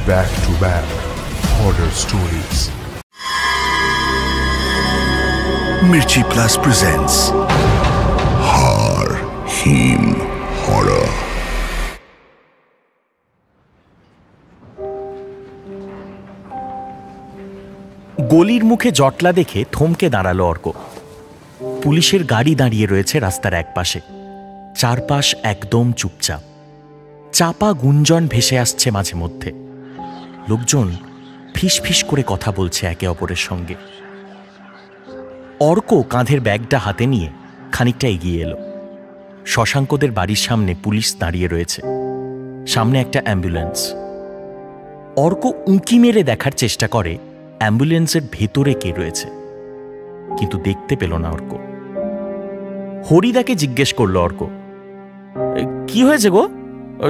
back-to-back horror stories. Mirchi Plus presents Har Him Horror. গলির মুখে জটলা দেখে থমকে দাঁড়ালো অর্ক। পুলিশের গাড়ি দাঁড়িয়ে রয়েছে রাস্তার একপাশে, চারপাশ একদম চুপচাপ। চাপা গুঞ্জন ভেসে আসছে মাঝে মধ্যে। লোকজন ফিস ফিস করে কথা বলছে একে অপরের সঙ্গে। অর্ক কাঁধের ব্যাগটা হাতে নিয়ে খানিকটা এগিয়ে এলো। শশাঙ্কদের বাড়ির সামনে পুলিশ দাঁড়িয়ে রয়েছে, সামনে একটা অ্যাম্বুলেন্স। অর্ক উঁকি মেরে দেখার চেষ্টা করে অ্যাম্বুলেন্সের ভেতরে কে রয়েছে, কিন্তু দেখতে পেল না অর্ক। হরিদাকে জিজ্ঞেস করল অর্ক, কি হয়েছে গো,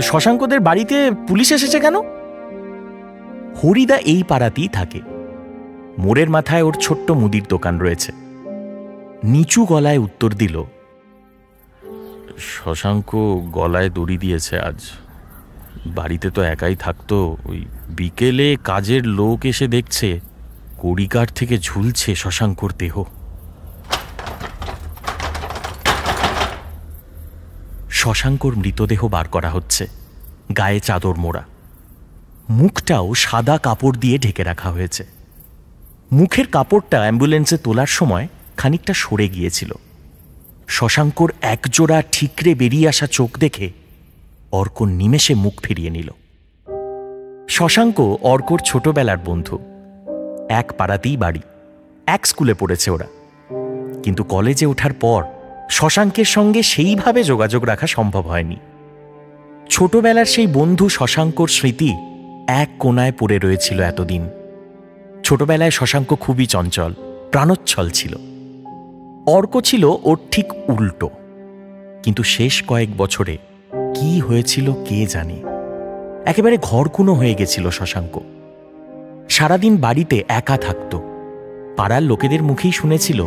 শশাঙ্কদের বাড়িতে পুলিশ এসেছে কেন? হরিদা এই পাড়াতেই থাকে। মোড়ের মাথায় ওর ছোট্ট মুদির দোকান রয়েছে। নিচু গলায় উত্তর দিল, শশাঙ্ক গলায় দড়ি দিয়েছে আজ। বাড়িতে তো একাই থাকতো, ওই বিকেলে কাজের লোক এসে দেখছে কড়িকাঠ থেকে ঝুলছে শশাঙ্কর দেহ। শশাঙ্কর মৃতদেহ বার করা হচ্ছে, গায়ে চাদর মোড়া। মুখটাও সাদা কাপড় দিয়ে ঢেকে রাখা হয়েছে। মুখের কাপড়টা অ্যাম্বুলেন্সে তোলার সময় খানিকটা সরে গিয়েছিল। শশাঙ্কর একজোড়া ঠিকরে বেরিয়ে আসা চোখ দেখে অর্ক নিমেষে মুখ ফিরিয়ে নিল। শশাঙ্ক অর্কর ছোটবেলার বন্ধু। এক পাড়াতেই বাড়ি, এক স্কুলে পড়েছে ওরা। কিন্তু কলেজে ওঠার পর শশাঙ্কের সঙ্গে সেইভাবে যোগাযোগ রাখা সম্ভব হয়নি। ছোটবেলার সেই বন্ধু শশাঙ্কর স্মৃতি এক কোণায় পড়ে রয়েছিল এতদিন। ছোটবেলায় শশাঙ্ক খুবই চঞ্চল, প্রাণোচ্ছল ছিল। অর্ক ছিল ওর ঠিক উল্টো। কিন্তু শেষ কয়েক বছরে কি হয়েছিল কে জানে। একেবারে ঘরকুনো হয়ে গেছিল শশাঙ্ক। সারাদিন বাড়িতে একা থাকত। পাড়ার লোকেদের মুখেই শুনেছিল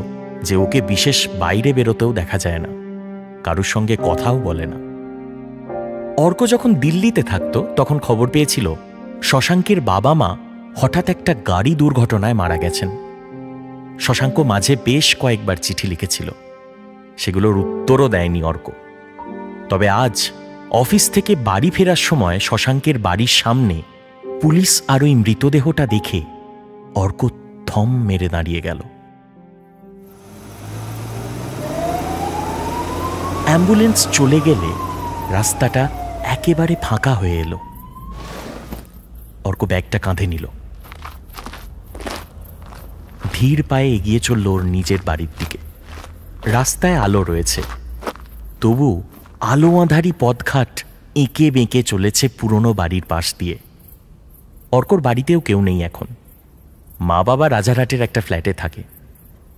যে ওকে বিশেষ বাইরে বেরোতেও দেখা যায় না, কারোর সঙ্গে কথাও বলে না। অর্ক যখন দিল্লিতে থাকত তখন খবর পেয়েছিল শশাঙ্কের বাবা মা হঠাৎ একটা গাড়ি দুর্ঘটনায় মারা গেছেন। শশাঙ্ক মাঝে বেশ কয়েকবার চিঠি লিখেছিল, সেগুলোর উত্তরও দেয়নি অর্ক। তবে আজ অফিস থেকে বাড়ি ফেরার সময় শশাঙ্কের বাড়ির সামনে পুলিশ আর ওই মৃতদেহটা দেখে অর্ক থম মেরে দাঁড়িয়ে গেল। অ্যাম্বুলেন্স চলে গেলে রাস্তাটা একেবারে ফাঁকা হয়ে এলো। অর্ক ব্যাগটা কাঁধে নিল, ধীর পায়ে এগিয়ে চলল ওর নিজের বাড়ির দিকে। রাস্তায় আলো রয়েছে, তবু আলো আঁধারি পথঘাট এঁকে বেঁকে চলেছে পুরনো বাড়ির পাশ দিয়ে। অর্কর বাড়িতেও কেউ নেই এখন। মা বাবা রাজারহাটের একটা ফ্ল্যাটে থাকে।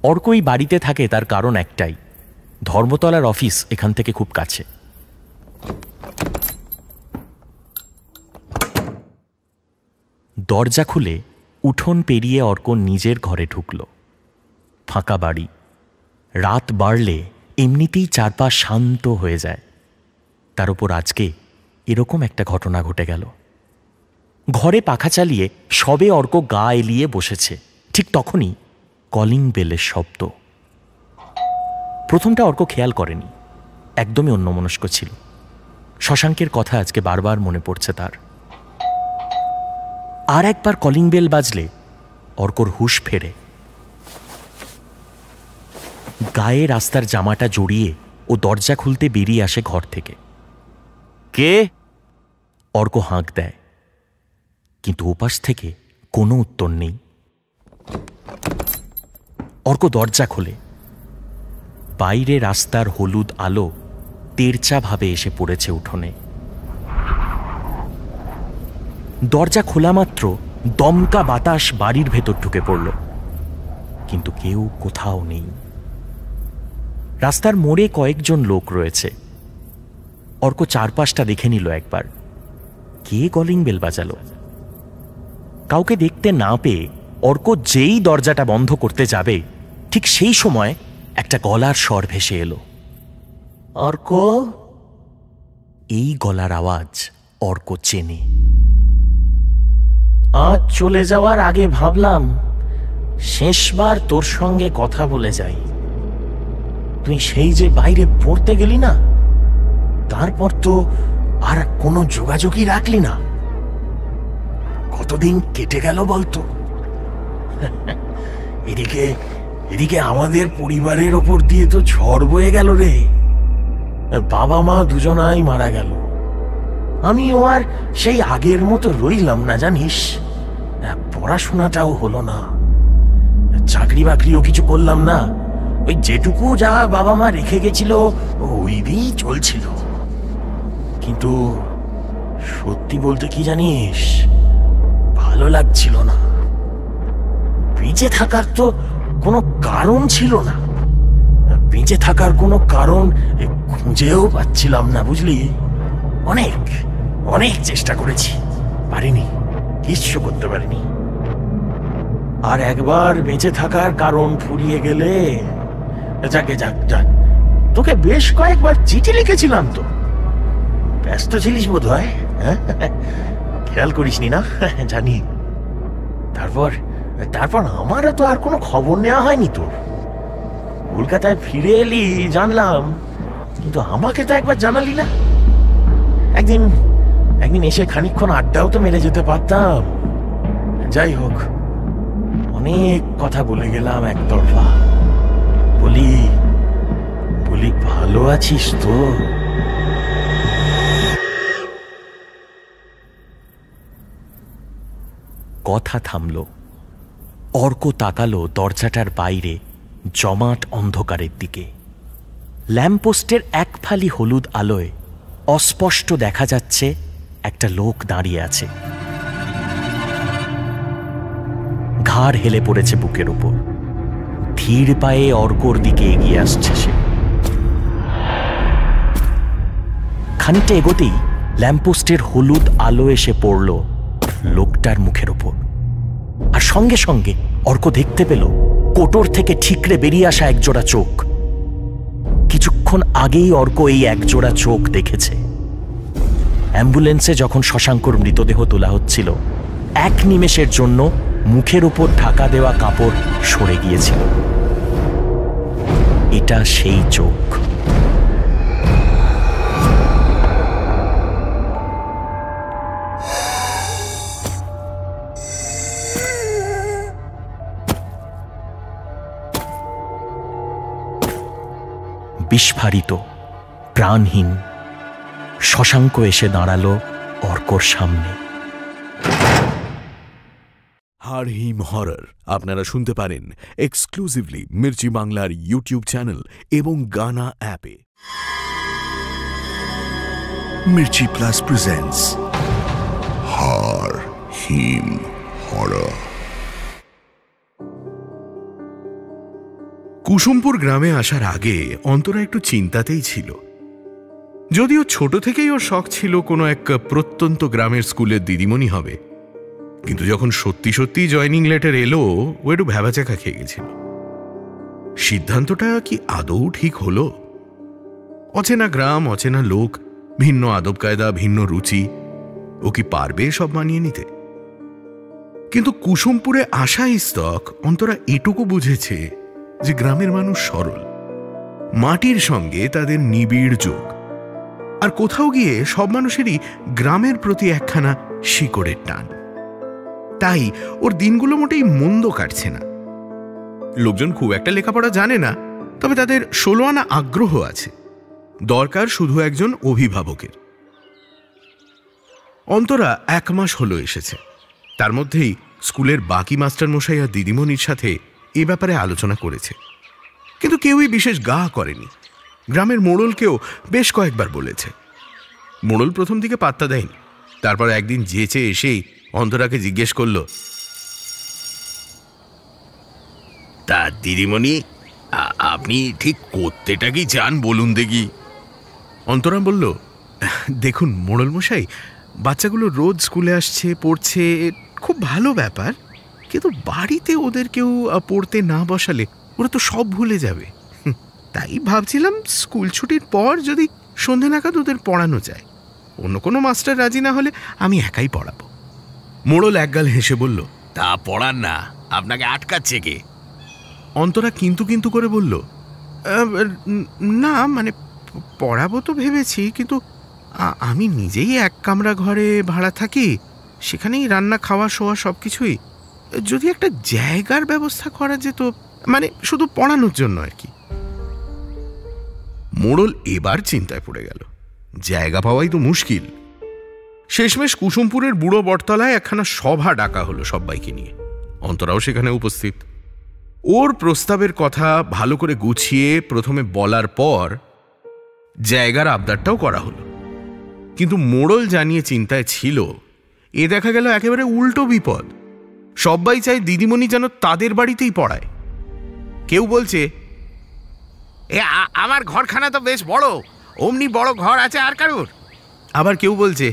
অর্ক এই বাড়িতে থাকে তার কারণ একটাই, ধর্মতলার অফিস এখান থেকে খুব কাছে। দরজা খুলে উঠোন পেরিয়ে অর্ক নিজের ঘরে ঢুকল। ফাঁকা বাড়ি। রাত বাড়লে এমনিতেই চারপাশ শান্ত হয়ে যায়। তার উপর আজকে এরকম একটা ঘটনা ঘটে গেল। ঘরে পাখা চালিয়ে সবে অর্ক গা এলিয়ে বসেছে, ঠিক তখনই কলিং বেলের শব্দ। প্রথমটা অর্ক খেয়াল করেনি, একদমই অন্যমনস্ক ছিল। শশাঙ্কের কথা আজকে বারবার মনে পড়ছে তার। আর একবার কলিং বেল বাজলে অর্কর হুঁশ ফেরে। গায়ে রাস্তার জামাটা জড়িয়ে ও দরজা খুলতে বেরিয়ে আসে ঘর থেকে। কে? অর্ক হাঁক দেয়, কিন্তু ওপাশ থেকে কোনো উত্তর নেই। অর্ক দরজা খোলে। বাইরে রাস্তার হলুদ আলো তেরচাভাবে এসে পড়েছে উঠোনে। দরজা খোলা মাত্র দমকা বাতাস বাড়ির ভেতর ঢুকে পড়ল, কিন্তু কেউ কোথাও নেই। রাস্তার মোড়ে কয়েকজন লোক রয়েছে। অর্ক চারপাশটা দেখে নিল একবার। কে কলিং বেল বাজালো? কাউকে দেখতে না পেয়ে অর্ক যেই দরজাটা বন্ধ করতে যাবে, ঠিক সেই সময় একটা গলার স্বর ভেসে এলো, অর্ক। এই গলার আওয়াজ অর্ক চেনে। আজ চলে যাওয়ার আগে ভাবলাম শেষবার তোর সঙ্গে কথা বলে যাই। তুই সেই যে বাইরে পড়তে গেলি না, তারপর তো আর কোনো যোগাযোগই রাখলি না। কতদিন কেটে গেল বলতো? এদিকে এদিকে আমাদের পরিবারের ওপর দিয়ে তো ঝড় বয়ে গেল রে। বাবা মা দুজনাই মারা গেল। আমিও আর সেই আগের মতো রইলাম না জানিস। পড়াশোনাটাও হলো না, চাকরি বাকরিও কিছু করলাম না। ওই যেটুকু যা বাবা মা রেখে গেছিল ওই দিয়েই চলছিল। কিন্তু সত্যি বলতে কি জানিস, ভালো লাগছিল না। বেঁচে থাকার তো কোনো কারণ ছিল না। বেঁচে থাকার কোনো কারণ খুঁজেও পাচ্ছিলাম না, বুঝলি? অনেক অনেক চেষ্টা করেছি, পারিনি, কিচ্ছু করতে পারিনি। আর একবার বেঁচে থাকার কারণ ফুরিয়ে গেলে, যাকে যাক যাক, তোকে বেশ কয়েকবার চিঠি লিখেছিলাম তো। ব্যস্ত ছিলিস বোধ হয়, খেয়াল করিসনি না? জানি। তারপর তারপর আমারও তো আর কোনো খবর নেওয়া হয়নি তোর। কলকাতায় ফিরে এলি জানলাম, কিন্তু আমাকে তো একবার জানালি না। একদিন এসে খানিকক্ষণ আড্ডাও তো মেরে যেতে পারতাম। যাই হোক, অনেক কথা বলে গেলাম একতরফা। বলি ভালো আছিস তো? কথা থামল। অর্ক তাকালো দরজাটার বাইরে জমাট অন্ধকারের দিকে। ল্যাম্পপোস্টের এক ফালি হলুদ আলোয় অস্পষ্ট দেখা যাচ্ছে একটা লোক দাঁড়িয়ে আছে। ঘাড় হেলে পড়েছে বুকের উপর। ধীর পায়ে অর্কর দিকে এগিয়ে আসছে সে। খানিকটা এগোতেই ল্যাম্পপোস্টের হলুদ আলো এসে পড়ল লোকটার মুখের ওপর। আর সঙ্গে সঙ্গে অর্ক দেখতে পেল কোটর থেকে ঠিকরে বেরিয়ে আসা একজোড়া চোখ। কিছুক্ষণ আগেই অর্ক এই একজোড়া চোখ দেখেছে। অ্যাম্বুলেন্সে যখন শশাঙ্কর মৃতদেহ তোলা হচ্ছিল, এক নিমেষের জন্য মুখের উপর ঢাকা দেওয়া কাপড় সরে গিয়েছিল। এটা সেই চোখ। বিস্ফারিত, প্রাণহীন শশাঙ্ক এসে দাঁড়ালো অর্কর সামনে। হাড় হিম হরর আপনারা শুনতে পারেন এক্সক্লুসিভলি মির্চি বাংলার ইউটিউব চ্যানেল এবং গানা অ্যাপে। মির্চি প্লাস প্রেজেন্টস হাড় হিম হরর। কুসুমপুর গ্রামে আসার আগে অন্তরা একটু চিন্তাতেই ছিল। যদিও ছোট থেকেই ওর শখ ছিল কোনো এক প্রত্যন্ত গ্রামের স্কুলের দিদিমণি হবে, কিন্তু যখন সত্যি সত্যি জয়নিং লেটার এলো ও একটু ভ্যাবাচাকা খেয়ে গেছিল। সিদ্ধান্তটা কি আদৌ ঠিক হলো? অচেনা গ্রাম, অচেনা লোক, ভিন্ন আদব কায়দা, ভিন্ন রুচি, ও কি পারবে সব মানিয়ে নিতে? কিন্তু কুসুমপুরে আসা ইস্তক অন্তরা এটুকু বুঝেছে যে গ্রামের মানুষ সরল, মাটির সঙ্গে তাদের নিবিড় যোগ। আর কোথাও গিয়ে সব মানুষেরই গ্রামের প্রতি একখানা শিকড়ের টান। তাই ওর দিনগুলো মোটেই মন্দ কাটছে না। লোকজন খুব একটা লেখাপড়া জানে না, তবে তাদের 16 আনা আগ্রহ আছে। দরকার শুধু একজন অভিভাবকের। অন্তরা 1 মাস হলো এসেছে। তার মধ্যেই স্কুলের বাকি মাস্টারমশাই আর দিদিমণির সাথে এ ব্যাপারে আলোচনা করেছে, কিন্তু কেউই বিশেষ গা করেনি। গ্রামের মোড়লকেও বেশ কয়েকবার বলেছে। মোড়ল প্রথম দিকে পাত্তা দেয়নি। তারপর একদিন যেচে এসেই অন্তরাকে জিজ্ঞেস করল, তা দিদিমণি, আপনি ঠিক করতেটা কি চান বলুন দেখি? অন্তরা বলল, দেখুন মোড়ল মশাই, বাচ্চাগুলো রোজ স্কুলে আসছে, পড়ছে, খুব ভালো ব্যাপার, কিন্তু বাড়িতে ওদের কেউ পড়তে না বসালে ওরা তো সব ভুলে যাবে। তাই ভাবছিলাম স্কুল ছুটির পর যদি সন্ধে নাগাদ ওদের পড়ানো যায়। অন্য কোনো মাস্টার রাজি না হলে আমি একাই পড়াবো। মোড়ল একগাল হেসে বলল, তা পড়ান না, আপনাকে আটকাচ্ছে কে? অন্তরা কিন্তু কিন্তু করে বলল, না মানে পড়াবো তো ভেবেছি, কিন্তু আমি নিজেই এক কামরা ঘরে ভাড়া থাকি, সেখানেই রান্না খাওয়া শোয়া সব কিছুই। যদি একটা জায়গার ব্যবস্থা করা যেত, মানে শুধু পড়ানোর জন্য আর কি। মোড়ল এবার চিন্তায় পড়ে গেল, জায়গা পাওয়াই তো মুশকিল। শেষমেশ কুসুমপুরের বুড়ো বটতলায় একখানা সভা ডাকা হলো সবাইকে নিয়ে। অন্তরাও সেখানে উপস্থিত। ওর প্রস্তাবের কথা ভালো করে গুছিয়ে প্রথমে বলার পর জায়গার আবদারটাও করা হলো। কিন্তু মোড়ল জানিয়ে চিন্তায় ছিল, এ দেখা গেল একেবারে উল্টো বিপদ। সবাই চায় দিদিমণি যেন তাদের বাড়িতেই পড়ায়। কেউ বলছে, আমার ঘরখানা তো বেশ বড়, অমনি বড় ঘর আছে আর কারুর? আবার কেউ বলছে,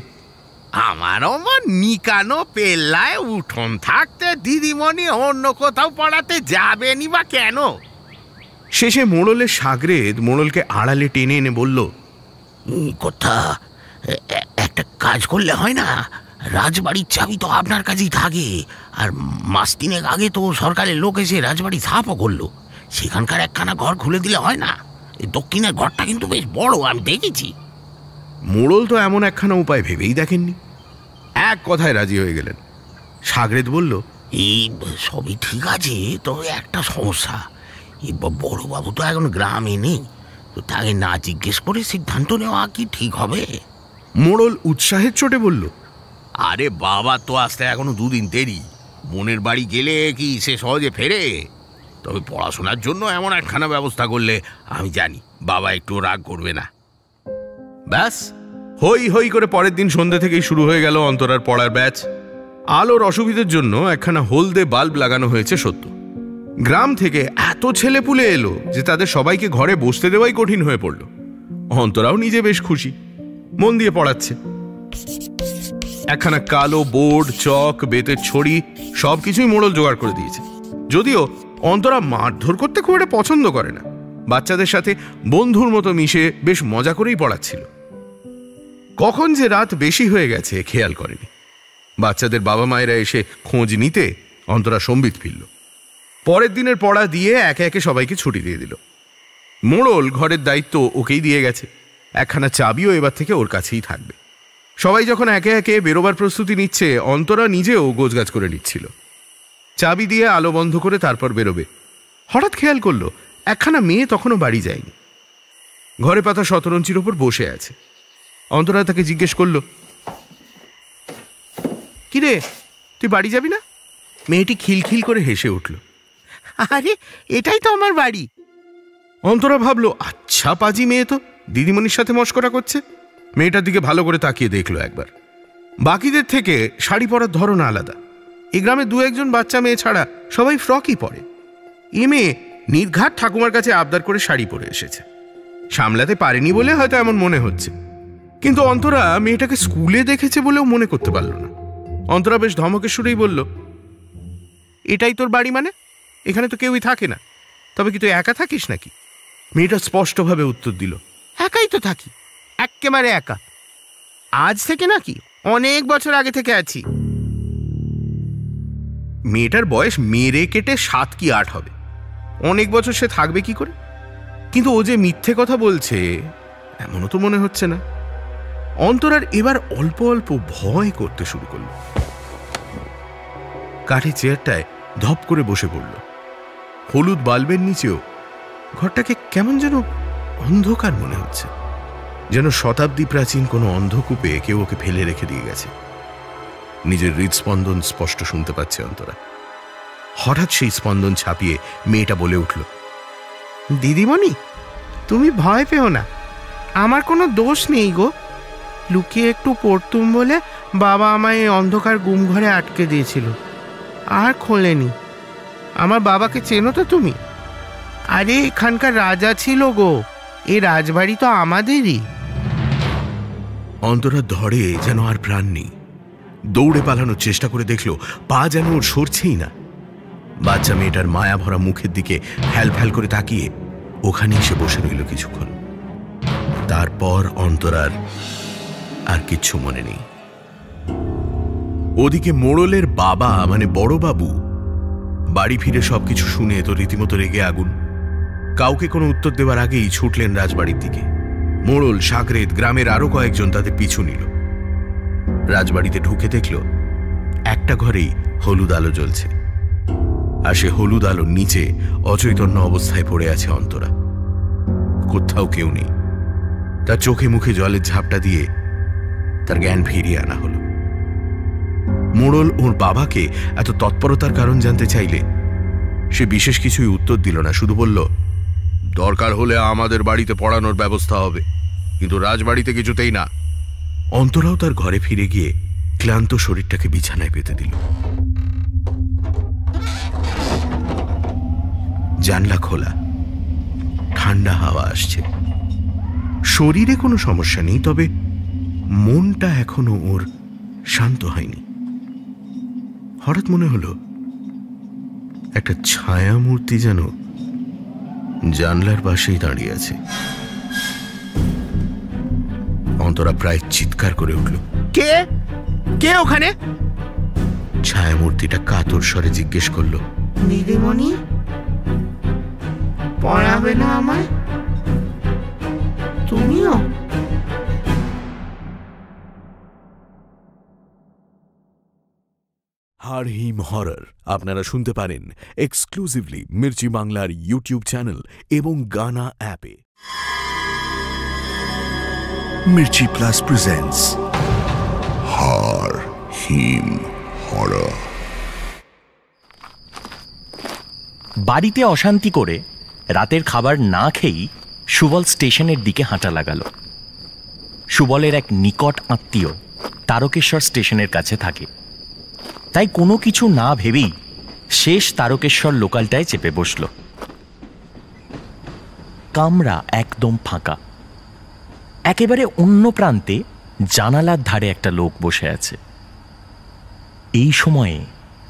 আমারও নিকানো পেল্লায় উঠোন থাকতে দিদিমণি অন্য কোথাও পড়াতে যাবেনি বা কেন? শেষে মোড়লের সাগরেদ মোড়লকে আড়ালে টেনে এনে বলল, কথা একটা কাজ করলে হয় না? রাজবাড়ির চাবি তো আপনার কাছেই থাকে, আর মাস তিনেক আগে তো সরকারের লোক এসে রাজবাড়ি সাফও করলো। সেখানকার একখানা ঘর খুলে দিলে হয় না? দক্ষিণের ঘরটা কিন্তু বেশ বড়, আমি দেখেছি। মোড়ল তো এমন একখানা উপায় ভেবেই দেখেননি, এক কথায় রাজি হয়ে গেলেন। সাগরেদ বলল, এই সবই ঠিক আছে, তবে একটা সমস্যা, এই বড়বাবু তো এখন গ্রামে নেই, তো তাকে না জিজ্ঞেস করে সিদ্ধান্ত নেওয়া কি ঠিক হবে? মোড়ল উৎসাহের চোটে বলল, আরে বাবা তো আসতে এখনো দুদিন দেরি, মনের বাড়ি গেলে কি সে সহজে ফেরে? তবে পড়াশোনার জন্য এমন একখানা ব্যবস্থা করলে আমি জানি বাবা একটু রাগ করবে না। ব্যাস হই হই করে পরের দিন সন্ধ্যে থেকেই শুরু হয়ে গেল অন্তরার পড়ার ব্যাচ। আলোর অসুবিধার জন্য একখানা হলদে বাল্ব লাগানো হয়েছে সত্য। গ্রাম থেকে এত ছেলেপুলে এলো যে তাদের সবাইকে ঘরে বসতে দেওয়াই কঠিন হয়ে পড়ল। অন্তরাও নিজে বেশ খুশি, মন দিয়ে পড়াচ্ছে। একখানা কালো বোর্ড, চক, বেতের ছড়ি সবকিছুই মোড়ল জোগাড় করে দিয়েছে। যদিও অন্তরা মারধর করতে খুব একটা পছন্দ করে না, বাচ্চাদের সাথে বন্ধুর মতো মিশে বেশ মজা করেই পড়াচ্ছিল। কখন যে রাত বেশি হয়ে গেছে খেয়াল করেনি। বাচ্চাদের বাবা মায়েরা এসে খোঁজ নিতে অন্তরা সম্বিত ফিরল। পরের দিনের পড়া দিয়ে একে একে সবাইকে ছুটি দিয়ে দিল। মোড়ল ঘরের দায়িত্ব ওকেই দিয়ে গেছে, একখানা চাবিও এবার থেকে ওর কাছেই থাকবে। সবাই যখন একে একে বেরোবার প্রস্তুতি নিচ্ছে, অন্তরা নিজেও গোছগাছ করে নিচ্ছিল। চাবি দিয়ে আলো বন্ধ করে তারপর বেরোবে। হঠাৎ খেয়াল করলো একখানা মেয়ে তখনও বাড়ি যায়নি, ঘরে পাতা শতরঞ্চির ওপর বসে আছে। অন্তরা তাকে জিজ্ঞেস করল, কিরে তুই বাড়ি যাবি না? মেয়েটি খিলখিল করে হেসে উঠল, আরে এটাই তো আমার বাড়ি। অন্তরা ভাবলো, আচ্ছা পাজি মেয়ে তো, দিদিমণির সাথে মশকরা করছে। মেয়েটার দিকে ভালো করে তাকিয়ে দেখলো একবার। বাকিদের থেকে শাড়ি পরার ধরন আলাদা। এই গ্রামে দু একজন বাচ্চা মেয়ে ছাড়া সবাই ফ্রকই পরে। এ মেয়ে নির্ঘাত ঠাকুমার কাছে আবদার করে শাড়ি পরে এসেছে। সামলাতে পারেনি বলে হয়তো এমন মনে হচ্ছে, কিন্তু অন্তরা মেয়েটাকে স্কুলে দেখেছে বলেও মনে করতে পারল না। অন্তরা বেশ ধমকের সুরেই বলল, এটাই তোর বাড়ি মানে? এখানে তো কেউই থাকে না, তবে কি তুই একা থাকিস নাকি? মেয়েটা স্পষ্টভাবে উত্তর দিল, একাই তো থাকি, একেবারে একা। আজ থেকে নাকি, অনেক বছর আগে থেকে আছি। মেয়েটার বয়স মেরে কেটে 7 কি 8 হবে। অনেক বছর সে থাকবে কি করে? কিন্তু ও যে মিথ্যে কথা বলছে এমনও তো মনে হচ্ছে না। অন্তরার এবার অল্প অল্প ভয় করতে শুরু করল। কাঠের চেয়ারটায় ধপ করে বসে পড়ল। হলুদ বাল্বের নিচেও ঘরটাকে কেমন যেন অন্ধকার মনে হচ্ছে, যেন শতাব্দী প্রাচীন কোনো অন্ধকূপে কেউ ওকে ফেলে রেখে দিয়ে গেছে। নিজের হৃদস্পন্দন স্পষ্ট শুনতে পাচ্ছে অন্তরা। হঠাৎ সেই স্পন্দন ছাপিয়ে মেয়েটা বলে উঠল, দিদিমণি তুমি ভয় পেও না, আমার কোনো দোষ নেই গো। লুকিয়ে একটু পড়তুম বলে বাবা আমায় এই অন্ধকার গুম ঘরে আটকে দিয়েছিল, আর খোলেনি। আমার বাবাকে চেনো তো তুমি? আরে এখানকার রাজা ছিল গো, এই রাজবাড়ি তো আমাদেরই। অন্তরার ধরে যেন আর প্রাণ নেই। দৌড়ে পালানোর চেষ্টা করে দেখলো, পা যেন ওর সরছেই না। বাচ্চা মেয়েটার মায়া ভরা মুখের দিকে ফ্যাল ফ্যাল করে তাকিয়ে ওখানে এসে বসে রইল কিছুক্ষণ। তারপর অন্তরার আর কিচ্ছু মনে নেই। ওদিকে মোড়লের বাবা মানে বড়বাবু বাড়ি ফিরে সবকিছু শুনে তো রীতিমতো রেগে আগুন। কাউকে কোনো উত্তর দেওয়ার আগেই ছুটলেন রাজবাড়ির দিকে। মোড়ল, সাগরেদ, গ্রামের আরো কয়েকজন তাদের পিছু নিল। রাজবাড়িতে ঢুকে দেখল একটা ঘরেই হলুদ আলো জ্বলছে, আর সে হলুদ আলোর নিচে অচৈতন্য অবস্থায় পড়ে আছে অন্তরা। কোথাও কেউ নেই। তার চোখে মুখে জলের ঝাপটা দিয়ে তার জ্ঞান ফিরিয়ে আনা হলো। মোড়ল ওর বাবাকে এত তৎপরতার কারণ জানতে চাইলে সে বিশেষ কিছুই উত্তর দিল না, শুধু বলল, দরকার হলে আমাদের বাড়িতে পড়ানোর ব্যবস্থা হবে, কিন্তু রাজবাড়িতে কিছুতেই না। অন্তরাও তার ঘরে ফিরে গিয়ে ক্লান্ত শরীরটাকে বিছানায় পেতে দিল। জানলা খোলা, ঠান্ডা হাওয়া আসছে। শরীরে কোনো সমস্যা নেই, তবে মনটা এখনো ওর শান্ত হয়নি। হঠাৎ মনে হলো একটা ছায়া মূর্তি যেন জানলার পাশেই দাঁড়িয়ে আছে। অন্তরা প্রায় চিৎকার করে উঠল, কে কে ওখানে? ছায়া মূর্তিটা কাতর স্বরে জিজ্ঞেস করল, দিদিমণি, পড়াবে না আমায়? তুমিও? হারহিম হরর আপনারা শুনতে পারেন এক্সক্লুসিভলি মির্চি বাংলার ইউটিউব চ্যানেল এবং গানা অ্যাপে। Mirchi Plus presents Har-Him Horror. বাড়িতে অশান্তি করে রাতের খাবার না খেয়েই সুবল স্টেশনের দিকে হাঁটা লাগালো। সুবলের এক নিকট আত্মীয় তারকেশ্বর স্টেশনের কাছে থাকে, তাই কোনো কিছু না ভেবেই শেষ তারকেশ্বর লোকালটায় চেপে বসল। কামরা একদম ফাঁকা। একেবারে অন্য প্রান্তে জানালার ধারে একটা লোক বসে আছে। এই সময়ে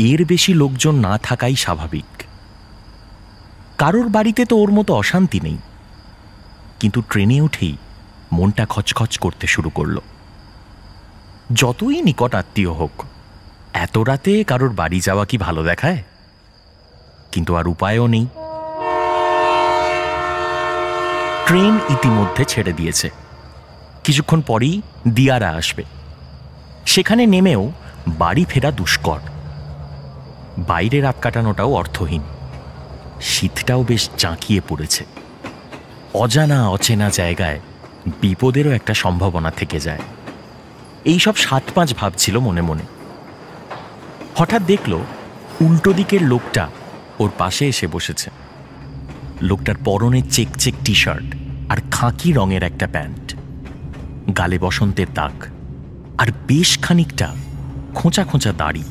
এর বেশি লোকজন না থাকাই স্বাভাবিক। কারোর বাড়িতে তো ওর মতো অশান্তি নেই, কিন্তু ট্রেনে উঠেই মনটা খচখচ করতে শুরু করল। যতই নিকট আত্মীয় হোক, এত রাতে কারোর বাড়ি যাওয়া কি ভালো দেখায়? কিন্তু আর উপায়ও নেই। ট্রেন ইতিমধ্যে ছেড়ে দিয়েছে। কিছুক্ষণ পরেই দিয়ারা আসবে। সেখানে নেমেও বাড়ি ফেরা দুষ্কর। বাইরে রাত কাটানোটাও অর্থহীন। শীতটাও বেশ জাঁকিয়ে পড়েছে। অজানা অচেনা জায়গায় বিপদেরও একটা সম্ভাবনা থেকে যায়। এইসব ৭-৫ ভাবছিল মনে মনে। হঠাৎ দেখল উল্টো দিকের লোকটা ওর পাশে এসে বসেছে। লোকটার পরনে চেক টি শার্ট আর খাকি রঙের একটা প্যান্ট, গালে বসন্তের দাগ, আর বেশ খানিকটা খোঁচা খোঁচা দাড়ি।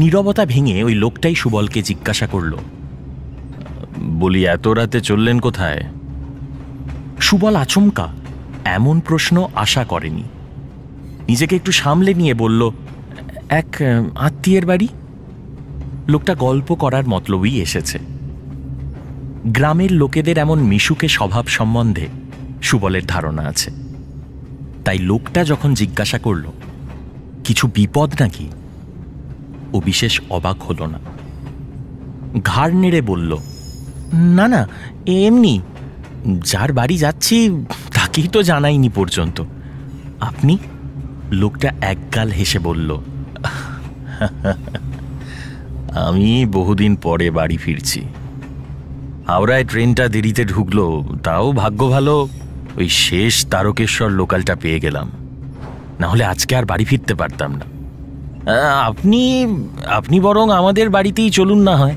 নীরবতা ভেঙে ওই লোকটাই সুবলকে জিজ্ঞাসা করল, বলি এত রাতে চললেন কোথায়? সুবল আচমকা এমন প্রশ্ন আশা করেনি। নিজেকে একটু সামলে নিয়ে বলল, এক আত্মীয়ের বাড়ি। লোকটা গল্প করার মতলবই এসেছে। গ্রামের লোকেদের এমন মিশুকে স্বভাব সম্বন্ধে সুবলের ধারণা আছে। তাই লোকটা যখন জিজ্ঞাসা করল কিছু বিপদ নাকি, ও বিশেষ অবাক হল না। ঘাড় নেড়ে বলল, না না, এমনি, যার বাড়ি যাচ্ছি তাকেই তো জানাইনি পর্যন্ত। আপনি? লোকটা একগাল হেসে বলল, আমি বহুদিন পরে বাড়ি ফিরছি। হাওড়ায় ট্রেনটা দেরিতে ঢুকলো, তাও ভাগ্য ভালো ওই শেষ তারকেশ্বর লোকালটা পেয়ে গেলাম, না হলে আজকে আর বাড়ি ফিরতে পারতাম না। আপনি বরং আমাদের বাড়িতেই চলুন না হয়।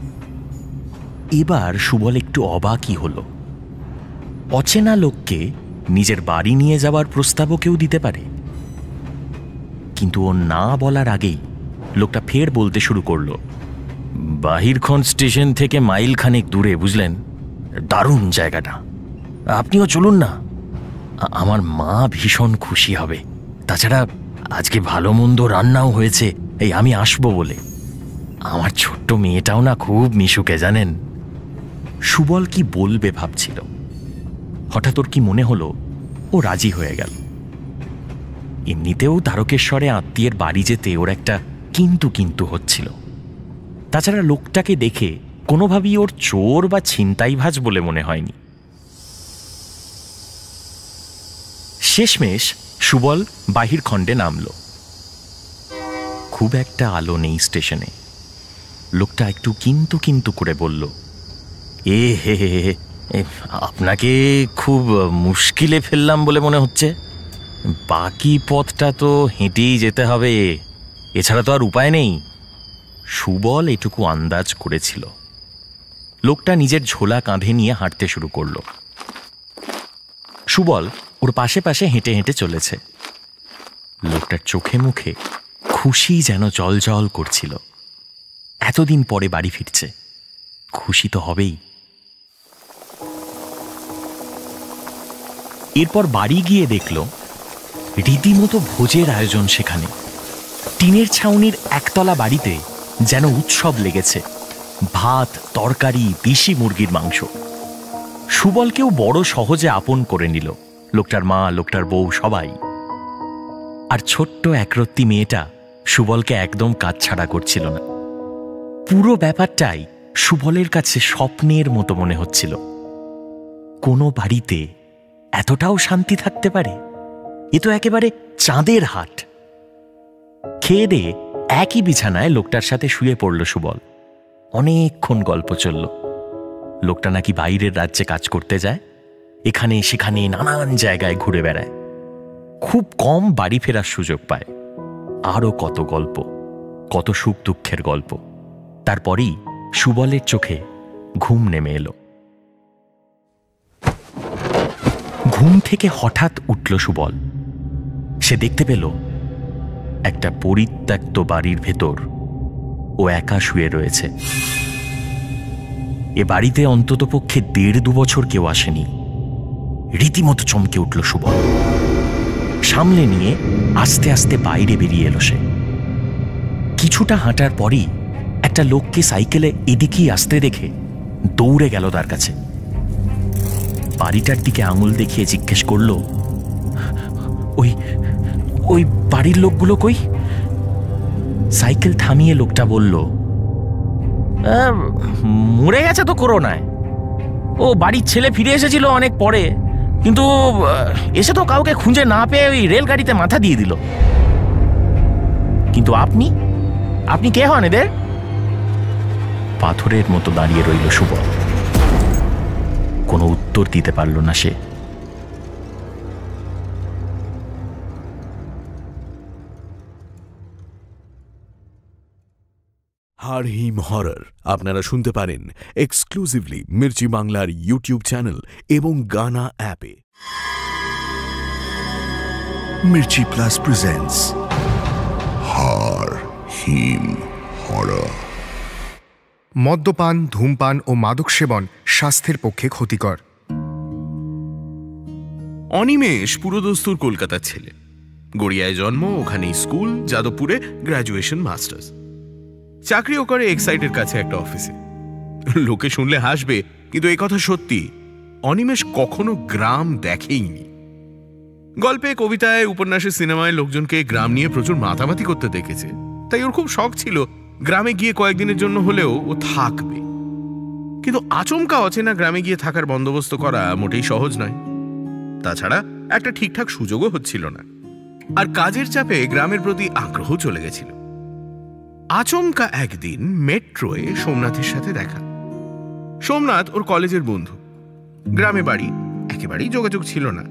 এবার সুবল একটু অবাকই হলো। অচেনা লোককে নিজের বাড়ি নিয়ে যাওয়ার প্রস্তাবও কেউ দিতে পারে। কিন্তু ও না বলার আগেই লোকটা ফের বলতে শুরু করল, বাহিরখন স্টেশন থেকে মাইল খানেক দূরে, বুঝলেন, দারুণ জায়গাটা, আপনিও চলুন না। আমার মা ভীষণ খুশি হবে। তাছাড়া আজকে ভালো মন্দ রান্নাও হয়েছে, এই আমি আসবো বলে। আমার ছোট্ট মেয়েটাও না খুব মিশুকে, জানেন। সুবল কি বলবে ভাবছিল, হঠাৎ ওর কি মনে হলো ও রাজি হয়ে গেল। এমনিতেও তারকেশ্বরে আত্মীয়ের বাড়ি যেতে ওর একটা কিন্তু কিন্তু হচ্ছিল। তাছাড়া লোকটাকে দেখে কোনোভাবেই ওর চোর বা ছিনতাইভাজ বলে মনে হয়নি। শেষমেশ সুবল বাহির খণ্ডে নামল। খুব একটা আলো নেই স্টেশনে। লোকটা একটু কিন্তু কিন্তু করে বলল, এ হে হে, আপনাকে খুব মুশকিলে ফেললাম বলে মনে হচ্ছে। বাকি পথটা তো হেঁটেই যেতে হবে, এছাড়া তো আর উপায় নেই। সুবল এটুকু আন্দাজ করেছিল। লোকটা নিজের ঝোলা কাঁধে নিয়ে হাঁটতে শুরু করল। সুবল ওর পাশে পাশে হেঁটে হেঁটে চলেছে। লোকটার চোখে মুখে খুশি যেন জলজল করছিল। এতদিন পরে বাড়ি ফিরছে, খুশি তো হবেই। এরপর বাড়ি গিয়ে দেখল রীতিমতো ভোজের আয়োজন সেখানে। টিনের ছাউনির একতলা বাড়িতে যেন উৎসব লেগেছে। ভাত, তরকারি, দেশি মুরগির মাংস। সুবলকেও বড় সহজে আপন করে নিল লোকটার মা, লোকটার বউ, সবাই। আর ছোট্ট একরত্তি মেয়েটা সুবলকে একদম কাছছাড়া করছিল না। পুরো ব্যাপারটাই সুবলের কাছে স্বপ্নের মতো মনে হচ্ছিল। কোনো বাড়িতে এতটাও শান্তি থাকতে পারে? এ তো একেবারে চাঁদের হাট। খেয়ে দিয়ে একই বিছানায় লোকটার সাথে শুয়ে পড়ল সুবল। অনেকক্ষণ গল্প চলল। লোকটা নাকি বাইরের রাজ্যে কাজ করতে যায়, এখানে সেখানে নানান জায়গায় ঘুরে বেড়ায়, খুব কম বাড়ি ফেরার সুযোগ পায়। আরও কত গল্প, কত সুখ দুঃখের গল্প। তারপরেই সুবলের চোখে ঘুম নেমে এলো। ঘুম থেকে হঠাৎ উঠল সুবল। সে দেখতে পেল একটা পরিত্যক্ত বাড়ির ভেতর ও একা শুয়ে রয়েছে। এ বাড়িতে অন্ততপক্ষে 1.5-2 বছর কেউ আসেনি। রীতিমতো চমকে উঠল সুবল। সামলে নিয়ে আস্তে আস্তে বাইরে বেরিয়ে এলো সে। কিছুটা হাঁটার পরই একটা লোককে সাইকেলে এদিকেই আসতে দেখে দৌড়ে গেল তার কাছে। বাড়িটার দিকে আঙুল দেখিয়ে জিজ্ঞেস করল, ওই ওই বাড়ির লোকগুলো কই? সাইকেল থামিয়ে লোকটা বলল, মরে গেছে তো করোনায়। ও বাড়ির ছেলে ফিরে এসেছিল অনেক পরে, কিন্তু এসে তো কাউকে খুঁজে না পেয়ে ওই রেলগাড়িতে মাথা দিয়ে দিল। কিন্তু আপনি আপনি কে হন এদের? পাথরের মতো দাঁড়িয়ে রইল সুবল। কোনো উত্তর দিতে পারল না সে। হারহিম হরর আপনারা শুনতে পারেন এক্সক্লুসিভলি মির্চি বাংলার ইউটিউব চ্যানেল এবং গানা অ্যাপে। Mirchi Plus presents Har-Him Horror. মদ্যপান, ধূমপান ও মাদক সেবন স্বাস্থ্যের পক্ষে ক্ষতিকর। অনিমেষ পুরোদস্তুর কলকাতার ছেলে। গড়িয়ায় জন্ম, ওখানেই স্কুল, যাদবপুরে গ্র্যাজুয়েশন, মাস্টার্স। চাকরিও করে এক্সাইটের কাছে একটা অফিসে। লোকে শুনলে হাসবে, কিন্তু এই কথা সত্যি। অনিমেষ কখনো গ্রাম দেখেইনি। গল্পে, কবিতায়, উপন্যাসে, সিনেমায় লোকজনকে গ্রাম নিয়ে প্রচুর মাতামাতি করতে দেখেছে। তাই ওর খুব শখ ছিল গ্রামে গিয়ে কয়েকদিনের জন্য হলেও ও থাকবে। কিন্তু আচমকা অচেনা গ্রামে গিয়ে থাকার বন্দোবস্ত করা মোটেই সহজ নয়। তাছাড়া একটা ঠিকঠাক সুযোগও হচ্ছিল না। আর কাজের চাপে গ্রামের প্রতি আগ্রহ চলে গেছিল। আচমকা একদিন মেট্রোয়ে সোমনাথের সাথে দেখা। সোমনাথ ওর কলেজের বন্ধু। গ্রামে বাড়ি, একেবারেই যোগাযোগ ছিল না।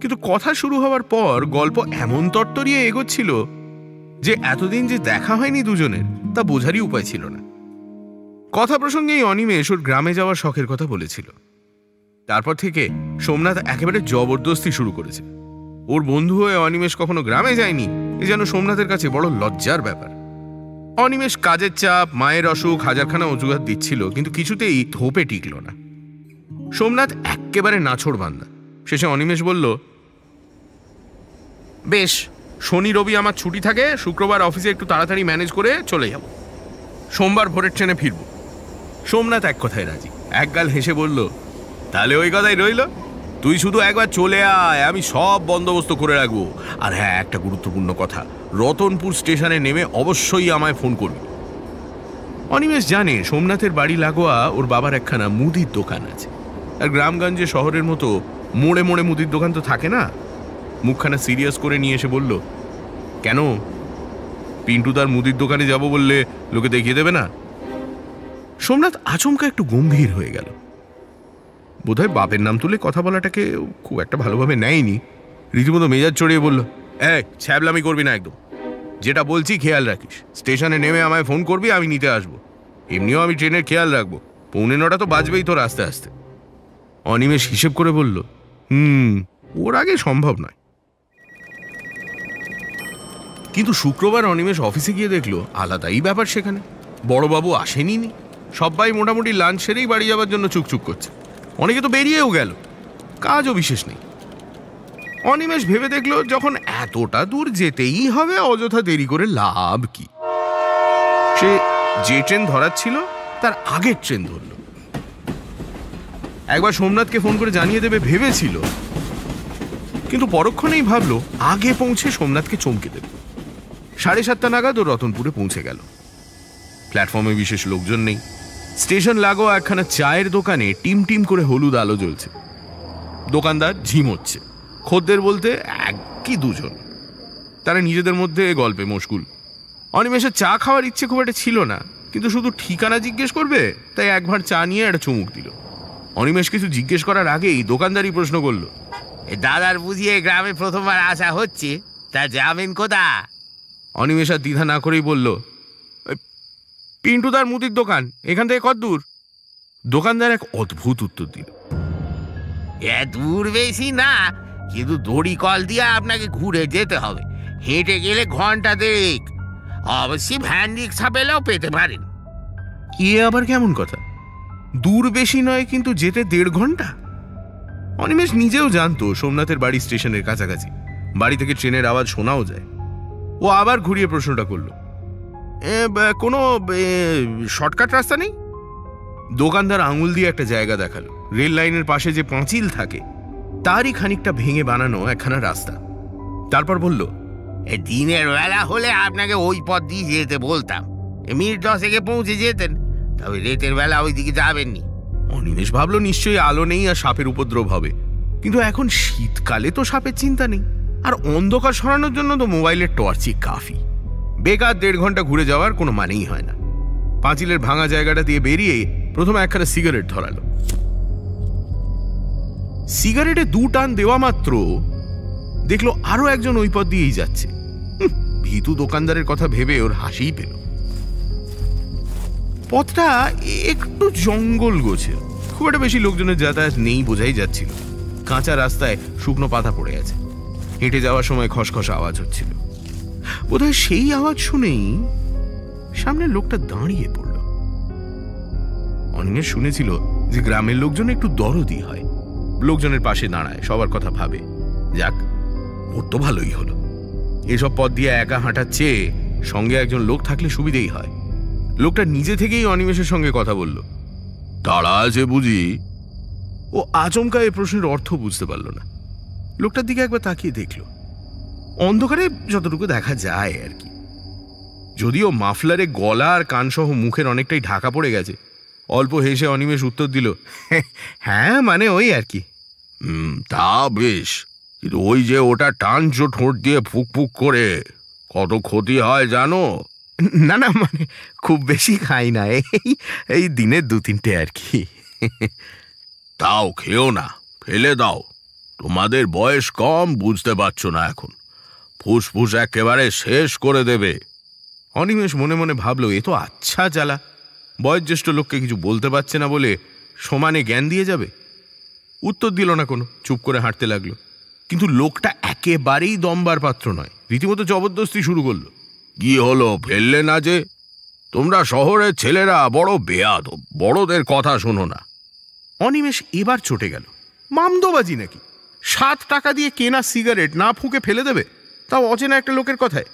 কিন্তু কথা শুরু হওয়ার পর গল্প এমন তরতরিয়ে এগোচ্ছিল যে এতদিন যে দেখা হয়নি দুজনের, তা বোঝারই উপায় ছিল না। কথা প্রসঙ্গেই অনিমেষ ওর গ্রামে যাওয়ার শখের কথা বলেছিল। তারপর থেকে সোমনাথ একেবারে জবরদস্তি শুরু করেছে। ওর বন্ধু হয়ে অনিমেষ কখনো গ্রামে যায়নি, এ যেন সোমনাথের কাছে বড় লজ্জার ব্যাপার। অনিমেষ কাজের চাপ, মায়ের অসুখ, হাজারখানা অজুহাত দিচ্ছিল, কিন্তু কিছুতেই ধোপে টিকল না। সোমনাথ একেবারে নাছোড় বান্দা। শেষে অনিমেষ বলল, বেশ, শনি রবি আমার ছুটি থাকে, শুক্রবার অফিসে একটু তাড়াতাড়ি ম্যানেজ করে চলে যাব, সোমবার ভোরের ট্রেনে ফিরব। সোমনাথ এক কথায় রাজি। একগাল হেসে বলল, তাহলে ওই কথাই রইল। তুই শুধু একবার চলে আয়, আমি সব বন্দোবস্ত করে রাখবো। আর হ্যাঁ, একটা গুরুত্বপূর্ণ কথা, রতনপুর স্টেশনে নেমে অবশ্যই আমায় ফোন করবি। অনিমেষ জানে সোমনাথের বাড়ি লাগোয়া ওর বাবার একখানা মুদির দোকান আছে, আর গ্রামগঞ্জে শহরের মতো মোড়ে মোড়ে মুদির দোকান তো থাকে না। মুখখানা সিরিয়াস করে নিয়ে এসে বলল, কেন, পিন্টু তার মুদির দোকানে যাব বললে লোকে দেখিয়ে দেবে না? সোমনাথ আচমকা একটু গম্ভীর হয়ে গেল। বোধহয় বাপের নাম তুলে কথা বলাটাকে খুব একটা ভালোভাবে নেয়নি। রীতিমতো মেজাজ চড়িয়ে বলল, ছ্যাবলামি করবি না একদম, যেটা বলছি খেয়াল রাখিস। স্টেশনে নেমে আমায় ফোন করবি, আমি নিতে আসবো। এমনিও আমি ট্রেনের খেয়াল রাখবো, 8:45 তো বাজবেই তোর আস্তে আস্তে। অনিমেষ হিসেব করে বলল, ওর আগে সম্ভব নয়। কিন্তু শুক্রবার অনিমেষ অফিসে গিয়ে দেখলো আলাদাই ব্যাপার। সেখানে বড়বাবু আসেনি, সবাই মোটামুটি লাঞ্চ সেরেই বাড়ি যাওয়ার জন্য চুকচুক করছে। অনেকে তো বেরিয়েও গেল, কাজও বিশেষ নেই। অনিমেষ ভেবে দেখলো, যখন এতটা দূর যেতেই হবে, অযথা দেরি করে লাভ কি। সে যে ট্রেন ধরার ছিল তার আগের ট্রেন ধরল। একবার সোমনাথকে ফোন করে জানিয়ে দেবে ভেবেছিল, কিন্তু পরক্ষণেই ভাবলো আগে পৌঁছে সোমনাথকে চমকে দেবে। 7:30 নাগাদ ও রতনপুরে পৌঁছে গেল। প্ল্যাটফর্মে বিশেষ লোকজন নেই। স্টেশন লাগোয়া একখানা চায়ের দোকানে টিম টিম করে হলুদ আলো জ্বলছে। দোকানদার ঝিমোচ্ছে, খদ্দের বলতে 1 কি 2 জন। তারা নিজেদের মধ্যে গল্পে মশগুল। অনিমেষের চা খাওয়ার ইচ্ছে খুব একটা ছিল না, কিন্তু শুধু ঠিকানা জিজ্ঞেস করবে তাই একবার চা নিয়ে একটা চুমুক দিল। অনিমেষ কিছু জিজ্ঞেস করার আগেই দোকানদারই প্রশ্ন করল, দাদার বুঝিয়ে গ্রামে প্রথমবার আসা হচ্ছে, তা যাবেন কোথা? অনিমেষ আর দ্বিধা না করেই বলল, পিন্টুদার মুদির দোকান, এখান থেকে কত দূর? দোকানদার এক অদ্ভুত উত্তর দিল, দূর বেশি না, কিন্তু দড়ি কল দিয়ে আপনাকে ঘুরে যেতে হবে। হেঁটে গেলে ঘন্টা 1.5। অবশ্যই ভ্যান রিক্সা পেলেও পেতে পারেন। এ আবার কেমন কথা? দূর বেশি নয়, কিন্তু যেতে 1.5 ঘন্টা? অনিমেষ নিজেও জানতো সোমনাথের বাড়ি স্টেশনের কাছাকাছি, বাড়ি থেকে ট্রেনের আওয়াজ শোনাও যায়। ও আবার ঘুরিয়ে প্রশ্নটা করলো, কোনো শর্টকাট রাস্তা নেই? দোকানদার আঙুল দিয়ে একটা জায়গা দেখালো। রেল লাইনের পাশে যে পাঁচিল থাকে তারই খানিকটা ভেঙে বানানো একখানা রাস্তা। তারপর বলল, দিনের বেলা হলে আপনাকে ওই পথ দিয়ে যেতে বলতাম, মিনিট 10 পৌঁছে যেতেন, তবে রাতের বেলা ওই দিকে যাবেননি। অনিমেষ ভাবলো নিশ্চয়ই আলো নেই আর সাপের উপদ্রব হবে, কিন্তু এখন শীতকালে তো সাপের চিন্তা নেই, আর অন্ধকার সরানোর জন্য তো মোবাইলের টর্চই কাফি। বেকার 1.5 ঘন্টা ঘুরে যাওয়ার কোনো মানেই হয় না। পাঁচিলের ভাঙা জায়গাটা দিয়ে বেরিয়ে প্রথমে একখানা সিগারেট ধরালো। সিগারেটে 2 টান দেওয়া মাত্র দেখলো আরো একজন ওই পথ দিয়েই যাচ্ছে। ভীতু দোকানদারের কথা ভেবে ওর হাসিই পেল। পথটা একটু জঙ্গল গোছের, খুব একটা বেশি লোকজনের যাতায়াত নেই বোঝাই যাচ্ছিল। কাঁচা রাস্তায় শুকনো পাতা পড়ে আছে, হেঁটে যাওয়ার সময় খসখস আওয়াজ হচ্ছিল। বোধহয় সেই আওয়াজ শুনেই সামনে লোকটা দাঁড়িয়ে পড়ল। অনিমেষ শুনেছিল যে গ্রামের লোকজন একটু দরদি হয়, লোকজনের পাশে দাঁড়ায়, সবার কথা ভাবে। যাক, ওর তো ভালোই হলো। এসব পথ দিয়ে একা হাঁটার চেয়ে সঙ্গে একজন লোক থাকলে সুবিধেই হয়। লোকটা নিজে থেকেই অনিমেষের সঙ্গে কথা বলল, তারা আছে বুঝি? ও আচমকা এই প্রশ্নের অর্থ বুঝতে পারল না। লোকটার দিকে একবার তাকিয়ে দেখল, অন্ধকারে যতটুকু দেখা যায় আর কি। যদিও মাফলারে গলা আর কানসহ মুখের অনেকটাই ঢাকা পড়ে গেছে। অল্প হেসে অনিমেষ উত্তর দিল, হ্যাঁ মানে ওই আর কি। তা বেশ, কিন্তু ওই যে ওটা টানছো ঠোঁট দিয়ে ফুক ফুক করে, কত ক্ষতি হয় জানো? না না, মানে খুব বেশি খাই না, এই দিনে 2-3টে আর কি। তাও খেও না, ফেলে দাও। তোমাদের বয়স কম, বুঝতে পারছো না এখন। ফুসফুস একেবারে শেষ করে দেবে। অনিমেষ মনে মনে ভাবলো, এ তো আচ্ছা জ্বালা। বয়োজ্যেষ্ঠ লোককে কিছু বলতে পারছে না বলে সমানে জ্ঞান দিয়ে যাবে। উত্তর দিল না কোনো, চুপ করে হাঁটতে লাগলো। কিন্তু লোকটা একেবারেই দমবার পাত্র নয়, রীতিমতো জবরদস্তি শুরু করলো। কি হলো, ফেললে না যে? তোমরা শহরের ছেলেরা বড় বেয়াদব, বড়দের কথা শোনো না। অনিমেষ এবার চটে গেল। মামদোবাজি নাকি? 7 টাকা দিয়ে কেনা সিগারেট না ফুঁকে ফেলে দেবে, তাও অচেনা একটা লোকের কথায়?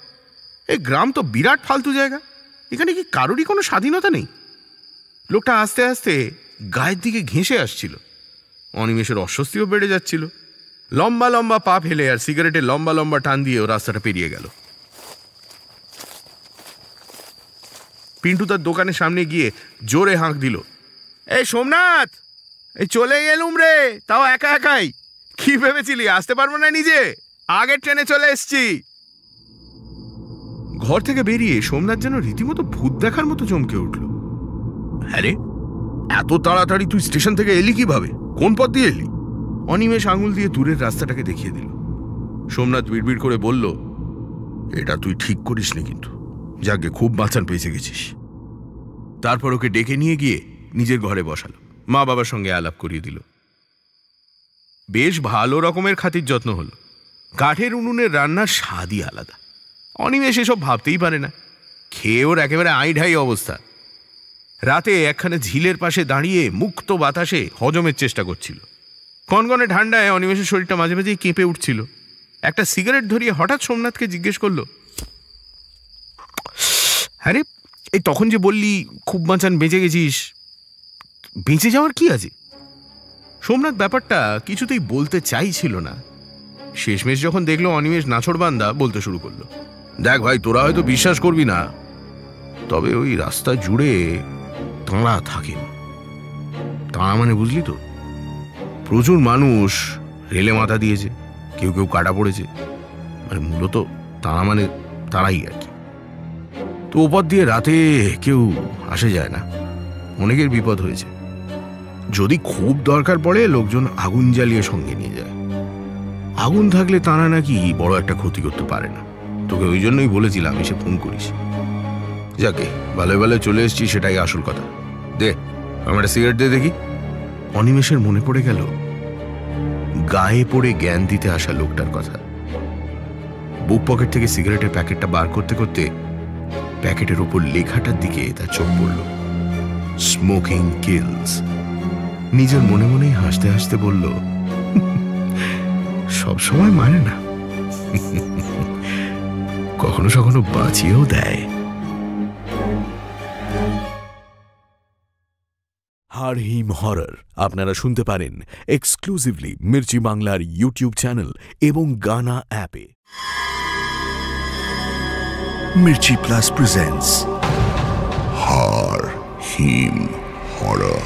এই গ্রাম তো বিরাট ফালতু জায়গা, এখানে কি কারোরই কোনো স্বাধীনতা নেই? লোকটা আস্তে আস্তে গায়ের দিকে ঘেঁষে আসছিল। অনিমেষের অস্বস্তিও বেড়ে যাচ্ছিল। লম্বা লম্বা পা ফেলে আর সিগারেটের লম্বা লম্বা টান দিয়ে ও রাস্তাটা পেরিয়ে গেল। পিন্টু তার দোকানের সামনে গিয়ে জোরে হাঁক দিল, এই সোমনাথ, এই চলে গেলুম রে, তাও একা একাই। কি ভেবেছিলি আসতে পারবো না নিজে? আগের ট্রেনে চলে এসছি। ঘর থেকে বেরিয়ে সোমনাথ যেন রীতিমতো ভূত দেখার মতো চমকে উঠল। হ্যাঁ রে, এত তাড়াতাড়ি তুই স্টেশন থেকে এলি কিভাবে? কোন পথ দিয়ে এলি? অনিমেষ আঙুল দিয়ে দূরের রাস্তাটাকে দেখিয়ে দিল। সোমনাথ বিড়বিড় করে বলল, এটা তুই ঠিক করিসনি কিন্তু। যাকে খুব বাঁচান পেয়েছে গেছিস। তারপর ওকে ডেকে নিয়ে গিয়ে নিজের ঘরে বসালো, মা বাবার সঙ্গে আলাপ করিয়ে দিল। বেশ ভালো রকমের খাতির যত্ন হলো। কাঠের উনুনের রান্নার স্বাদই আলাদা। অনিমেষ এসব ভাবতেই পারে না। খেয়ে ওর একেবারে আইঢাই অবস্থা। রাতে একখানে ঝিলের পাশে দাঁড়িয়ে মুক্ত বাতাসে হজমের চেষ্টা করছিল। কনকনে ঠান্ডায় অনিমেষের শরীরটা মাঝে মাঝেই কেঁপে উঠছিল। একটা সিগারেট ধরিয়ে হঠাৎ সোমনাথকে জিজ্ঞেস করলো, হ্যাঁ রে, এই তখন যে বললি খুব বাঁচান বেঁচে গেছিস, বেঁচে যাওয়ার কি আছে? সোমনাথ ব্যাপারটা কিছুতেই বলতে চাইছিল না। শেষমেশ যখন দেখলো অনিমেষ নাছোড়বান্দা, বলতে শুরু করলো, দেখ ভাই, তোরা হয়তো বিশ্বাস করবি না, তবে ওই রাস্তা জুড়ে তাঁরা থাকেন। তাঁরা মানে বুঝলি তো, প্রচুর মানুষ রেলে মাথা দিয়েছে, কেউ কেউ কাটা পড়েছে। মানে মূলত তাঁরা মানে তারাই আর কি। তো ওপর দিয়ে রাতে কেউ আসে যায় না, অনেকের বিপদ হয়েছে। যদি খুব দরকার পড়ে লোকজন আগুন জ্বালিয়ে সঙ্গে নিয়ে যায়। আগুন থাকলে তারা নাকি বড় একটা ক্ষতি করতে পারে না। তোকে ওই জন্যই বলেছিলাম এসে ফোন করিস। যাকে ভালো ভালো চলে এসছি, সেটাই আসল কথা। দে আমার একটা সিগারেট দে দেখি। অনিমেষের মনে পড়ে গেল গায়ে পড়ে জ্ঞান দিতে আসা লোকটার কথা। বুক পকেট থেকে সিগারেটের প্যাকেটটা বার করতে করতে প্যাকেটের উপর লেখাটার দিকে তার চোখ পড়ল, স্মোকিং কিলস। নিজের মনে মনেই হাসতে হাসতে বলল, সব সময় মানে না, কখনো কখনো বাঁচিয়েও দেয়। হাড়হিম হরর আপনারা শুনতে পারেন এক্সক্লুসিভলি মির্চি বাংলার ইউটিউব চ্যানেল এবং গানা অ্যাপে। Mirchi Plus presents Har-Him Horror.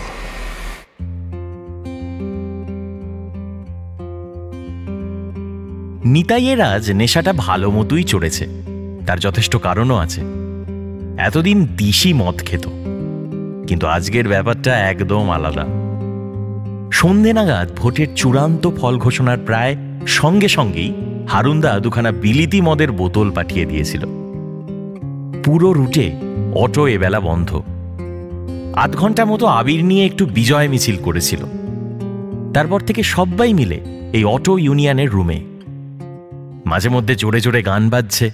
নিতাইয়ের আজ নেশাটা ভালো মতোই চড়েছে। তার যথেষ্ট কারণও আছে। এতদিন দিশি মদ খেত, কিন্তু আজকের ব্যাপারটা একদম আলাদা। সন্ধে নাগাদ ভোটের চূড়ান্ত ফল ঘোষণার প্রায় সঙ্গে সঙ্গেই হারুন্দা দুখানা বিলিতি মদের বোতল পাঠিয়ে দিয়েছিল। পুরো রুটে অটো এবেলা বন্ধ। আধ ঘন্টা মতো আবির নিয়ে একটু বিজয় মিছিল করেছিল। তারপর থেকে সবাই মিলে এই অটো ইউনিয়নের রুমে। মাঝে মধ্যে জোরে জোরে গান বাজছে,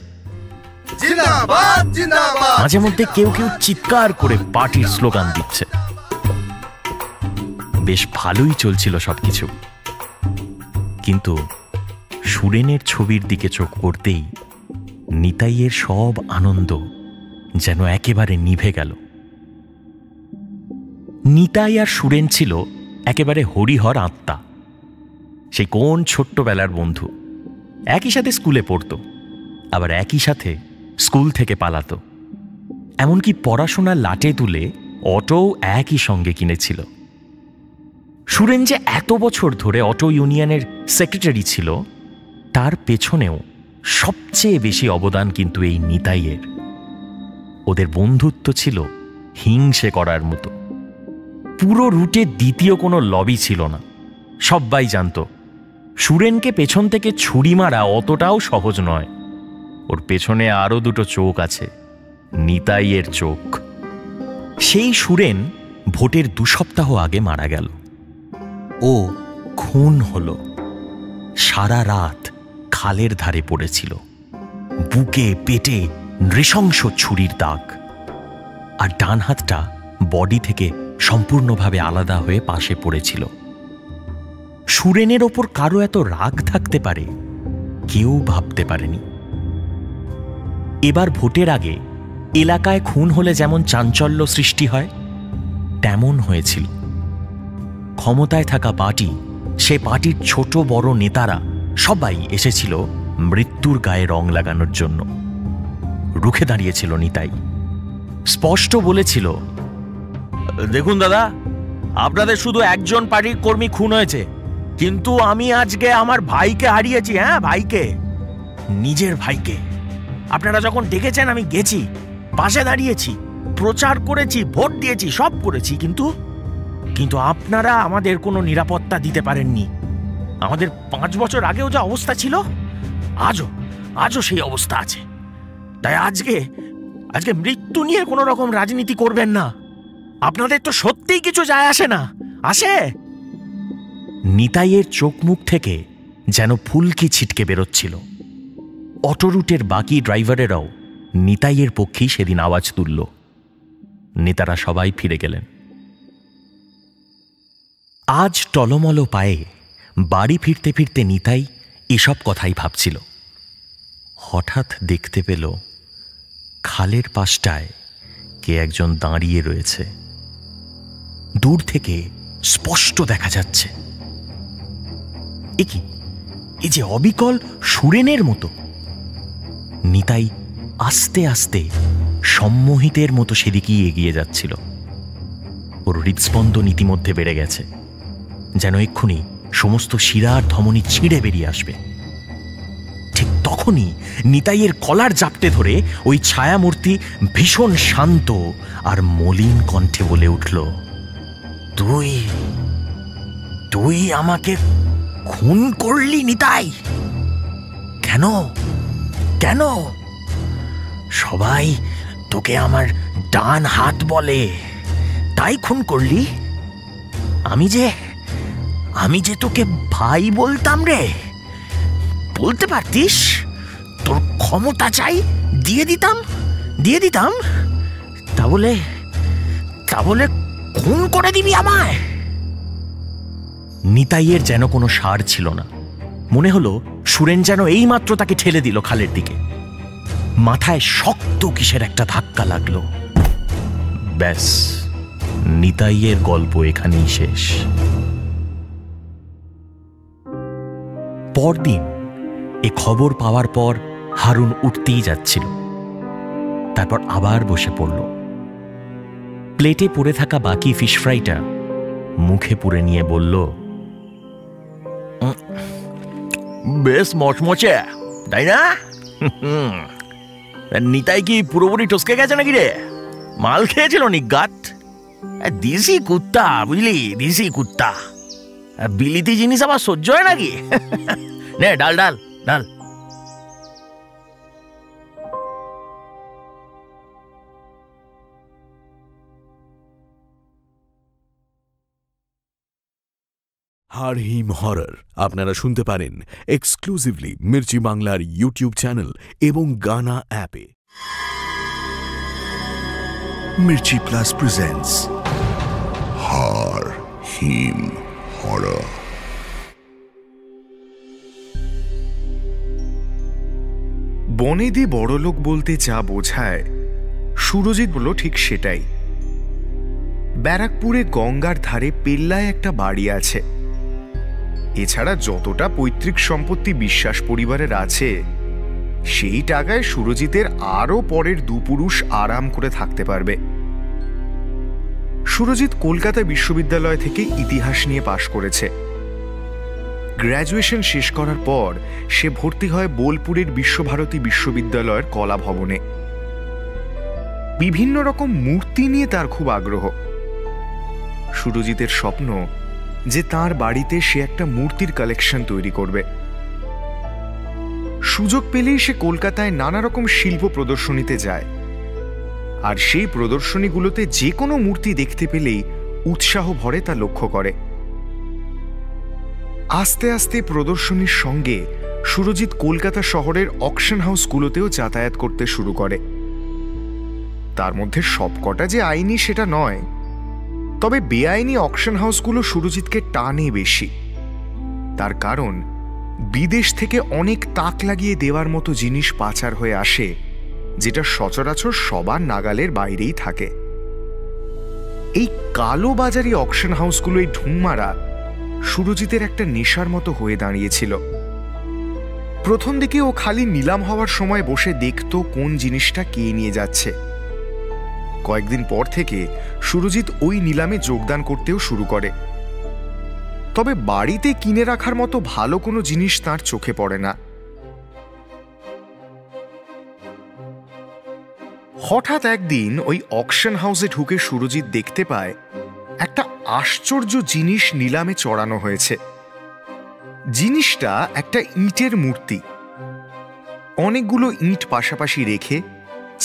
মাঝে মধ্যে কেউ কেউ চিৎকার করে পার্টির স্লোগান দিচ্ছে। বেশ ভালোই চলছিল সবকিছু। কিন্তু সুরেনের ছবির দিকে চোখ পড়তেই নিতাইয়ের সব আনন্দ যেন একেবারে নিভে গেল। নিতাই আর সুরেন ছিল একেবারে হরিহর আত্মা। সেই কোন ছোট্টবেলার বন্ধু। একই সাথে স্কুলে পড়তো, আবার একই সাথে স্কুল থেকে পালাতো। এমনকি পড়াশোনা লাটে তুলে অটোও একই সঙ্গে কিনেছিল। সুরেন যে এত বছর ধরে অটো ইউনিয়নের সেক্রেটারি ছিল, তার পেছনেও সবচেয়ে বেশি অবদান কিন্তু এই নিতাইয়ের। ওদের বন্ধুত্ব ছিল হিংসে করার মতো। পুরো রুটে দ্বিতীয় কোনো লবি ছিল না। সবাই জানত সুরেনকে পেছন থেকে ছুরি মারা অতটাও সহজ নয়। ওর পেছনে আরো দুটো চোখ আছে, নিতাইয়ের চোখ। সেই সুরেন ভোটের 2 সপ্তাহ আগে মারা গেল। ও খুন হলো। সারা রাত খালের ধারে পড়েছিল, বুকে পেটে নৃশংস ছুরির দাগ, আর ডান হাতটা বডি থেকে সম্পূর্ণভাবে আলাদা হয়ে পাশে পড়েছিল। সুরেনের ওপর কারো এত রাগ থাকতে পারে কেউ ভাবতে পারেনি। এবার ভোটের আগে এলাকায় খুন হলে যেমন চাঞ্চল্য সৃষ্টি হয়, তেমন হয়েছিল। ক্ষমতায় থাকা পার্টি সে পার্টির ছোট বড় নেতারা সবাই এসেছিল মৃত্যুর গায়ে রং লাগানোর জন্য। রুখে দাঁড়িয়েছিল নিতাই, স্পষ্ট বলেছিল, দেখুন দাদা, আপনাদের শুধু একজন পার্টির কর্মী খুন হয়েছে, কিন্তু আমি আজকে আমার ভাইকে হারিয়েছি। হ্যাঁ, ভাইকে, নিজের ভাইকে। আপনারা যখন ডেকেছেন আমি গেছি, পাশে দাঁড়িয়েছি, প্রচার করেছি, ভোট দিয়েছি, সব করেছি, কিন্তু আপনারা আমাদের কোনো নিরাপত্তা দিতে পারেননি। আমাদের 5 বছর আগেও যা অবস্থা ছিল, আজও সেই অবস্থা আছে। তাই আজকে মৃত্যু নিয়ে কোনো রকম রাজনীতি করবেন না। আপনাদের তো সত্যিই কিছু যায় আসে না, আসে? নিতাইয়ের চোখ মুখ থেকে যেন ফুলকি ছিটকে বেরোচ্ছিল। অটোরুটের বাকি ড্রাইভারেরাও নিতাইয়ের পক্ষেই সেদিন আওয়াজ তুলল। নেতারা সবাই ফিরে গেলেন। আজ টলমল পায়ে বাড়ি ফিরতে ফিরতে নিতাই এসব কথাই ভাবছিল। হঠাৎ দেখতে পেল খালের পাশটায় কে একজন দাঁড়িয়ে রয়েছে। দূর থেকে স্পষ্ট দেখা যাচ্ছে। এ কি, এই যে অবিকল সুরেনের মতো। নিতাই আস্তে আস্তে সম্মোহিতের মতো সেদিকেই এগিয়ে যাচ্ছিল। ওর হৃদস্পন্দন ইতিমধ্যে বেড়ে গেছে, যেন এক্ষুনি সমস্ত শিরার ধমনী ছিঁড়ে বেরিয়ে আসবে। ঠিক তখনই নিতাইয়ের কলার জাপটে ধরে ওই ছায়ামূর্তি ভীষণ শান্ত আর মলিন কণ্ঠে বলে উঠল, তুই আমাকে খুন করলি নিতাই? কেন কেন? সবাই তোকে আমার ডান হাত বলে, তাই খুন করলি? আমি যে তোকে ভাই বলতাম রে, বলতে পারতিস? তোর ক্ষমতা চাই, দিয়ে দিতাম। তাহলে খুন করে দিবি আমায়? নিতাইয়ের যেন কোনো সার ছিল না। মনে হলো সুরেন যেন এইমাত্র তাকে ঠেলে দিল খালের দিকে। মাথায় শক্ত কিসের একটা ধাক্কা লাগলো। ব্যাস, নিতাইয়ের গল্প এখানেই শেষ। পরদিন এ খবর পাওয়ার পর হারুন উঠতেই যাচ্ছিল, তারপর আবার বসে পড়ল। প্লেটে পড়ে থাকা বাকি ফিশ ফ্রাইটা মুখে পুরে নিয়ে বলল, বেশ মচমচে, তাই না? নিতাই কি পুরোপুরি টসকে গেছে নাকি রে? মাল খেয়েছিল নিগাত? দেশি কুত্তা, বুঝলি, দেশি কুত্তা। বিলিতি জিনিস আবার সহ্য হয় নাকি? নে ডাল ডাল ডাল। হারহিম হরর আপনারা শুনতে পারেন এক্সক্লুসিভলি মির্চি বাংলার ইউটিউব চ্যানেল এবং গানা অ্যাপে। Mirchi Plus presents Har-Him Horror. বনেদি বড়লোক বলতে যা বোঝায়, সুরজিৎ বলল ঠিক সেটাই। ব্যারাকপুরে গঙ্গার ধারে পেল্লায় একটা বাড়ি আছে। এছাড়া যতটা পৈতৃক সম্পত্তি বিশ্বাস পরিবারের আছে, সেই টাকায় সুরজিতের আরও পরের দুপুরুষ আরাম করে থাকতে পারবে। সুরজিৎ কলকাতা বিশ্ববিদ্যালয় থেকে ইতিহাস নিয়ে পাশ করেছে। গ্র্যাজুয়েশন শেষ করার পর সে ভর্তি হয় বোলপুরের বিশ্বভারতী বিশ্ববিদ্যালয়ের কলা ভবনে। বিভিন্ন রকম মূর্তি নিয়ে তার খুব আগ্রহ। সুরজিতের স্বপ্ন যে তার বাড়িতে সে একটা মূর্তির কালেকশন তৈরি করবে। সুযোগ পেলেই সে কলকাতায় নানা রকম শিল্প প্রদর্শনীতে যায়, আর সেই প্রদর্শনীগুলোতে যে কোনো মূর্তি দেখতে পেলেই উৎসাহ ভরে তা লক্ষ্য করে। আস্তে আস্তে প্রদর্শনীর সঙ্গে সুরজিৎ কলকাতা শহরের অকশন হাউসগুলোতেও যাতায়াত করতে শুরু করে। তার মধ্যে সবকটা যে আইনি সেটা নয়, তবে বেআইনি অকশন হাউসগুলো সুরজিৎকে টানে বেশি। তার কারণ বিদেশ থেকে অনেক তাক লাগিয়ে দেওয়ার মতো জিনিস পাচার হয়ে আসে, যেটা সচরাচর সবার নাগালের বাইরেই থাকে। এই কালো বাজারি অকশন হাউসগুলোই ঢুঁ মারা সুরজিতের একটা নেশার মতো হয়ে দাঁড়িয়েছিল। প্রথম দিকে ও খালি নিলাম হওয়ার সময় বসে দেখত কোন জিনিসটা কে নিয়ে যাচ্ছে। কয়েকদিন পর থেকে সুরজিৎ ওই নিলামে যোগদান করতেও শুরু করে। তবে বাড়িতে কিনে রাখার মতো ভালো কোনো জিনিস তার চোখে পড়ে না। হঠাৎ একদিন ওই অকশন হাউসে ঢুকে সুরজিৎ দেখতে পায় একটা আশ্চর্য জিনিস নিলামে চড়ানো হয়েছে। জিনিসটা একটা ইটের মূর্তি। অনেকগুলো ইট পাশাপাশি রেখে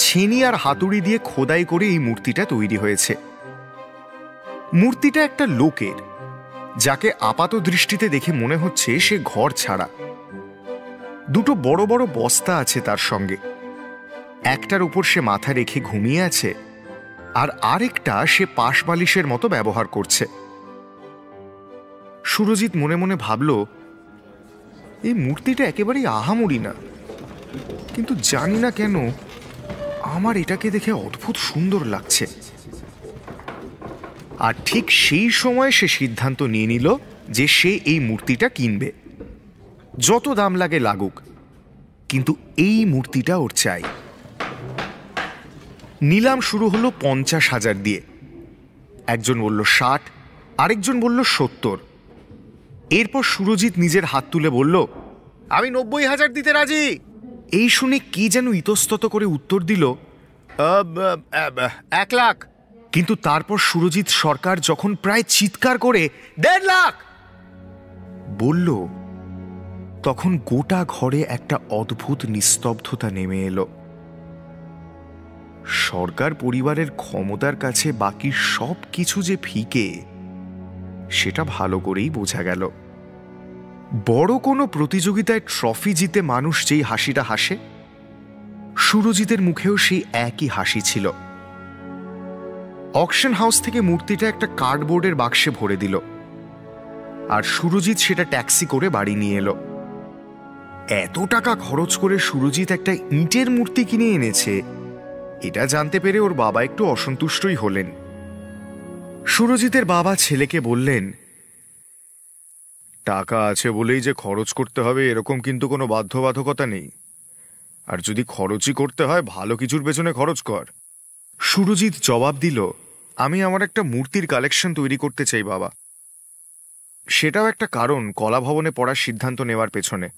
ছেনি আর হাতুড়ি দিয়ে খোদাই করে এই মূর্তিটা তৈরি হয়েছে। মূর্তিটা একটা লোকের, যাকে আপাত দৃষ্টিতে দেখে মনে হচ্ছে সে ঘর ছাড়া। দুটো বড় বড় বস্তা আছে তার সঙ্গে। একটার উপর সে মাথা রেখে ঘুমিয়ে আছে, আর আরেকটা সে পাশ বালিশের মতো ব্যবহার করছে। সুরজিৎ মনে মনে ভাবল, এই মূর্তিটা একেবারেই আহামরি না, কিন্তু জানি না কেন আমার এটাকে দেখে অদ্ভুত সুন্দর লাগছে। আর ঠিক সেই সময় সে সিদ্ধান্ত নিয়ে নিল যে সে এই মূর্তিটা কিনবে, যত দাম লাগে লাগুক, কিন্তু এই মূর্তিটা ওর চাই। নিলাম শুরু হলো 50,000 দিয়ে। একজন বলল 60, আরেকজন বলল 70। এরপর সুরজিৎ নিজের হাত তুলে বলল, আমি 90,000 দিতে রাজি। এই শুনে কি যেন ইতস্তত করে উত্তর দিল, 1 লাখ। কিন্তু তারপর সুরজিৎ সরকার যখন প্রায় চিৎকার করে 1.5 লাখ বলল, তখন গোটা ঘরে একটা অদ্ভুত নিস্তব্ধতা নেমে এলো। সরকার পরিবারের ক্ষমতার কাছে বাকি সব কিছু যে ফিকে, সেটা ভালো করেই বোঝা গেল। বড় কোনো প্রতিযোগিতায় ট্রফি জিতে মানুষ যেই হাসিটা হাসে, সুরজিতের মুখেও সেই একই হাসি ছিল। অকশন হাউস থেকে মূর্তিটা একটা কার্ডবোর্ডের বাক্সে ভরে দিল, আর সুরজিৎ সেটা ট্যাক্সি করে বাড়ি নিয়ে এলো। এত টাকা খরচ করে সুরজিৎ একটা ইটের মূর্তি কিনে এনেছে, এটা জানতে পেরে ওর বাবা একটু অসন্তুষ্টই হলেন। সুরজিতের বাবা ছেলেকে বললেন, টাকা আছে বলেই যে খরচ করতে হবে এরকম কিন্তু কোনো বাধ্যবাধকতা নেই, আর যদি খরচই করতে হয় ভালো কিছুর পেছনে খরচ কর। সুরজিৎ জবাব দিল, আমি আমার একটা মূর্তির কালেকশন তৈরি করতে চাই বাবা। সেটাও একটা কারণ কলা ভবনে পড়ার সিদ্ধান্ত নেওয়ার পেছনে।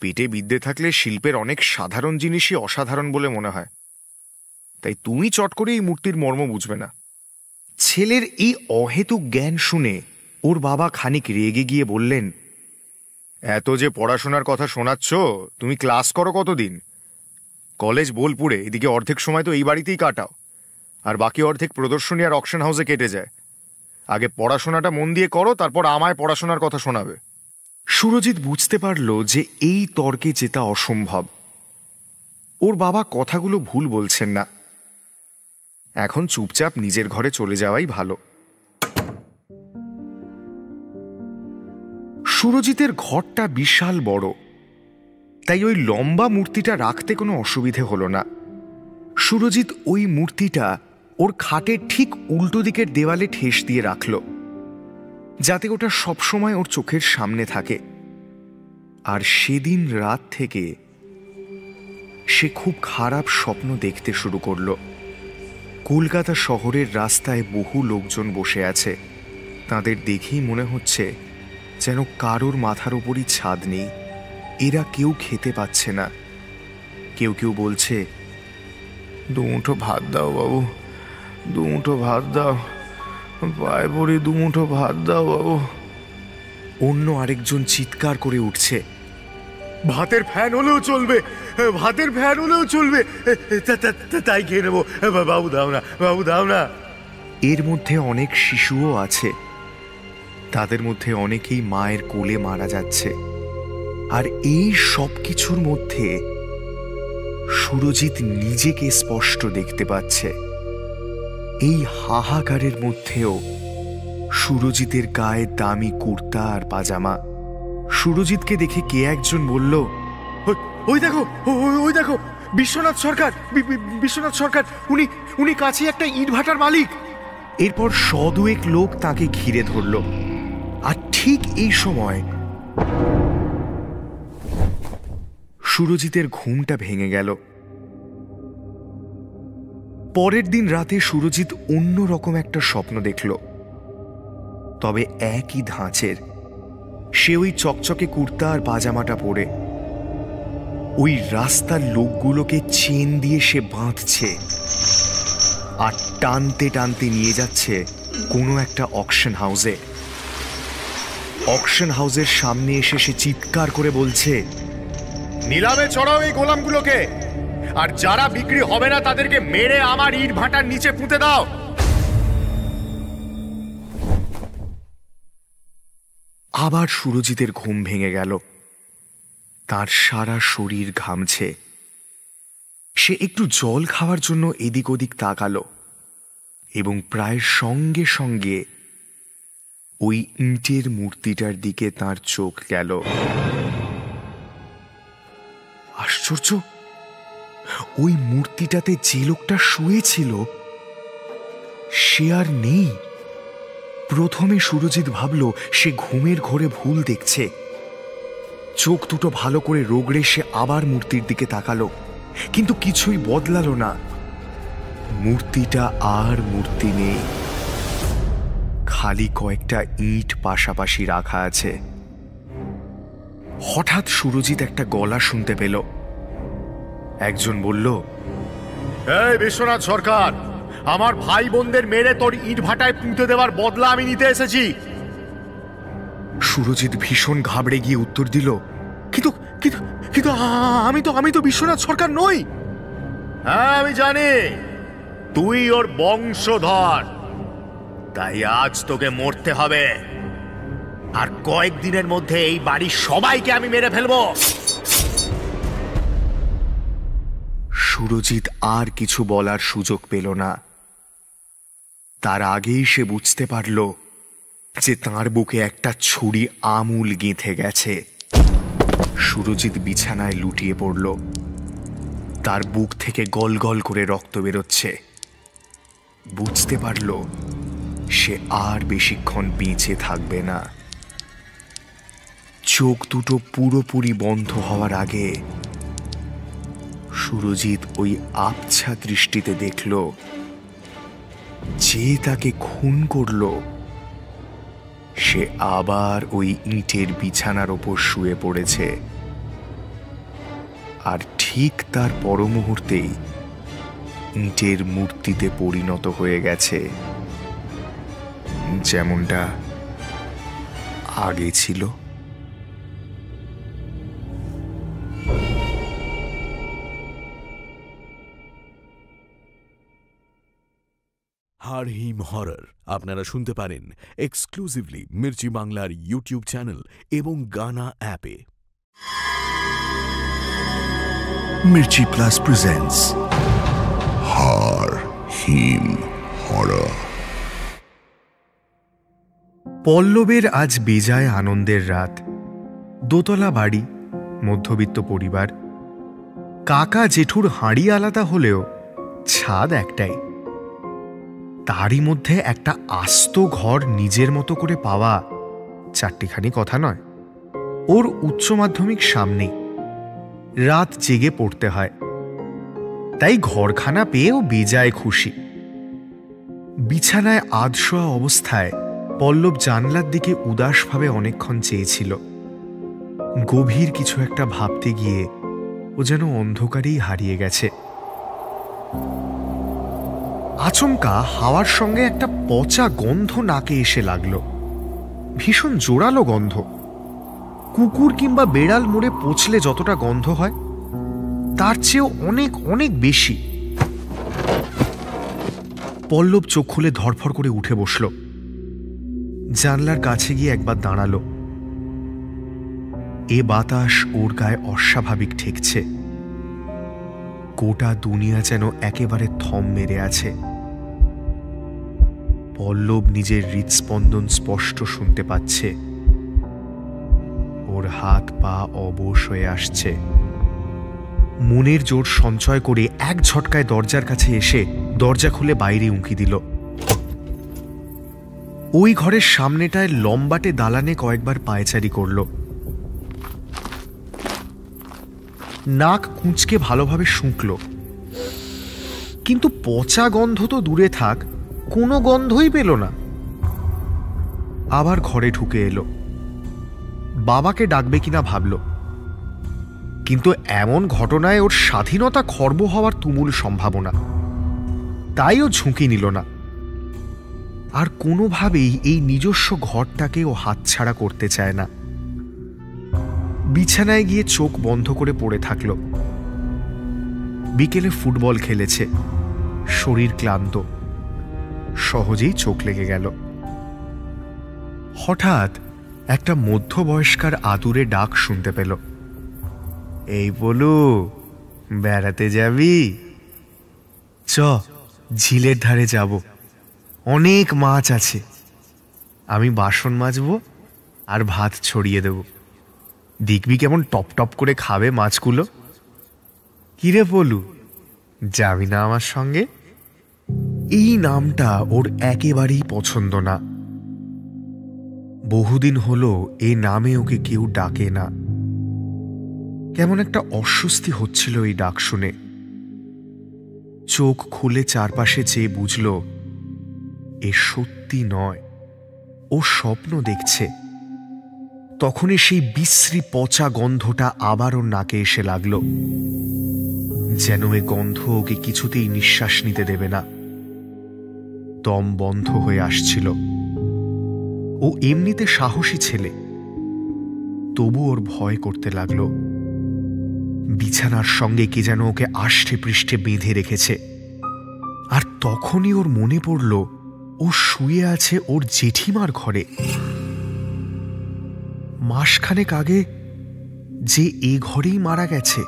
পেটে বিদ্যে থাকলে শিল্পের অনেক সাধারণ জিনিসই অসাধারণ বলে মনে হয়, তাই তুমি চট করে এই মূর্তির মর্ম বুঝবে না। ছেলের এই অহেতুক জ্ঞান শুনে ওর বাবা খানিক রেগে গিয়ে বললেন, এত যে পড়াশোনার কথা শোনাচ্ছ, তুমি ক্লাস করো কতদিন? কলেজ বোলপুরে, এদিকে অর্ধেক সময় তো এই বাড়িতেই কাটাও, আর বাকি অর্ধেক প্রদর্শনী আর অকশন হাউসে কেটে যায়। আগে পড়াশোনাটা মন দিয়ে করো, তারপর আমায় পড়াশোনার কথা শোনাবে। সুরজিৎ বুঝতে পারল যে এই তর্কে জেতা অসম্ভব। ওর বাবা কথাগুলো ভুল বলছেন না। এখন চুপচাপ নিজের ঘরে চলে যাওয়াই ভালো। সুরজিতের ঘরটা বিশাল বড়, তাই ওই লম্বা মূর্তিটা রাখতে কোনো অসুবিধে হলো না। সুরজিৎ ওই মূর্তিটা ওর খাটের ঠিক উল্টো দিকের দেওয়ালে ঠেস দিয়ে রাখল, যাতে ওটা সবসময় ওর চোখের সামনে থাকে। আর সেদিন রাত থেকে সে খুব খারাপ স্বপ্ন দেখতে শুরু করল। কলকাতা শহরের রাস্তায় বহু লোকজন বসে আছে। তাদের দেখেই মনে হচ্ছে যেন কারোর মাথার উপরই ছাদ নেই, এরা কেউ খেতে পাচ্ছে না। কেউ কেউ বলছে, দুমুঠো ভাত দাও বাবু, দুমুঠো ভাত দাও, পায়ে পড়ি, দুমুঠো ভাত দাও বাবু। অন্য আরেকজন চিৎকার করে উঠছে, ভাতের ফ্যান হলেও চলবে, ভাতের ফ্যান হলেও চলবে, তাই খেয়ে নেবো, বাবু দাও না, বাবু দাও না। এর মধ্যে অনেক শিশুও আছে, তাদের মধ্যে অনেকেই মায়ের কোলে মারা যাচ্ছে। আর এই সব কিছুর মধ্যে সুরজিৎ নিজেকে স্পষ্ট দেখতে পাচ্ছে। এই হাহাকারের মধ্যেও সুরজিতের গায়ে দামি কুর্তা আর পাজামা। সুরজিৎকে দেখে কে একজন বলল, ওই দেখো, ওই দেখো বিশ্বনাথ সরকার, বিশ্বনাথ সরকার, উনি কাছে একটা ইটভাটার মালিক। এরপর 100-2 লোক তাকে ঘিরে ধরল, আর ঠিক ঠিক এই সময় সুরজিতের ঘুমটা ভেঙে গেল। পরের দিন রাতে সুরজিৎ অন্যরকম একটা স্বপ্ন দেখল, তবে একই ধাঁচের। সে ওই চকচকে কুর্তা আর পাজামাটা পরে ওই রাস্তার লোকগুলোকে চেন দিয়ে সে বাঁধছে আর টানতে টানতে নিয়ে যাচ্ছে কোনো একটা অকশন হাউসে। অকশন হাউসের সামনে এসে সে চিৎকার করে বলছে, নিলামে চড়াও এই গোলামগুলোকে, আর যারা বিক্রি হবে না তাদেরকে মেরে আমার ইট ভাটার নিচে পুঁতে দাও। আবার সুরজিতের ঘুম ভেঙে গেল। তার সারা শরীর ঘামছে। সে একটু জল খাওয়ার জন্য এদিক ওদিক তাকালো এবং প্রায় সঙ্গে সঙ্গে ওই ইটের মূর্তিটার দিকে তার চোখ গেল। আশ্চর্য, ওই মূর্তিটাতে যে লোকটা শুয়েছিল সে আর নেই। প্রথমে সুরজিৎ ভাবল সে ঘুমের ঘোরে ভুল দেখছে। চোখ দুটো ভালো করে রোগড়ে সে আবার মূর্তির দিকে তাকালো, কিন্তু কিছুই বদলালো না। মূর্তিটা আর মূর্তি নেই, খালি কয়েকটা ইট পাশাপাশি রাখা আছে। হঠাৎ সুরজিৎ একটা গলা শুনতে পেল। একজন বলল, এই বিশ্বনাথ সরকার, আমার ভাই বোনদের মেরে তোর ইট ভাটায় পুঁতে দেওয়ার বদলা আমি নিতে এসেছি। সুরজিৎ ভীষণ ঘাবড়ে গিয়ে উত্তর দিল, কিন্তু কিন্তু কিন্তু আমি তো বিশ্বনাথ সরকার নই। হ্যাঁ আমি জানি, তুই ওর বংশধর, তাই আজ তোকে মরতে হবে, আর কয়েকদিনের মধ্যে এই বাড়ির সবাইকে আমি মেরে ফেলবো। সুরজিৎ আর কিছু বলার সুযোগ পেল না। তার আগেই সে বুঝতে পারল যে তাঁর বুকে একটা ছুরি আমূল গেঁথে গেছে। সুরজিৎ বিছানায় লুটিয়ে পড়ল। তার বুক থেকে গল গল করে রক্ত বেরোচ্ছে। বুঝতে পারল সে আর বেশিক্ষণ বেঁচে থাকবে না। চোখ দুটো পুরোপুরি বন্ধ হওয়ার আগে সুরজিৎ ওই আবছা দৃষ্টিতে দেখল যে তাকে খুন করল সে আবার ওই ইটের বিছানার ওপর শুয়ে পড়েছে। আর ঠিক তার পর মুহূর্তেই ইটের মূর্তিতে পরিণত হয়ে গেছে, যেমনটা আগে ছিল। হাড় হিম হরর আপনারা শুনতে পারেন এক্সক্লুসিভলি মির্চি বাংলার ইউটিউব চ্যানেল এবং গানা অ্যাপে। Mirchi Plus presents Har Him Horror. পল্লবের আজ বেজায় আনন্দের রাত। দোতলা বাড়ি, মধ্যবিত্ত পরিবার। কাকা জেঠুর হাঁড়ি আলাদা হলেও ছাদ একটাই। তারই মধ্যে একটা আস্ত ঘর নিজের মতো করে পাওয়া চারটিখানি কথা নয়। ওর উচ্চ মাধ্যমিক সামনেই, রাত জেগে পড়তে হয়, তাই ঘরখানা পেয়েও বেজায় খুশি। বিছানায় আধশোয়া অবস্থায় পল্লব জানলার দিকে উদাসভাবে অনেকক্ষণ চেয়েছিল। গভীর কিছু একটা ভাবতে গিয়ে ও যেন অন্ধকারেই হারিয়ে গেছে। আচমকা হাওয়ার সঙ্গে একটা পচা গন্ধ নাকে এসে লাগলো। ভীষণ জোরালো গন্ধ। কুকুর কিংবা বেড়াল মরে পচলে যতটা গন্ধ হয় তার চেয়েও অনেক অনেক বেশি। পল্লব চোখ খুলে ধড়ফড় করে উঠে বসল। জানলার কাছে গিয়ে একবার দাঁড়ালো। এ বাতাস ওর গায়ে অস্বাভাবিক ঠেকছে। গোটা দুনিয়া যেন একেবারে থম মেরে আছে। পল্লব নিজের হৃৎস্পন্দন স্পষ্ট শুনতে পাচ্ছে। ওর হাত পা অবশ হয়ে আসছে। মনের জোর সঞ্চয় করে এক ঝটকায় দরজার কাছে এসে দরজা খুলে বাইরে উঁকি দিল। ওই ঘরের সামনেটায় লম্বাটে দালানে কয়েকবার পায়চারি করল। নাক কুঁচকে ভালোভাবে শুঁকল, কিন্তু পচা গন্ধ তো দূরে থাক, কোনো গন্ধই পেল না। আবার ঘরে ঢুকে এলো। বাবাকে ডাকবে কিনা ভাবল, কিন্তু এমন ঘটনায় ওর স্বাধীনতা খর্ব হওয়ার তুমুল সম্ভাবনা, তাই ও ঝুঁকি নিল না। আর কোনোভাবেই এই নিজস্ব ঘরটাকে ও হাতছাড়া করতে চায় না। বিছানায় গিয়ে চোখ বন্ধ করে পড়ে থাকল। বিকেলে ফুটবল খেলেছে, শরীর ক্লান্ত, সহজেই চোখ লেগে গেল। হঠাৎ একটা মধ্যবয়স্কার আদুরে ডাক শুনতে পেল, এই বলু, বেড়াতে যাবি? চ, ঝিলের ধারে যাব, অনেক মাছ আছে, আমি বাসন মাজবো আর ভাত ছড়িয়ে দেব, দেখবি কেমন টপ টপ করে খাবে মাছগুলো। কিরে বলু, যাবি না আমার সঙ্গে? এই নামটা ওর একেবারেই পছন্দ না। বহুদিন হলো এই নামে ওকে কেউ ডাকে না। কেমন একটা অস্বস্তি হচ্ছিল এই ডাক শুনে। চোখ খুলে চারপাশে চেয়ে বুঝল এ সত্যি নয়, ও স্বপ্ন দেখছে। তখনই সেই বিশ্রী পচা গন্ধটা আবার ওর নাকে এসে লাগল, যেন এ গন্ধ ওকে কিছুতেই নিঃশ্বাস নিতে দেবে না। দম বন্ধ হয়ে আসছিল। ও এমনিতে সাহসী ছেলে, তবু ওর ভয় করতে লাগল। বিছানার সঙ্গে কে যেন ওকে আষ্টে পৃষ্ঠে বেঁধে রেখেছে। আর তখনই ওর মনে পড়ল ও শুয়ে আছে ওর জেঠিমার ঘরে। মাসখানেক আগে যে এ ঘরেই মারা গেছে,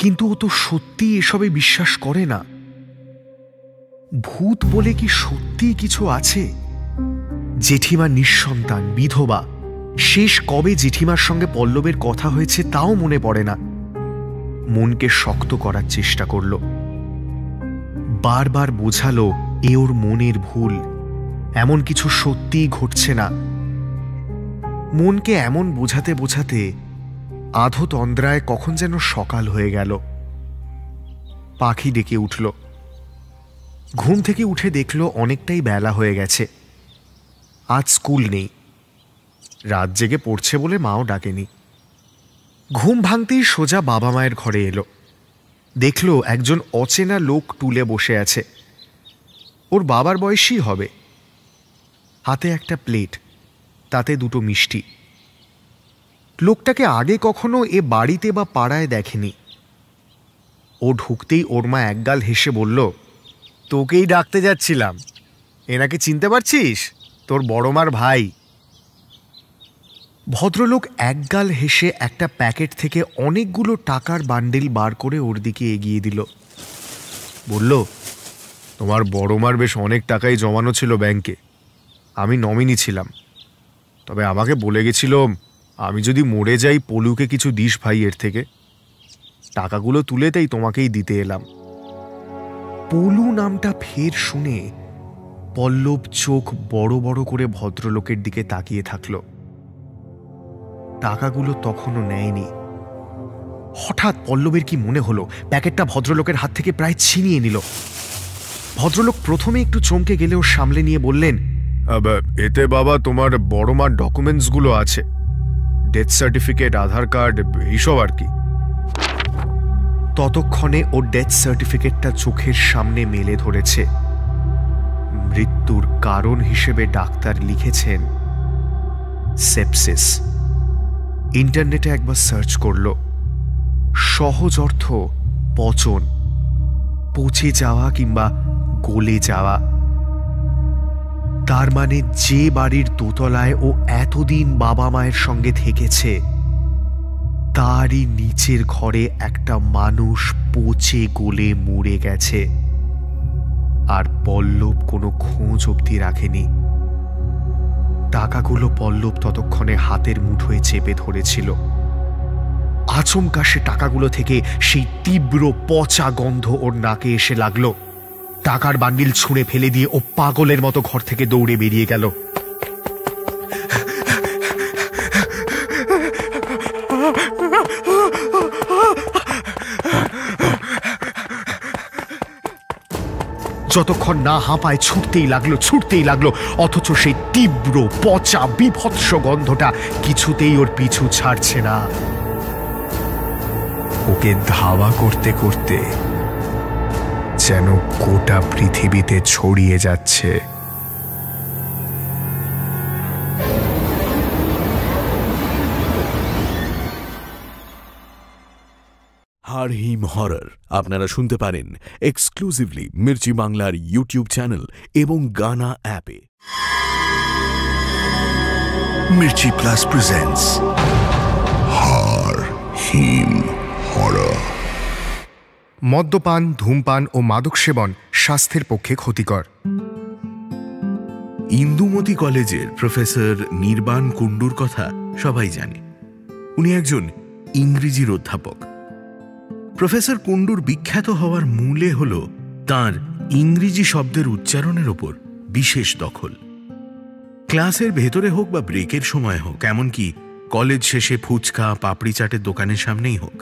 কিন্তু ও তো সত্যি এসবে বিশ্বাস করে না। ভূত বলে কি সত্যিই কিছু আছে? জেঠিমা নিঃসন্তান, বিধবা। শেষ কবে জেঠিমার সঙ্গে পল্লবের কথা হয়েছে তাও মনে পড়ে না। মনকে শক্ত করার চেষ্টা করল, বারবার বোঝালো এ ওর মনের ভুল, এমন কিছু সত্যিই ঘটছে না। মনকে এমন বোঝাতে বোঝাতে আধো তন্দ্রায় কখন যেন সকাল হয়ে গেল। পাখি ডেকে উঠল। ঘুম থেকে উঠে দেখল অনেকটাই বেলা হয়ে গেছে। আজ স্কুল নেই, রাত জেগে পড়ছে বলে মাও ডাকেনি। ঘুম ভাঙতেই সোজা বাবা মায়ের ঘরে এলো। দেখল একজন অচেনা লোক টুলে বসে আছে। ওর বাবার বয়সী হবে। হাতে একটা প্লেট, তাতে দুটো মিষ্টি। লোকটাকে আগে কখনো এ বাড়িতে বা পাড়ায় দেখেনি। ও ঢুকতেই ওর মা একগাল হেসে বলল, তোকেই ডাকতে যাচ্ছিলাম, এনাকে চিনতে পারছিস? তোর বড় মার ভাই। ভদ্রলোক একগাল হেসে একটা প্যাকেট থেকে অনেকগুলো টাকার বান্ডিল বার করে ওর দিকে এগিয়ে দিল। বলল, তোমার বড় মার বেশ অনেক টাকাই জমানো ছিল ব্যাংকে, আমি নমিনি ছিলাম। তবে আমাকে বলে গেছিল আমি যদি মরে যাই পলুকে কিছু দিস ভাই এর থেকে। টাকাগুলো তুলে তাই তোমাকেই দিতে এলাম। পলু নামটা ফের শুনে পল্লব চোখ বড় বড় করে ভদ্রলোকের দিকে তাকিয়ে থাকল। টাকাগুলো তখনও নেয়নি। হঠাৎ পল্লবের কি মনে হলো, প্যাকেটটা ভদ্রলোকের হাত থেকে প্রায় ছিনিয়ে নিল। ভদ্রলোক প্রথমে একটু চমকে গেলেও সামলে নিয়ে বললেন, এতে বাবা তোমার বড় মার ডকুমেন্টসগুলো আছে, ডেথ সার্টিফিকেট, আধার কার্ড, এইসব আর কি। ততক্ষণে ও ডেথ সার্টিফিকেটটা চোখের সামনে মেলে ধরেছে। মৃত্যুর কারণ হিসেবে ডাক্তার লিখেছেন সেপসিস। ইন্টারনেটে একবার সার্চ করল। সহজ অর্থ পচন, পচে যাওয়া কিংবা গলে যাওয়া। তার মানে যে বাড়ির দোতলায় ও এতদিন বাবা মায়ের সঙ্গে থেকেছে, তারই নিচের ঘরে একটা মানুষ পচে গলে মরে গেছে। আর পল্লব কোনো খোঁজ অবধি রাখেনি। টাকাগুলো পল্লব ততক্ষণে হাতের মুঠোয় চেপে ধরেছিল। আচমকা সে টাকাগুলো থেকে সেই তীব্র পচা গন্ধ ওর নাকে এসে লাগলো। টাকার বান্ডিল ছুঁড়ে ফেলে দিয়ে ও পাগলের মতো ঘর থেকে দৌড়ে বেরিয়ে গেল। যতক্ষণ না হাঁপায় ছুটতেই লাগলো, অথচ সেই তীব্র পচা বিভৎস গন্ধটা কিছুতেই ওর পিছু ছাড়ছে না। ওকে ধাওয়া করতে করতে যেন গোটা পৃথিবীতে ছড়িয়ে যাচ্ছে। হার হিম হরর আপনারা শুনতে পারেন এক্সক্লুসিভলি মির্চি বাংলার ইউটিউব চ্যানেল এবং গানা অ্যাপে। মির্চি প্লাস প্রেজেন্টস হার হিম হরর। মদ্যপান, ধূমপান ও মাদক সেবন স্বাস্থ্যের পক্ষে ক্ষতিকর। ইন্দুমতি কলেজের প্রফেসর নির্বাণ কুণ্ডুর কথা সবাই জানে। উনি একজন ইংরেজির অধ্যাপক। প্রফেসর কুণ্ডুর বিখ্যাত হওয়ার মূলে হল তাঁর ইংরেজি শব্দের উচ্চারণের ওপর বিশেষ দখল। ক্লাসের ভেতরে হোক বা ব্রেকের সময় হোক, এমনকি কলেজ শেষে ফুচকা পাপড়ি চাটের দোকানের সামনেই হোক,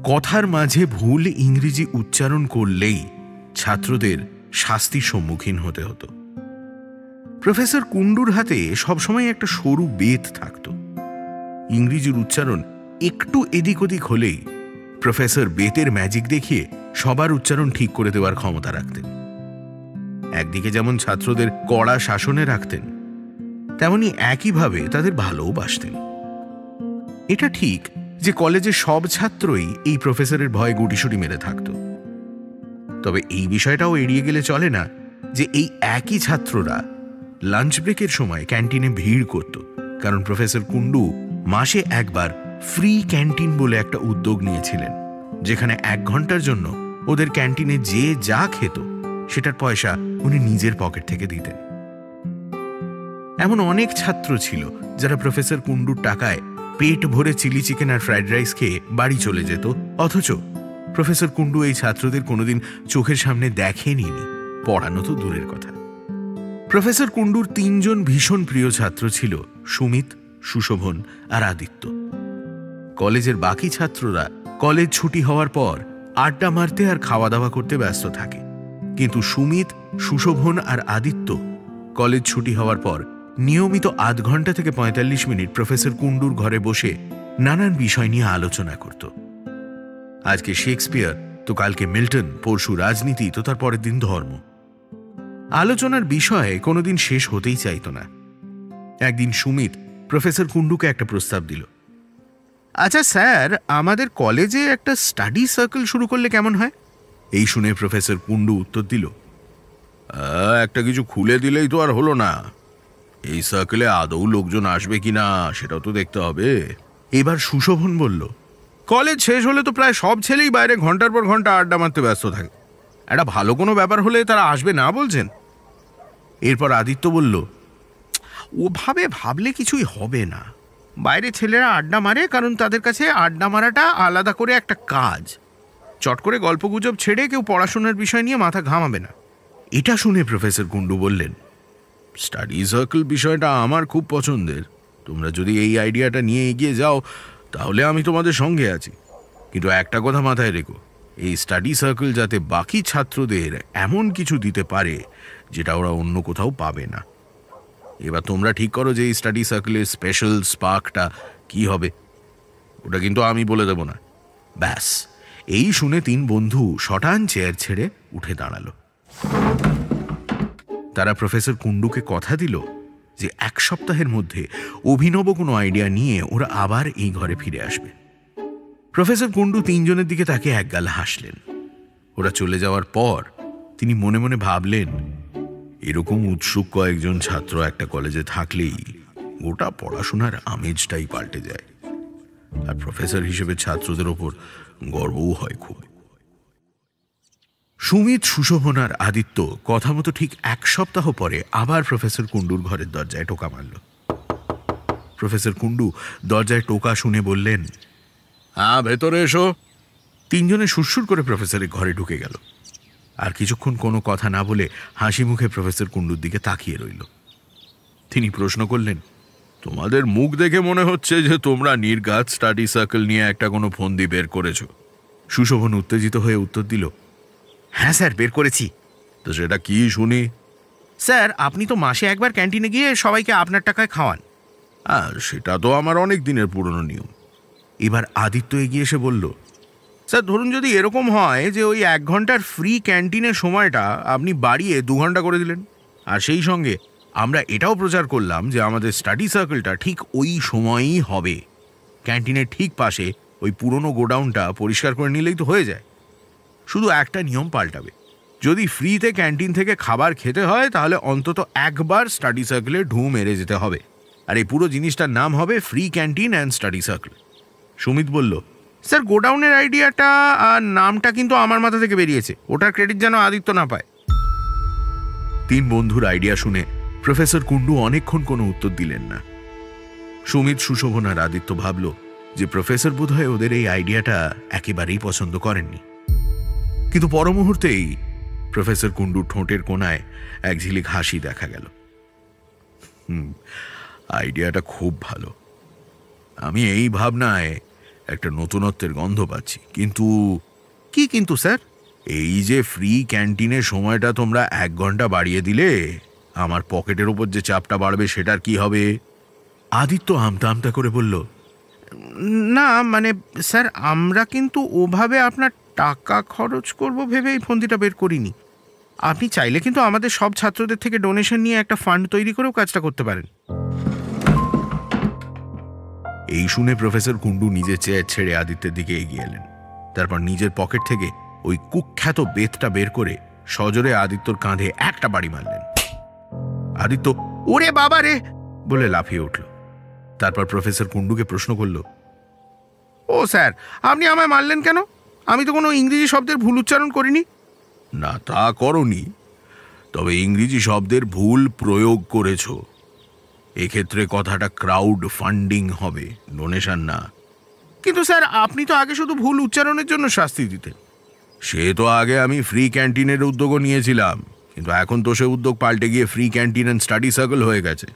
কথার মাঝে ভুল ইংরেজি উচ্চারণ করলেই ছাত্রদের শাস্তির সম্মুখীন হতে হতো। প্রফেসর কুণ্ডুর হাতে সবসময় একটা সরু বেত থাকত। ইংরেজির উচ্চারণ একটু এদিক ওদিক হলেই প্রফেসর বেতের ম্যাজিক দেখিয়ে সবার উচ্চারণ ঠিক করে দেওয়ার ক্ষমতা রাখতেন। একদিকে যেমন ছাত্রদের কড়া শাসনে রাখতেন, তেমনি একইভাবে তাদের ভালোবাসতেন। এটা ঠিক যে কলেজের সব ছাত্রই এই প্রফেসরের ভয়ে গুটিসুটি মেরে থাকত। তবে এই বিষয়টাও এড়িয়ে গেলে চলে না যে এই একই ছাত্ররা লাঞ্চ ব্রেকের সময় ক্যান্টিনে ভিড় করত, কারণ প্রফেসর কুণ্ডু মাসে একবার ফ্রি ক্যান্টিন বলে একটা উদ্যোগ নিয়েছিলেন, যেখানে 1 ঘন্টার জন্য ওদের ক্যান্টিনে যে যা খেত সেটার পয়সা উনি নিজের পকেট থেকে দিতেন। এমন অনেক ছাত্র ছিল যারা প্রফেসর কুণ্ডুর টাকায় পেট ভরে চিলি চিকেন আর ফ্রাইড রাইস খেয়ে বাড়ি চলে যেত, অথচ প্রফেসর কুণ্ডু এই ছাত্রদের কোনোদিন চোখের সামনে দেখেনি, পড়ানো তো দূরের কথা। প্রফেসর কুণ্ডুর 3 জন ভীষণ প্রিয় ছাত্র ছিল, সুমিত, সুশোভন আর আদিত্য। কলেজের বাকি ছাত্ররা কলেজ ছুটি হওয়ার পর আড্ডা মারতে আর খাওয়া দাওয়া করতে ব্যস্ত থাকে, কিন্তু সুমিত, সুশোভন আর আদিত্য কলেজ ছুটি হওয়ার পর নিয়মিত আধ ঘন্টা থেকে 45 মিনিট প্রফেসর কুণ্ডুর ঘরে বসে নানান বিষয় নিয়ে আলোচনা করত। আজকে শেক্সপিয়ার তো কালকে মিল্টন, পরশু রাজনীতি, তো তার পরের দিন ধর্ম। আলোচনার বিষয়ে কোনোদিন শেষ হতেই চাইত না। একদিন সুমিত প্রফেসর কুণ্ডুকে একটা প্রস্তাব দিল। আচ্ছা স্যার, আমাদের কলেজে একটা স্টাডি সার্কেল শুরু করলে কেমন হয়? এই শুনে প্রফেসর কুণ্ডু উত্তর দিল, একটা কিছু খুলে দিলেই তো আর হলো না, এই সার্কেলে আদৌ লোকজন আসবে কিনা সেটাও তো দেখতে হবে। এবার সুশোভন বলল, কলেজ শেষ হলে তো প্রায় সব ছেলেই বাইরে ঘন্টার পর ঘন্টা আড্ডা মারতে ব্যস্ত থাকে, একটা ভালো কোনো ব্যাপার হলে তারা আসবে না বলছেন? এরপর আদিত্য বলল, ওভাবে ভাবলে কিছুই হবে না। বাইরে ছেলেরা আড্ডা মারে কারণ তাদের কাছে আড্ডা মারাটা আলাদা করে একটা কাজ। চট করে গল্পগুজব ছেড়ে কেউ পড়াশোনার বিষয় নিয়ে মাথা ঘামাবে না। এটা শুনে প্রফেসর কুণ্ডু বললেন, স্টাডি সার্কেল বিষয়টা আমার খুব পছন্দের। তোমরা যদি এই আইডিয়াটা নিয়ে এগিয়ে যাও তাহলে আমি তোমাদের সঙ্গে আছি, কিন্তু একটা কথা মাথায় রেখো, এই স্টাডি সার্কেল যাতে বাকি ছাত্রদের এমন কিছু দিতে পারে যেটা ওরা অন্য কোথাও পাবে না। এবার তোমরা ঠিক করো যে এই স্টাডি সার্কেলের স্পেশাল স্পার্কটা কি হবে, ওটা কিন্তু আমি বলে দেব না। ব্যাস, এই শুনে 3 বন্ধু শটান চেয়ার ছেড়ে উঠে দাঁড়ালো। তারা প্রফেসর কুণ্ডুকে কথা দিল যে 1 সপ্তাহের মধ্যে অভিনব কোনো আইডিয়া নিয়ে ওরা আবার এই ঘরে ফিরে আসবে। প্রফেসর কুণ্ডু 3 জনের দিকে তাকে একগাল হাসলেন। ওরা চলে যাওয়ার পর তিনি মনে মনে ভাবলেন, এরকম উৎসুক কয়েকজন ছাত্র একটা কলেজে থাকলেই গোটা পড়াশোনার আমেজটাই পাল্টে যায়, আর প্রফেসর হিসেবে ছাত্রদের ওপর গর্বও হয় খুব। সুমিত, সুশোভন আর আদিত্য কথা মতো ঠিক 1 সপ্তাহ পরে আবার প্রফেসর কুণ্ডুর ঘরের দরজায় টোকা মারল। প্রফেসর কুণ্ডু দরজায় টোকা শুনে বললেন, ভেতরে এসো। 3 জনে সুরসুর করে প্রফেসরের ঘরে ঢুকে গেল। আর কিছুক্ষণ কোনো কথা না বলে হাসি মুখে প্রফেসর কুণ্ডুর দিকে তাকিয়ে রইল। তিনি প্রশ্ন করলেন, তোমাদের মুখ দেখে মনে হচ্ছে যে তোমরা নির্ঘাত স্টাডি সার্কেল নিয়ে একটা কোনো ফন্দি বের করেছো। সুশোভন উত্তেজিত হয়ে উত্তর দিল, হ্যাঁ স্যার, বের করেছি। তো সেটা কি শুনি? স্যার, আপনি তো মাসে একবার ক্যান্টিনে গিয়ে সবাইকে আপনার টাকায় খাওয়ান। হ্যাঁ, সেটা তো আমার অনেক দিনের পুরনো নিয়ম। এবার আদিত্য এগিয়ে এসে বলল, স্যার ধরুন যদি এরকম হয় যে ওই 1 ঘন্টার ফ্রি ক্যান্টিনের সময়টা আপনি বাড়িয়ে 2 ঘন্টা করে দিলেন, আর সেই সঙ্গে আমরা এটাও প্রচার করলাম যে আমাদের স্টাডি সার্কেলটা ঠিক ওই সময়ই হবে, ক্যান্টিনের ঠিক পাশে ওই পুরনো গোডাউনটা পরিষ্কার করে নিলেই তো হয়ে যায়। শুধু একটা নিয়ম পাল্টাবে, যদি ফ্রিতে ক্যান্টিন থেকে খাবার খেতে হয় তাহলে অন্তত একবার স্টাডি সার্কেলে ঢু মেরে যেতে হবে, আর এই পুরো জিনিসটার নাম হবে free canteen and study circle. Sumit বলল, স্যার গোডাউনের আইডিয়াটা আর নামটা কিন্তু আমার মাথা থেকে বেরিয়েছে, ওটার ক্রেডিট যেন আদিত্য না পায়। 3 বন্ধুর আইডিয়া শুনে প্রফেসর কুণ্ডু অনেকক্ষণ কোনো উত্তর দিলেন না। সুমিত, সুশোভন আর আদিত্য ভাবল যে প্রফেসর বোধহয় ওদের এই আইডিয়াটা একেবারেই পছন্দ করেননি। কিন্তু পর মুহূর্তেই প্রফেসর কুণ্ডুর ঠোঁটের কোণায় এক ঝিলিক হাসি দেখা গেল। আইডিয়াটা খুব ভালো, আমি এই ভাবনায় একটা নতুনত্বের গন্ধ পাচ্ছি। কিন্তু কি কিন্তু স্যার? এই যে ফ্রি ক্যান্টিনের সময়টা তোমরা 1 ঘন্টা বাড়িয়ে দিলে, আমার পকেটের উপর যে চাপটা বাড়বে সেটার কি হবে? আদিত্য আমতা আমতা করে বলল, না মানে স্যার, আমরা কিন্তু ওভাবে আপনার টাকা খরচ করব ভেবে এই ফন্দিটা বের করিনি। আপনি চাইলে কিন্তু আমাদের সব ছাত্রদের থেকে ডোনেশন নিয়ে একটা ফান্ড তৈরি করেও কাজটা করতে পারেন। এই শুনে প্রফেসর কুণ্ডু নিজের চেয়ার ছেড়ে আদিত্যের দিকে এগিয়ে এলেন। তারপর নিজের পকেট থেকে ওই কুখ্যাত বেতটা বের করে সজোরে আদিত্যর কাঁধে একটা বাড়ি মারলেন। আদিত্য ওরে বাবা রে বলে লাফিয়ে উঠল। তারপর প্রফেসর কুণ্ডুকে প্রশ্ন করল, ও স্যার, আপনি আমায় মারলেন কেন? আমি তো কোনো ইংরেজি শব্দের ভুল উচ্চারণ করিনি। না, তা করনি, তবে ইংরেজি শব্দের ভুল প্রয়োগ করেছ। এক্ষেত্রে কথাটা ক্রাউড ফান্ডিং হবে, ডোনেশন না। কিন্তু স্যার, আপনি তো আগে শুধু ভুল উচ্চারণের জন্য শাস্তি দিতেন। সে তো আগে আমি ফ্রি ক্যান্টিনের উদ্যোগও নিয়েছিলাম, কিন্তু এখন তো সে উদ্যোগ পাল্টে গিয়ে free canteen and study circle হয়ে গেছে।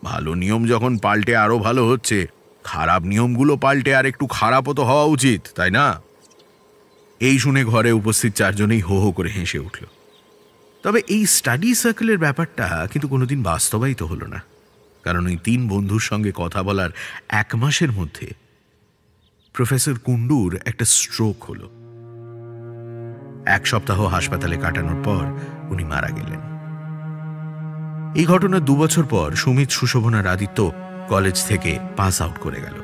ভালো নিয়ম যখন পাল্টে আরো ভালো হচ্ছে, খারাপ নিয়মগুলো পাল্টে আর একটু খারাপও তো হওয়া উচিত, তাই না? এই শুনে ঘরে উপস্থিত 4 জনেই হো হো করে হেসে উঠল। তবে এই স্টাডি সার্কেলের ব্যাপারটা কিন্তু কোনোদিন বাস্তবায়িত হলো না, কারণ ওই 3 বন্ধুর সঙ্গে কথা বলার 1 মাসের মধ্যে প্রফেসর কুণ্ডুর একটা স্ট্রোক হলো। 1 সপ্তাহ হাসপাতালে কাটানোর পর উনি মারা গেলেন। এই ঘটনার 2 বছর পর সুমিত, সুশোভন আর আদিত্য কলেজ থেকে পাস আউট করে গেল।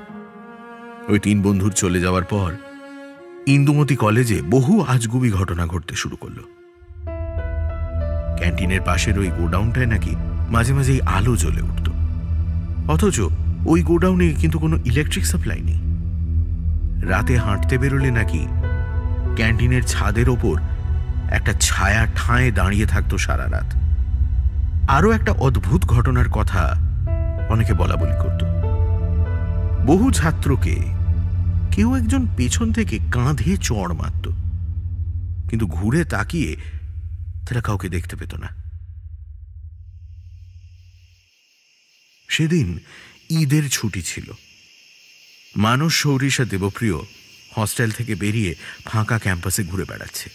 ওই 3 বন্ধুর চলে যাওয়ার পর ইন্দুমতি কলেজে বহু আজগুবি ঘটনা ঘটতে শুরু করলো। ক্যান্টিনের পাশের ওই গোডাউনটায় নাকি মাঝে মাঝেই আলো জ্বলে উঠত, অথচ ওই গোডাউনে কিন্তু কোনো ইলেকট্রিক সাপ্লাই নেই। রাতে হাঁটতে বেরোলে নাকি ক্যান্টিনের ছাদের ওপর একটা ছায়া ঠাঁয়ে দাঁড়িয়ে থাকতো সারা রাত। আরও একটা অদ্ভুত ঘটনার কথা অনেকে বলা বলি করত। বহু ছাত্রকে কেউ একজন পেছন থেকে কাঁধে চড় মারত, কিন্তু ঘুরে তাকিয়ে তারা কাউকে দেখতে পেত না। সেদিন ঈদের ছুটি ছিল। মানস, সৌরিশ আর দেবপ্রিয় হস্টেল থেকে বেরিয়ে ফাঁকা ক্যাম্পাসে ঘুরে বেড়াচ্ছে।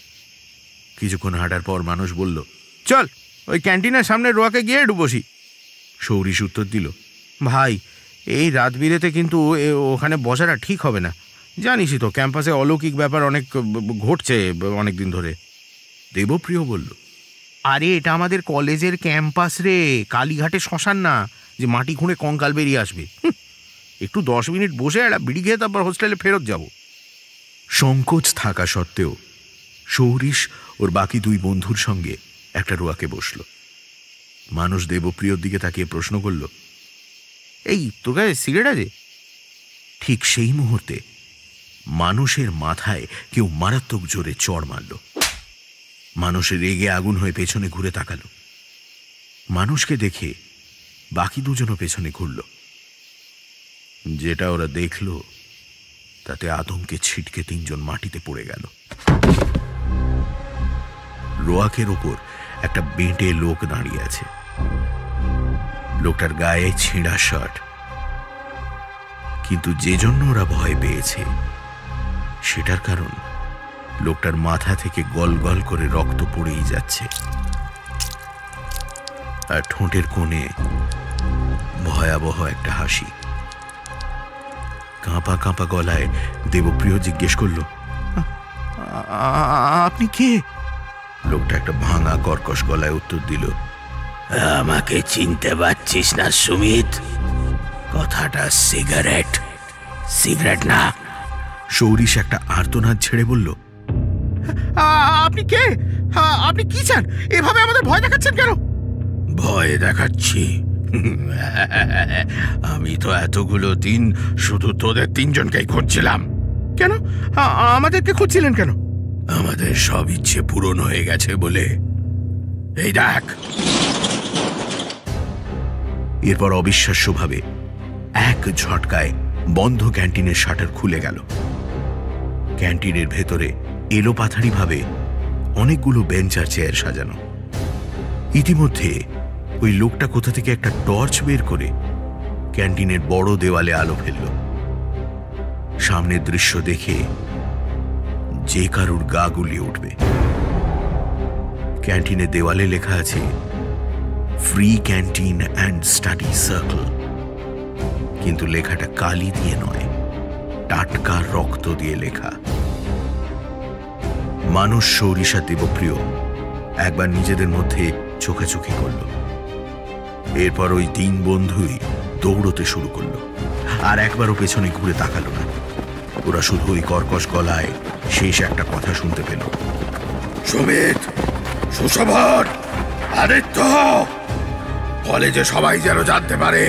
কিছুক্ষণ হাঁটার পর মানস বলল, চল ওই ক্যান্টিনের সামনে রোয়াকে গিয়ে একটু বসি। সৌরিশ উত্তর দিল, ভাই এই রাত বিরেতে কিন্তু ওখানে বসাটা ঠিক হবে না, জানিসই তো ক্যাম্পাসে অলৌকিক ব্যাপার অনেক ঘটছে অনেকদিন ধরে। দেবপ্রিয় বলল, আরে এটা আমাদের কলেজের ক্যাম্পাস রে, কালীঘাটে শ্মশান না যে মাটি খুঁড়ে কঙ্কাল বেরিয়ে আসবে। একটু 10 মিনিট বসে একটা বিড়ি খেয়ে তারপর হোস্টেলে ফেরত যাব। সংকোচ থাকা সত্ত্বেও সৌরিশ ওর বাকি 2 বন্ধুর সঙ্গে একটা রোয়াকে বসল। মানুষ দেবপ্রিয়র দিকে তাকিয়ে প্রশ্ন করল, এই তোর কাছে সিগারেট আছে? ঠিক সেই মুহূর্তে মানুষের মাথায় কেউ মারাত্মক জোরে চড় মারল। মানুষের রেগে আগুন হয়ে পেছনে ঘুরে তাকালো। মানুষকে দেখে বাকি 2 জনও পেছনে ঘুরল। যেটা ওরা দেখল তাতে আতঙ্কে ছিটকে 3 জন মাটিতে পড়ে গেল। রোয়াকের ওপর একটা বেঁটে লোক দাঁড়িয়ে আছে। লোকটার গায়ে ছেঁড়া শার্ট, কিন্তু যে জন্য ওরা ভয় পেয়েছে সেটার কারণ লোকটার মাথা থেকে গল গল করে রক্ত পড়েই যাচ্ছে, আর ঠোঁটের কোণে ভয়াবহ একটা হাসি। কাঁপা কাঁপা গলায় দেবপ্রিয় জিজ্ঞেস করল, আপনি কে? লোকটা একটা ভাঙা কর্কশ গলায় উত্তর দিল, আমাকে চিনতে পারছিস না সুমিত? কথাটা সিগারেট, সিগারেট না। সৌরিশ একটা আর্তনাদ ছেড়ে বলল, আপনি কে? আপনি কি চান? এভাবে আমাদের ভয় দেখাচ্ছেন কেন? ভয় দেখাচ্ছি? আমি তো এতগুলো দিন শুধু তোদের তিনজনকেই খুঁজছিলাম। কেন আমাদেরকে খুঁজছিলেন কেন? আমাদের সব ইচ্ছে পূরণ হয়ে গেছে বলে। এই দেখ। এরপর অবিশ্বাস্যভাবে এক ঝটকায় বন্ধ ক্যান্টিনের শাটার খুলে গেল। ক্যান্টিনের ভেতরে এলোপাথারিভাবে অনেকগুলো বেঞ্চ আর চেয়ার সাজানো। ইতিমধ্যে ওই লোকটা কোথা থেকে একটা টর্চ বের করে ক্যান্টিনের বড় দেওয়ালে আলো ফেলল। সামনের দৃশ্য দেখে যে কারুর গা গুলিয়ে উঠবে। ক্যান্টিনের দেওয়ালে লেখা আছে, free canteen and study circle, কিন্তু লেখাটা কালি দিয়ে নয়, টাটকা রক্ত দিয়ে লেখা। মানুষ, সৌরিশ আর দেবপ্রিয় একবার নিজেদের মধ্যে চোখাচোখি করল। এরপর ওই তিন বন্ধুই দৌড়তে শুরু করলো, আর একবারও পেছনে ঘুরে তাকালো না। ওরা শুধু ওই কর্কশ গলায় শেষ একটা কথা শুনতে পেল, সুমিত, সুশোভন, আদিত্য, কলেজে সবাই যেন জানতে পারে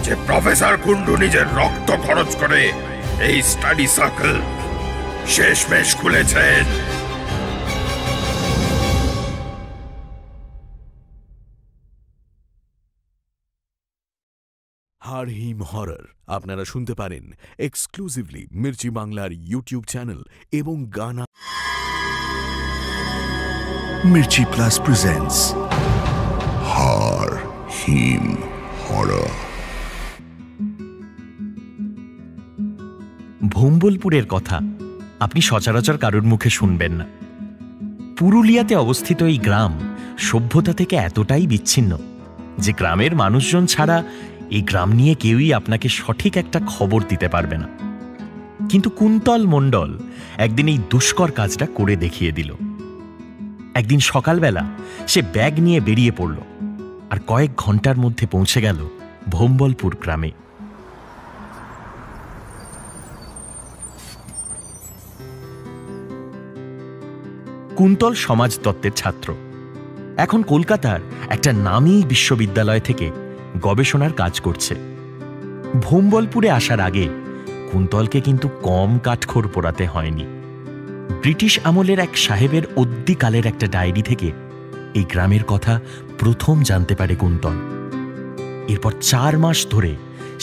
যে প্রফেসর কুণ্ডু নিজের রক্ত খরচ করে এই স্টাডি সার্কেল শেষমেশ খুলেছেন। হাড় হিম হরর আপনারা শুনতে পারেন এক্সক্লুসিভলি মির্চি বাংলার ইউটিউব চ্যানেল এবং গানা। Mirchi Plus presents Har Him Horror. ভোম্বলপুরের কথা আপনি সচরাচর কারোর মুখে শুনবেন না। পুরুলিয়াতে অবস্থিত এই গ্রাম সভ্যতা থেকে এতটাই বিচ্ছিন্ন যে গ্রামের মানুষজন ছাড়া এই গ্রাম নিয়ে কেউই আপনাকে সঠিক একটা খবর দিতে পারবে না। কিন্তু কুন্তল মণ্ডল একদিন এই দুষ্কর কাজটা করে দেখিয়ে দিল। একদিন সকালবেলা সে ব্যাগ নিয়ে বেরিয়ে পড়ল আর কয়েক ঘন্টার মধ্যে পৌঁছে গেল ভোম্বলপুর গ্রামে। কুন্তল সমাজতত্ত্বের ছাত্র, এখন কলকাতার একটা নামী বিশ্ববিদ্যালয় থেকে গবেষণার কাজ করছে। ভোম্বলপুরে আসার আগে কুন্তলকে কিন্তু কম কাঠখড় পোড়াতে হয়নি। ব্রিটিশ আমলের এক সাহেবের অদ্যিকালের একটা ডায়েরি থেকে এই গ্রামের কথা প্রথম জানতে পারে কুন্তল। এরপর 4 মাস ধরে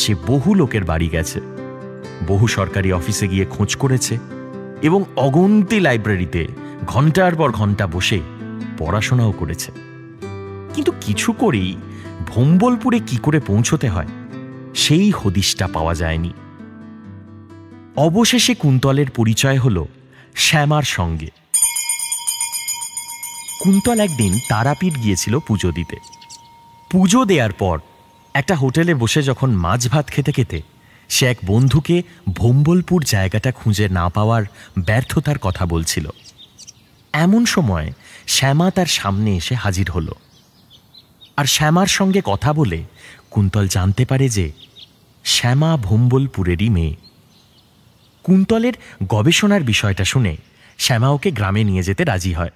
সে বহু লোকের বাড়ি গেছে, বহু সরকারি অফিসে গিয়ে খোঁজ করেছে এবং অগন্তি লাইব্রেরিতে ঘন্টার পর ঘন্টা বসে পড়াশোনাও করেছে। কিন্তু কিছু করেই ভোম্বলপুরে কি করে পৌঁছতে হয় সেই হদিশটা পাওয়া যায়নি। অবশেষে কুন্তলের পরিচয় হল শ্যামার সঙ্গে। কুন্তল একদিন তারাপীঠ গিয়েছিল পুজো দিতে। পুজো দেওয়ার পর একটা হোটেলে বসে যখন মাছ ভাত খেতে খেতে সে এক বন্ধুকে ভোম্বলপুর জায়গাটা খুঁজে না পাওয়ার ব্যর্থতার কথা বলছিল, এমন সময় শ্যামা তার সামনে এসে হাজির হল। আর শ্যামার সঙ্গে কথা বলে কুন্তল জানতে পারে যে শ্যামা ভোম্বলপুরেরই মেয়ে। কুন্তলের গবেষণার বিষয়টা শুনে শ্যামা ওকে গ্রামে নিয়ে যেতে রাজি হয়।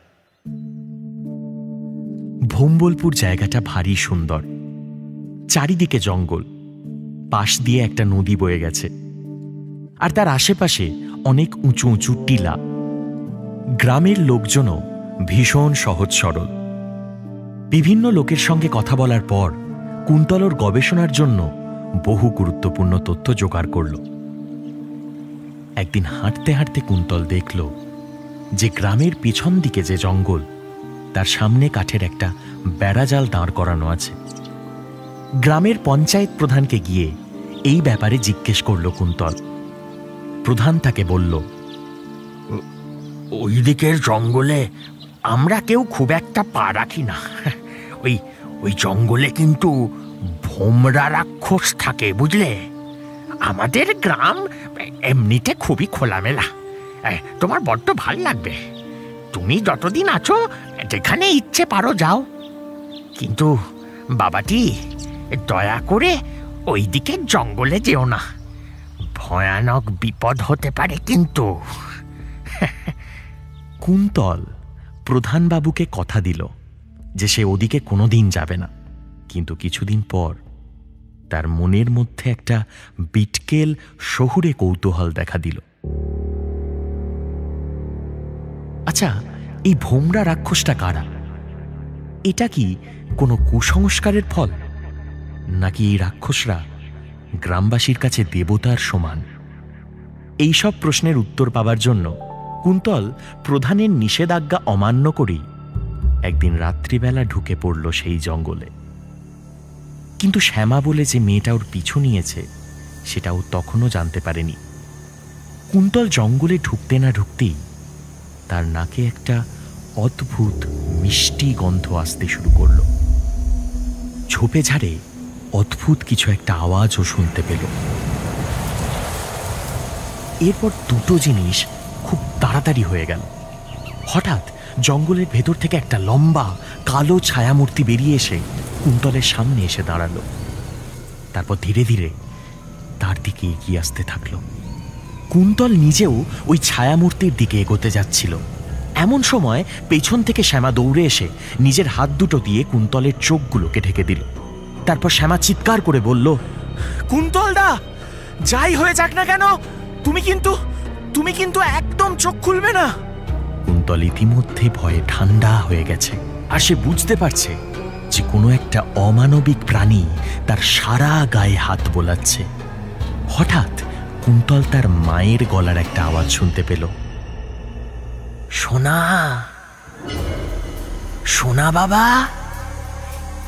ভোম্বলপুর জায়গাটা ভারী সুন্দর, চারিদিকে জঙ্গল, পাশ দিয়ে একটা নদী বয়ে গেছে, আর তার আশেপাশে অনেক উঁচু উঁচু টিলা। গ্রামের লোকজনও ভীষণ সহজ সরল। বিভিন্ন লোকের সঙ্গে কথা বলার পর কুন্তল ওর গবেষণার জন্য বহু গুরুত্বপূর্ণ তথ্য জোগাড় করল। একদিন হাঁটতে হাঁটতে কুন্তল দেখল যে গ্রামের পিছন দিকে যে জঙ্গল তার সামনে কাঠের একটা বেড়াজাল দাঁড় করানো আছে। গ্রামের পঞ্চায়েত প্রধানকে গিয়ে এই ব্যাপারে জিজ্ঞেস করল কুন্তল। প্রধান তাকে বলল, ওই দিকের জঙ্গলে আমরা কেউ খুব একটা পা রাখি না। ওই জঙ্গলে কিন্তু ভোমরা রাক্ষস থাকে, বুঝলে? আমাদের গ্রাম এমনিতে খুবই খোলামেলা, তোমার বড্ড ভাল লাগবে। তুমি যতদিন আছো যেখানে ইচ্ছে পারো যাও, কিন্তু বাবাটি দয়া করে ওই দিকের জঙ্গলে যেও না, ভয়ানক বিপদ হতে পারে কিন্তু। কুন্তল প্রধানবাবুকে কথা দিল যে সে ওদিকে কোনোদিন যাবে না, কিন্তু কিছুদিন পর তার মনের মধ্যে একটা বিটকেল শহুরে কৌতূহল দেখা দিল। আচ্ছা, এই ভোমরা রাক্ষসটা কারা? এটা কি কোনো কুসংস্কারের ফল, নাকি এই রাক্ষসরা গ্রামবাসীর কাছে দেবতার সমান? এইসব প্রশ্নের উত্তর পাবার জন্য কুন্তল প্রধানের নিষেধাজ্ঞা অমান্য করেই একদিন রাত্রিবেলা ঢুকে পড়ল সেই জঙ্গলে। কিন্তু শ্যামা বলে যে মেয়েটা ওর পিছু নিয়েছে সেটা ও তখনও জানতে পারেনি। কুন্তল জঙ্গলে ঢুকতে না ঢুকতেই তার নাকে একটা অদ্ভুত মিষ্টি গন্ধ আসতে শুরু করল। ঝোপে ঝাড়ে অদ্ভুত কিছু একটা আওয়াজও শুনতে পেল। এরপর দুটো জিনিস খুব তাড়াতাড়ি হয়ে গেল। হঠাৎ জঙ্গলের ভেতর থেকে একটা লম্বা কালো ছায়ামূর্তি বেরিয়ে এসে কুন্তলের সামনে এসে দাঁড়ালো। তারপর ধীরে ধীরে তার দিকে এগিয়ে আসতে থাকল। কুন্তল নিজেও ওই ছায়ামূর্তির দিকে এগোতে যাচ্ছিল। এমন সময় পেছন থেকে শ্যামা দৌড়ে এসে নিজের হাত দুটো দিয়ে কুন্তলের চোখগুলোকে ঢেকে দিল। তারপর শ্যামা চিৎকার করে বলল, কুন্তল দা, যাই হয়ে যাক না কেন তুমি কিন্তু একদম চোখ খুলবে না। কুন্তল ইতিমধ্যে ভয়ে ঠান্ডা হয়ে গেছে, আর সে বুঝতে পারছে যে কোনো একটা অমানবিক প্রাণী তার সারা গায়ে হাত বোলাচ্ছে। হঠাৎ কুন্তল তার মায়ের গলার একটা আওয়াজ শুনতে পেল। সোনা, সোনা বাবা,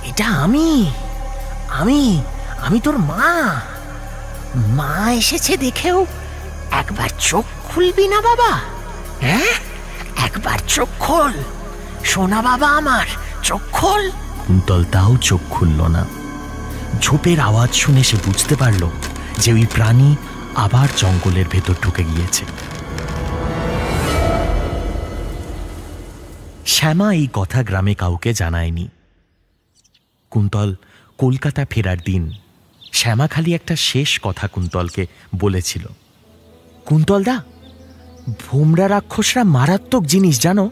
এটা আমি তোর মা এসেছে দেখেও একবার চোখ খুলবি না বাবা? হ্যাঁ, একবার চোখ খোল সোনা বাবা, আমার চোখ খোল। কুন্তল তাও চোখ খুলল না। ঝোপের আওয়াজ শুনে সে বুঝতে পারল যে ওই প্রাণী আবার জঙ্গলের ভেতর ঢুকে গিয়েছে। শ্যামা এই কথা গ্রামে কাউকে জানায়নি। কুন্তল কলকাতা ফেরার দিন শ্যামা খালি একটা শেষ কথা কুন্তলকে বলেছিল, কুন্তল দা, ভোমরা রাক্ষসরা মারাত্মক জিনিস জানো।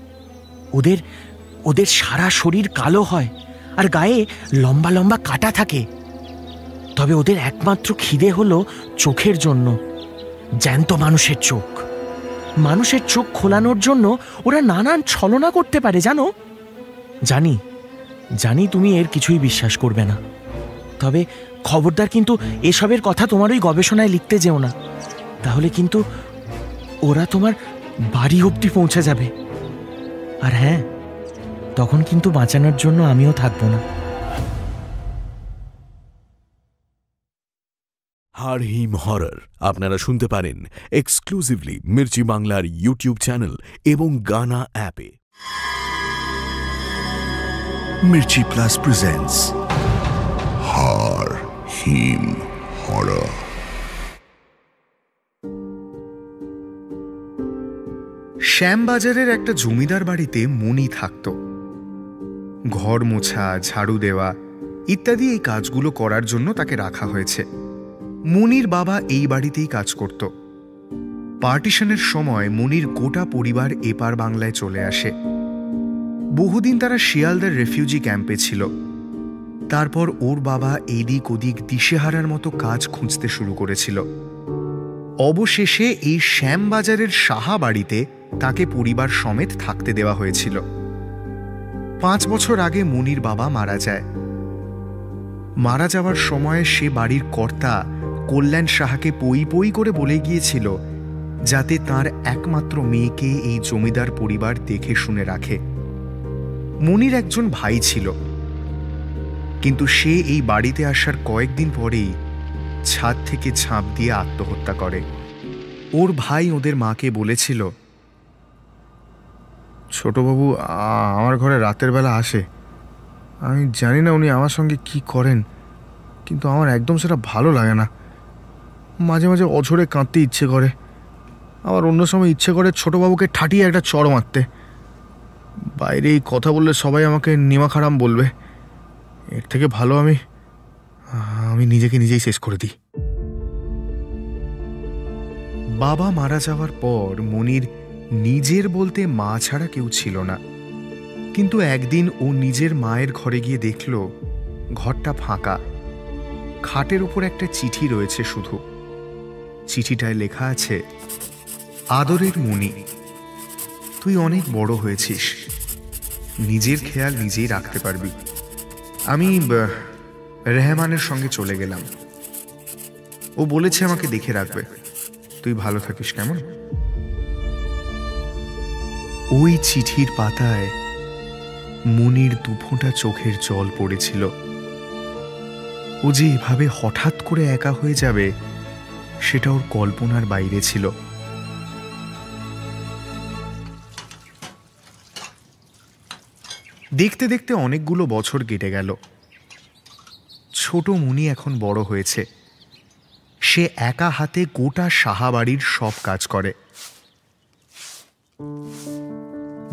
ওদের সারা শরীর কালো হয় আর গায়ে লম্বা লম্বা কাটা থাকে। তবে ওদের একমাত্র খিদে হলো চোখের জন্য, জ্যান্ত মানুষের চোখ খোলানোর জন্য ওরা নানান ছলনা করতে পারে জানো। জানি তুমি এর কিছুই বিশ্বাস করবে না, তবে খবরদার কিন্তু এসবের কথা তোমার ওই গবেষণায় লিখতে যেও না, তাহলে কিন্তু ওরা তোমার বাড়ি অবধি পৌঁছে যাবে। আর হ্যাঁ, তখন কিন্তু বাঁচানোর জন্য আমিও থাকবো না। হারহিম হরর আপনারা শুনতে পারেন এক্সক্লুসিভলি মির্চি বাংলার ইউটিউব চ্যানেল এবং গানা অ্যাপে। Mirchi Plus presents Har-Him Horror. শ্যামবাজারের একটা জমিদার বাড়িতে মণি থাকত। ঘর মোছা, ঝাড়ু দেওয়া ইত্যাদি এই কাজগুলো করার জন্য তাকে রাখা হয়েছে। মনির বাবা এই বাড়িতেই কাজ করত। পার্টিশনের সময় মনির গোটা পরিবার এপার বাংলায় চলে আসে। বহুদিন তারা শিয়ালদার রেফিউজি ক্যাম্পে ছিল। তারপর ওর বাবা এদিক ওদিক দিশেহারার মতো কাজ খুঁজতে শুরু করেছিল। অবশেষে এই শ্যামবাজারের সাহা বাড়িতে তাকে পরিবার সমেত থাকতে দেওয়া হয়েছিল। 5 বছর আগে মনির বাবা মারা যায়। মারা যাওয়ার সময় সে বাড়ির কর্তা কল্যাণ সাহাকে পই পই করে বলে গিয়েছিল যাতে তার একমাত্র মেয়েকে এই জমিদার পরিবার দেখে শুনে রাখে। মনির একজন ভাই ছিল, কিন্তু সে এই বাড়িতে আসার কয়েকদিন পরেই ছাদ থেকে ঝাঁপ দিয়ে আত্মহত্যা করে। ওর ভাই ওদের মাকে বলেছিল, ছোটবাবু আমার ঘরে রাতের বেলা আসে, আমি জানি না উনি আমার সঙ্গে কি করেন, কিন্তু আমার একদম সেটা ভালো লাগে না। মাঝে মাঝে অঝরে কাঁদতে ইচ্ছে করে, আবার অন্য সময় ইচ্ছে করে ছোটবাবুকে ঠাটিয়ে একটা চড় মারতে। বাইরে এই কথা বললে সবাই আমাকে নিমাখারাম বলবে, এর থেকে ভালো আমি নিজেকে নিজেই শেষ করে দিই। বাবা মারা যাওয়ার পর মনির নিজের বলতে মা ছাড়া কেউ ছিল না, কিন্তু একদিন ও নিজের মায়ের ঘরে গিয়ে দেখল ঘরটা ফাঁকা, খাটের উপর একটা চিঠি রয়েছে শুধু। চিঠিটায় লেখা আছে, আদরের মনি, তুই অনেক বড় হয়েছিস, নিজের খেয়াল নিজেই রাখতে পারবি। আমি রেহমানের সঙ্গে চলে গেলাম, ও বলেছে আমাকে দেখে রাখবে, তুই ভালো থাকিস কেমন। ওই চিঠির পাতায় মনির দুফোঁটা চোখের জল পড়েছিল। ও যে এভাবে হঠাৎ করে একা হয়ে যাবে সেটা ওর কল্পনার বাইরে ছিল। দেখতে দেখতে অনেকগুলো বছর কেটে গেল। ছোট মনি এখন বড় হয়েছে, সে একা হাতে গোটা সাহাবাড়ির সব কাজ করে।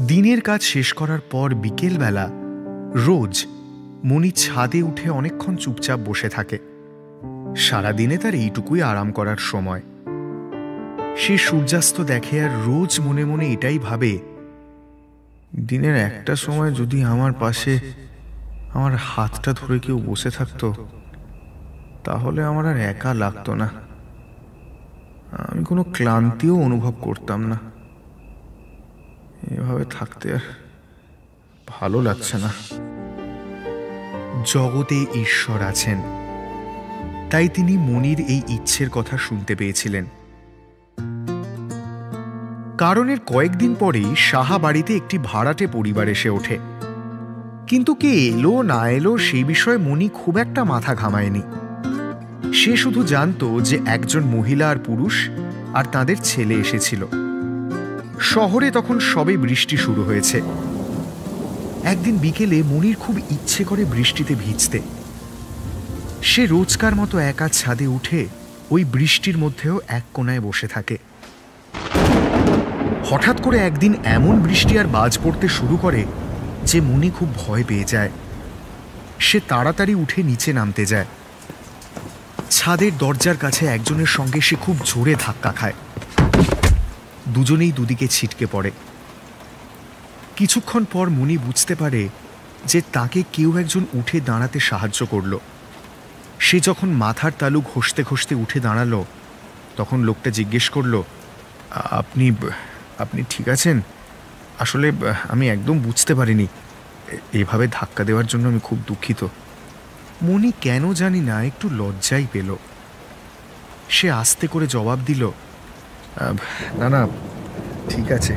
দিনের কাজ শেষ করার পর বিকেলবেলা রোজ মনি ছাদে উঠে অনেকক্ষণ চুপচাপ বসে থাকে। সারাদিনে তার এইটুকুই আরাম করার সময়। সে সূর্যাস্ত দেখে আর রোজ মনে মনে এটাই ভাবে, দিনের একটা সময় যদি আমার পাশে আমার হাতটা ধরে কেউ বসে থাকতো তাহলে আমার আর একা লাগতো না, আমি কোনো ক্লান্তিও অনুভব করতাম না। এভাবে থাকতে আর ভালো লাগছে না। জগতে ঈশ্বর আছেন, তাই তিনি মনির এই ইচ্ছের কথা শুনতে পেয়েছিলেন। কারণের কয়েকদিন পরেই সাহা বাড়িতে একটি ভাড়াটে পরিবার এসে ওঠে, কিন্তু কে এলো না এলো সেই বিষয়ে মনি খুব একটা মাথা ঘামায়নি। সে শুধু জানতো যে একজন মহিলা আর পুরুষ আর তাদের ছেলে এসেছিল। শহরে তখন সবে বৃষ্টি শুরু হয়েছে। একদিন বিকেলে মনির খুব ইচ্ছে করে বৃষ্টিতে ভিজতে। সে রোজকার মতো একা ছাদে উঠে ওই বৃষ্টির মধ্যেও এক কোণায় বসে থাকে। হঠাৎ করে একদিন এমন বৃষ্টি আর বাজ পড়তে শুরু করে যে মনি খুব ভয় পেয়ে যায়। সে তাড়াতাড়ি উঠে নিচে নামতে যায়। ছাদের দরজার কাছে একজনের সঙ্গে সে খুব জোরে ধাক্কা খায়। দুজনেই দুদিকে ছিটকে পড়ে। কিছুক্ষণ পর মনি বুঝতে পারে যে তাকে কেউ একজন উঠে দাঁড়াতে সাহায্য করল। সে যখন মাথার তালু ঘষতে ঘষতে উঠে দাঁড়ালো তখন লোকটা জিজ্ঞেস করল, আপনি আপনি ঠিক আছেন? আসলে আমি একদম বুঝতে পারিনি, এভাবে ধাক্কা দেওয়ার জন্য আমি খুব দুঃখিত। মনি কেন জানি না একটু লজ্জাই পেল। সে আস্তে করে জবাব দিল, না না ঠিক আছে,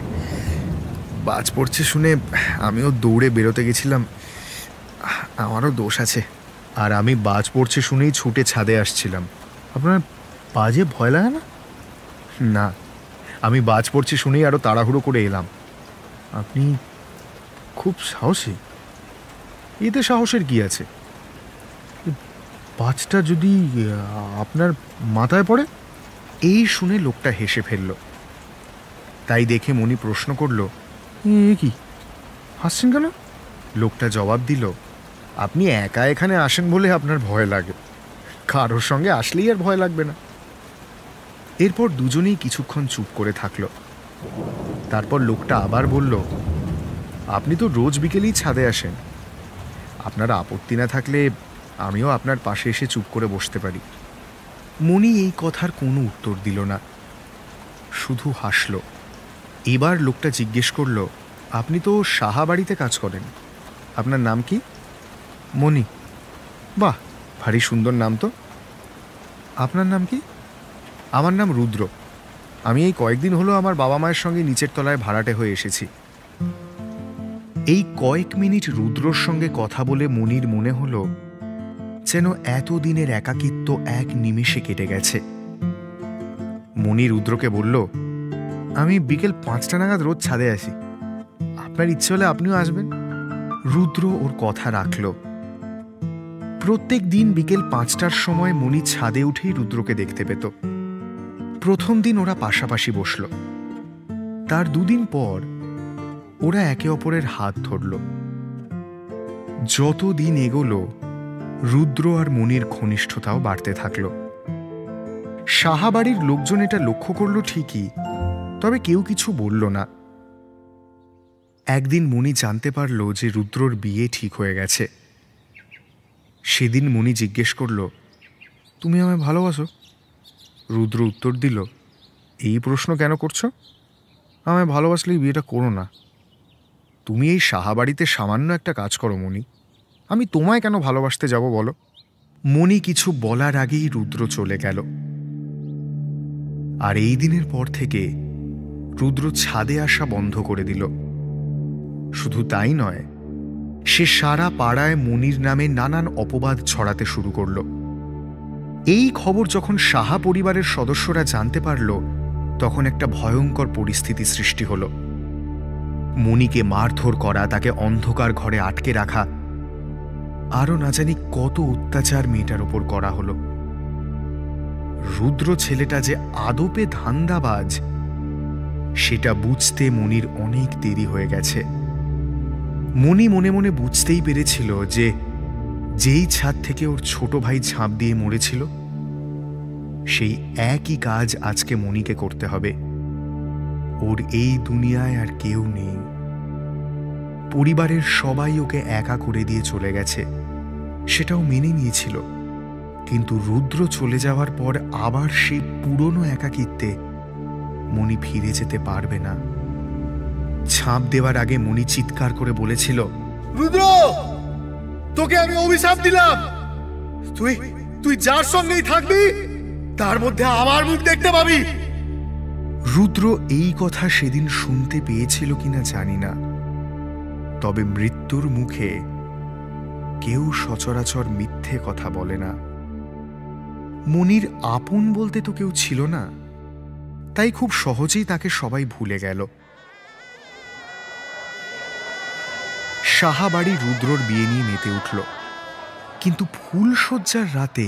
বাজ পড়ছে শুনে আমিও দৌড়ে বেরোতে গেছিলাম, আমারও দোষ আছে। আর আমি বাজ পড়ছে শুনেই ছুটে ছাদে আসছিলাম। আপনার বাজে ভয় লাগে না? না, আমি বাজ পড়ছে শুনেই আরো তাড়াহুড়ো করে এলাম। আপনি খুব সাহসী। এতে সাহসের কি আছে? বাজটা যদি আপনার মাথায় পড়ে? এই শুনে লোকটা হেসে ফেলল। তাই দেখে মনি প্রশ্ন করল, কি হাসছেন কেন? লোকটা জবাব দিল, আপনি একা এখানে আসেন বলে আপনার ভয় লাগে, কারোর সঙ্গে আসলেই আর ভয় লাগবে না। এরপর দুজনেই কিছুক্ষণ চুপ করে থাকল। তারপর লোকটা আবার বলল, আপনি তো রোজ বিকেলেই ছাদে আসেন, আপনার আপত্তি না থাকলে আমিও আপনার পাশে এসে চুপ করে বসতে পারি। মনি এই কথার কোনো উত্তর দিল না, শুধু হাসল। এবার লোকটা জিজ্ঞেস করল, আপনি তো সাহা বাড়িতে কাজ করেন, আপনার নাম কি? মনি। বাহ, ভারী সুন্দর নাম তো। আপনার নাম কি? আমার নাম রুদ্র। আমি এই কয়েকদিন হলো আমার বাবা মায়ের সঙ্গে নিচের তলায় ভাড়াটে হয়ে এসেছি। এই কয়েক মিনিট রুদ্রর সঙ্গে কথা বলে মনির মনে হলো যেন এতদিনের একাকিত্ব এক নিমেষে কেটে গেছে। মনি রুদ্রকে বলল, আমি বিকেল 5টা নাগাদ রোজ ছাদে আসি, আপনার ইচ্ছে হলে আপনিও আসবেন। রুদ্র ওর কথা রাখল। প্রত্যেক দিন বিকেল 5টার সময় মনি ছাদে উঠেই রুদ্রকে দেখতে পেত। প্রথম দিন ওরা পাশাপাশি বসল। তার 2 দিন পর ওরা একে অপরের হাত ধরল। যত দিন এগোলো রুদ্র আর মনির ঘনিষ্ঠতাও বাড়তে থাকল। সাহাবাড়ির লোকজন এটা লক্ষ্য করল ঠিকই, তবে কেউ কিছু বলল না। একদিন মনি জানতে পারল যে রুদ্রর বিয়ে ঠিক হয়ে গেছে। সেদিন মনি জিজ্ঞেস করল, তুমি আমায় ভালোবাসো? রুদ্র উত্তর দিল, এই প্রশ্ন কেন করছো? আমায় ভালোবাসলেই বিয়েটা করো না। তুমি এই সাহাবাড়িতে সামান্য একটা কাজ করো মনি, আমি তোমায় কেন ভালোবাসতে যাব বলো? মনি কিছু বলার আগেই রুদ্র চলে গেল। আর এই দিনের পর থেকে রুদ্র ছাদে আসা বন্ধ করে দিল। শুধু তাই নয়, সে সারা পাড়ায় মনির নামে নানান অপবাদ ছড়াতে শুরু করল। এই খবর যখন সাহা পরিবারের সদস্যরা জানতে পারল, তখন একটা ভয়ঙ্কর পরিস্থিতি সৃষ্টি হল। মনিকে মারধর করা, তাকে অন্ধকার ঘরে আটকে রাখা, আরও না জানি কত অত্যাচার মেয়েটার ওপর করা হলো। রুদ্র ছেলেটা যে আদপে ধান্দাবাজ, সেটা বুঝতে মনির অনেক দেরি হয়ে গেছে। মনি মনে মনে বুঝতেই পেরেছিল যে যেই ছাদ থেকে ওর ছোট ভাই ঝাঁপ দিয়ে মরেছিল, সেই একই কাজ আজকে মনিকে করতে হবে। ওর এই দুনিয়ায় আর কেউ নেই। পরিবারের সবাই ওকে একা করে দিয়ে চলে গেছে, সেটাও মেনে নিয়েছিল। কিন্তু রুদ্র চলে যাওয়ার পর আবার সেই পুরনো একাকিত্বে মনি ফিরে যেতে পারবে না। ছাপ দেওয়ার আগে মনি চিৎকার করে বলেছিল, রুদ্র, তোকে আমি অভিশাপ দিলাম, তুই যার সঙ্গেই থাকবি তার মধ্যে আমার মুখ দেখতে পাবি। রুদ্র এই কথা সেদিন শুনতে পেয়েছিল কিনা জানি না, তবে মৃত্যুর মুখে কেউ সচরাচর মিথ্যে কথা বলে না। মনির আপন বলতে তো কেউ ছিল না, তাই খুব সহজেই তাকে সবাই ভুলে গেল। সাহাবাড়ি রুদ্রর বিয়ে নিয়ে মেতে উঠল, কিন্তু ফুলশয্যার রাতে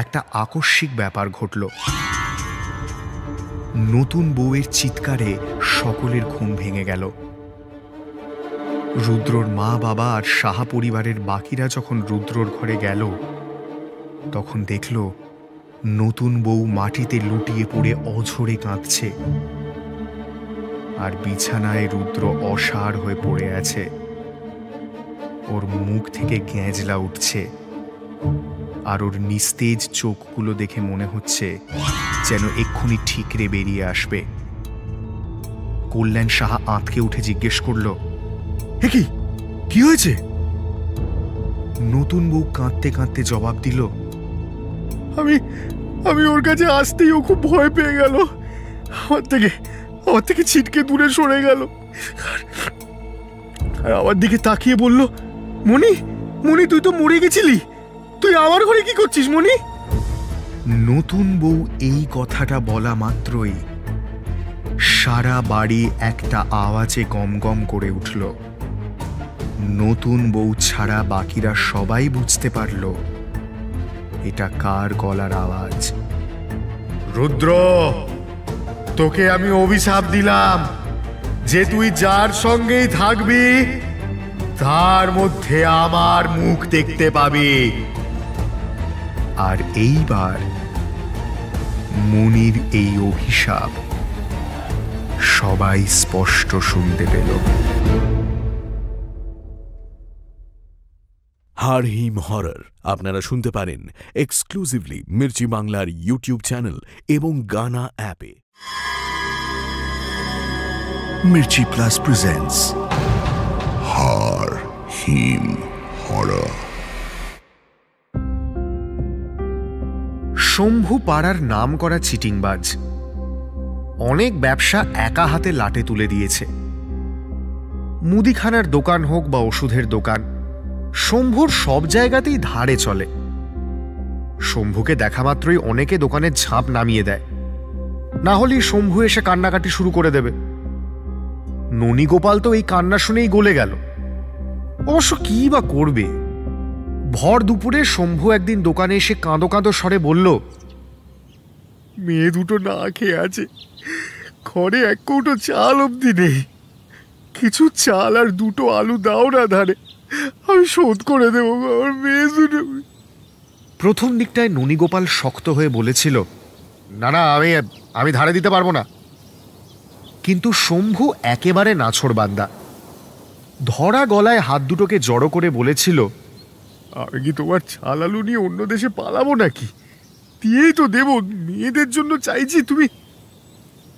একটা আকস্মিক ব্যাপার ঘটল। নতুন বউয়ের চিৎকারে সকলের ঘুম ভেঙে গেল। রুদ্রর মা বাবা আর সাহা পরিবারের বাকিরা যখন রুদ্রর ঘরে গেল, তখন দেখল নতুন বউ মাটিতে লুটিয়ে পড়ে অঝরে কাঁদছে, আর বিছানায় রুদ্র অসাড় হয়ে পড়ে আছে। ওর মুখ থেকে গ্যাঁজলা উঠছে, আর ওর নিস্তেজ চোখগুলো দেখে মনে হচ্ছে যেন এক্ষুনি ঠিকরে বেরিয়ে আসবে। কল্যাণ সাহা আঁতকে উঠে জিজ্ঞেস করল, কি হয়েছে? নতুন বউ কাঁদতে কাঁদতে জবাব দিল, আমি ওর কাছে আসতেই ও খুব ভয় পেয়ে গেল, আমার থেকে ছিটকে দূরে সরে গেল, আর আমার দিকে তাকিয়ে বলল, মনি তুই তো মরে গেছিলি, তুই আমার ঘরে কি করছিস মনি? নতুন বউ এই কথাটা বলা মাত্রই সারা বাড়ি একটা আওয়াজে গমগম করে উঠল। নতুন বউ ছাড়া বাকিরা সবাই বুঝতে পারল এটা কার গলার আওয়াজ। রুদ্র, তোকে আমি অভিশাপ দিলাম যে তুই যার সঙ্গেই থাকবি তার মধ্যে আমার মুখ দেখতে পাবি। আর এইবার মনির এই অভিশাপ সবাই স্পষ্ট শুনতে পেল। হারহিম হরর আপনারা শুনতে পারেন এক্সক্লুসিভলি মির্চি বাংলার ইউটিউব চ্যানেল এবং গানা অ্যাপে। Mirchi Plus presents Har-Him Horror. Shambhu পাড়ার নাম করা চিটিংবাজ, অনেক ব্যবসা একা হাতে লাটে তুলে দিয়েছে। মুদিখানার দোকান হোক বা ওষুধের দোকান, শম্ভুর সব জায়গাতেই ধারে চলে। শম্ভুকে দেখা মাত্রই অনেকে দোকানের ঝাঁপ নামিয়ে দেয়, না হলেই শম্ভু এসে কান্নাকাটি শুরু করে দেবে। ননীগোপাল তো এই কান্না শুনেই গলে গেল। অবশ্য কি বা করবে? ভর দুপুরে শম্ভু একদিন দোকানে এসে কাঁদো কাঁদো স্বরে বলল, মেয়ে দুটো না খেয়ে আছে, ঘরে এক কৌটো চাল অবধি নেই। কিছু চাল আর দুটো আলু দাও না ধারে, আমি শোধ করে দেবো আমার মেয়ে দুটো। প্রথম দিকটায় ননীগোপাল শক্ত হয়ে বলেছিল, না না, আমি ধারে দিতে পারবো না। কিন্তু শম্ভু একেবারে নাছোড়বান্দা। ধরা গলায় হাত দুটোকে জড়ো করে বলেছিল, আমি কি তোমার চাল আলু নিয়ে অন্য দেশে পালাবো নাকি? দিয়েই তো দেবো, মেয়েদের জন্য চাইছি। তুমি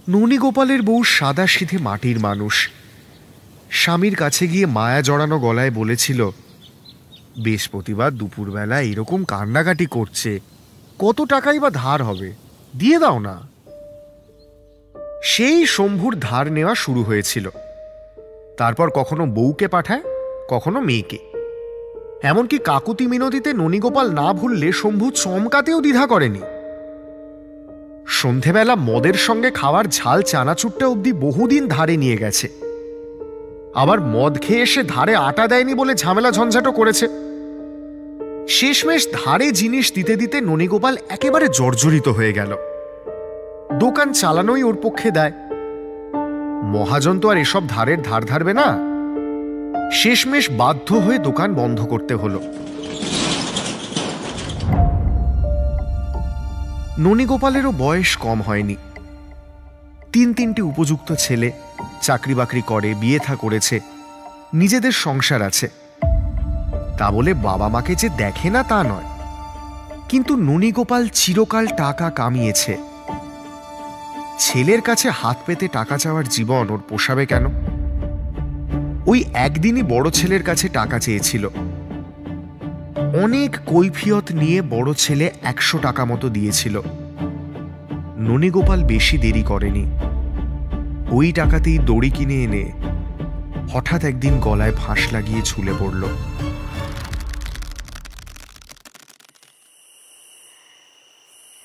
ননীগোপালের বউ সাদা সিধে মাটির মানুষ। স্বামীর কাছে গিয়ে মায়া জড়ানো গলায় বলেছিল, বৃহস্পতিবার দুপুরবেলা এরকম কান্নাকাটি করছে, কত টাকাই বা ধার হবে, দিয়ে দাও না। সেই শম্ভুর ধার নেওয়া শুরু হয়েছিল। তারপর কখনো বউকে পাঠায়, কখনো মেয়েকে। এমনকি কাকুতি মিনতিতে ননীগোপাল না ভুললে শম্ভু চমকাতেও দ্বিধা করেনি। সন্ধেবেলা মদের সঙ্গে খাওয়ার ঝাল চানাচুরটা অবধি বহুদিন ধারে নিয়ে গেছে। আবার মদ খেয়ে এসে ধারে আটা দেয়নি বলে ঝামেলা ঝঞ্ঝাটও করেছে। শেষমেশ ধারে জিনিস দিতে দিতে ননীগোপাল একেবারে জর্জরিত হয়ে গেল। দোকান চালানোই ওর পক্ষে দায়। মহাজন তো আর এসব ধারের ধার ধারবে না। শেষমেশ বাধ্য হয়ে দোকান বন্ধ করতে হলো। ননীগোপালেরও বয়স কম হয়নি। তিনটি উপযুক্ত ছেলে, চাকরি বাকরি করে, বিয়ে থা করেছে, নিজেদের সংসার আছে। তা বলে বাবা মাকে যে দেখে না তা নয়, কিন্তু ননীগোপাল চিরকাল টাকা কামিয়েছে। ছেলের কাছে হাত পেতে টাকা চাওয়ার জীবন ওর পোষাবে কেন? ওই একদিনই বড় ছেলের কাছে টাকা চেয়েছিল। অনেক কৈফিয়ত নিয়ে বড় ছেলে 100 টাকা মতো দিয়েছিল। ননীগোপাল বেশি দেরি করেনি। ওই টাকাতেই দড়ি কিনে এনে হঠাৎ একদিন গলায় ফাঁস লাগিয়ে ঝুলে পড়ল।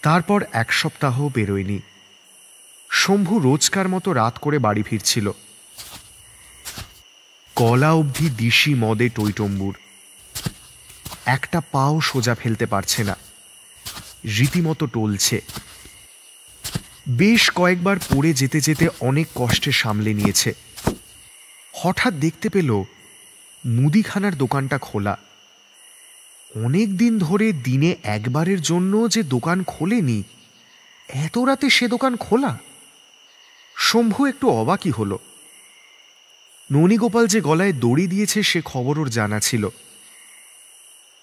তারপর 1 সপ্তাহ বেরোয়নি। শম্ভু রোজকার মতো রাত করে বাড়ি ফিরছিল। গলা অবধি দিশি মদে টইটম্বুর। একটা পাও সোজা ফেলতে পারছে না, রীতিমতো টলছে। বেশ কয়েকবার পড়ে যেতে যেতে অনেক কষ্টে সামলে নিয়েছে। হঠাৎ দেখতে পেল মুদিখানার দোকানটা খোলা। অনেক দিন ধরে দিনে একবারের জন্য যে দোকান খোলেনি, এত রাতে সে দোকান খোলা। শম্ভু একটু অবাকই হল। ননীগোপাল যে গলায় দড়ি দিয়েছে সে খবর ওর জানা ছিল।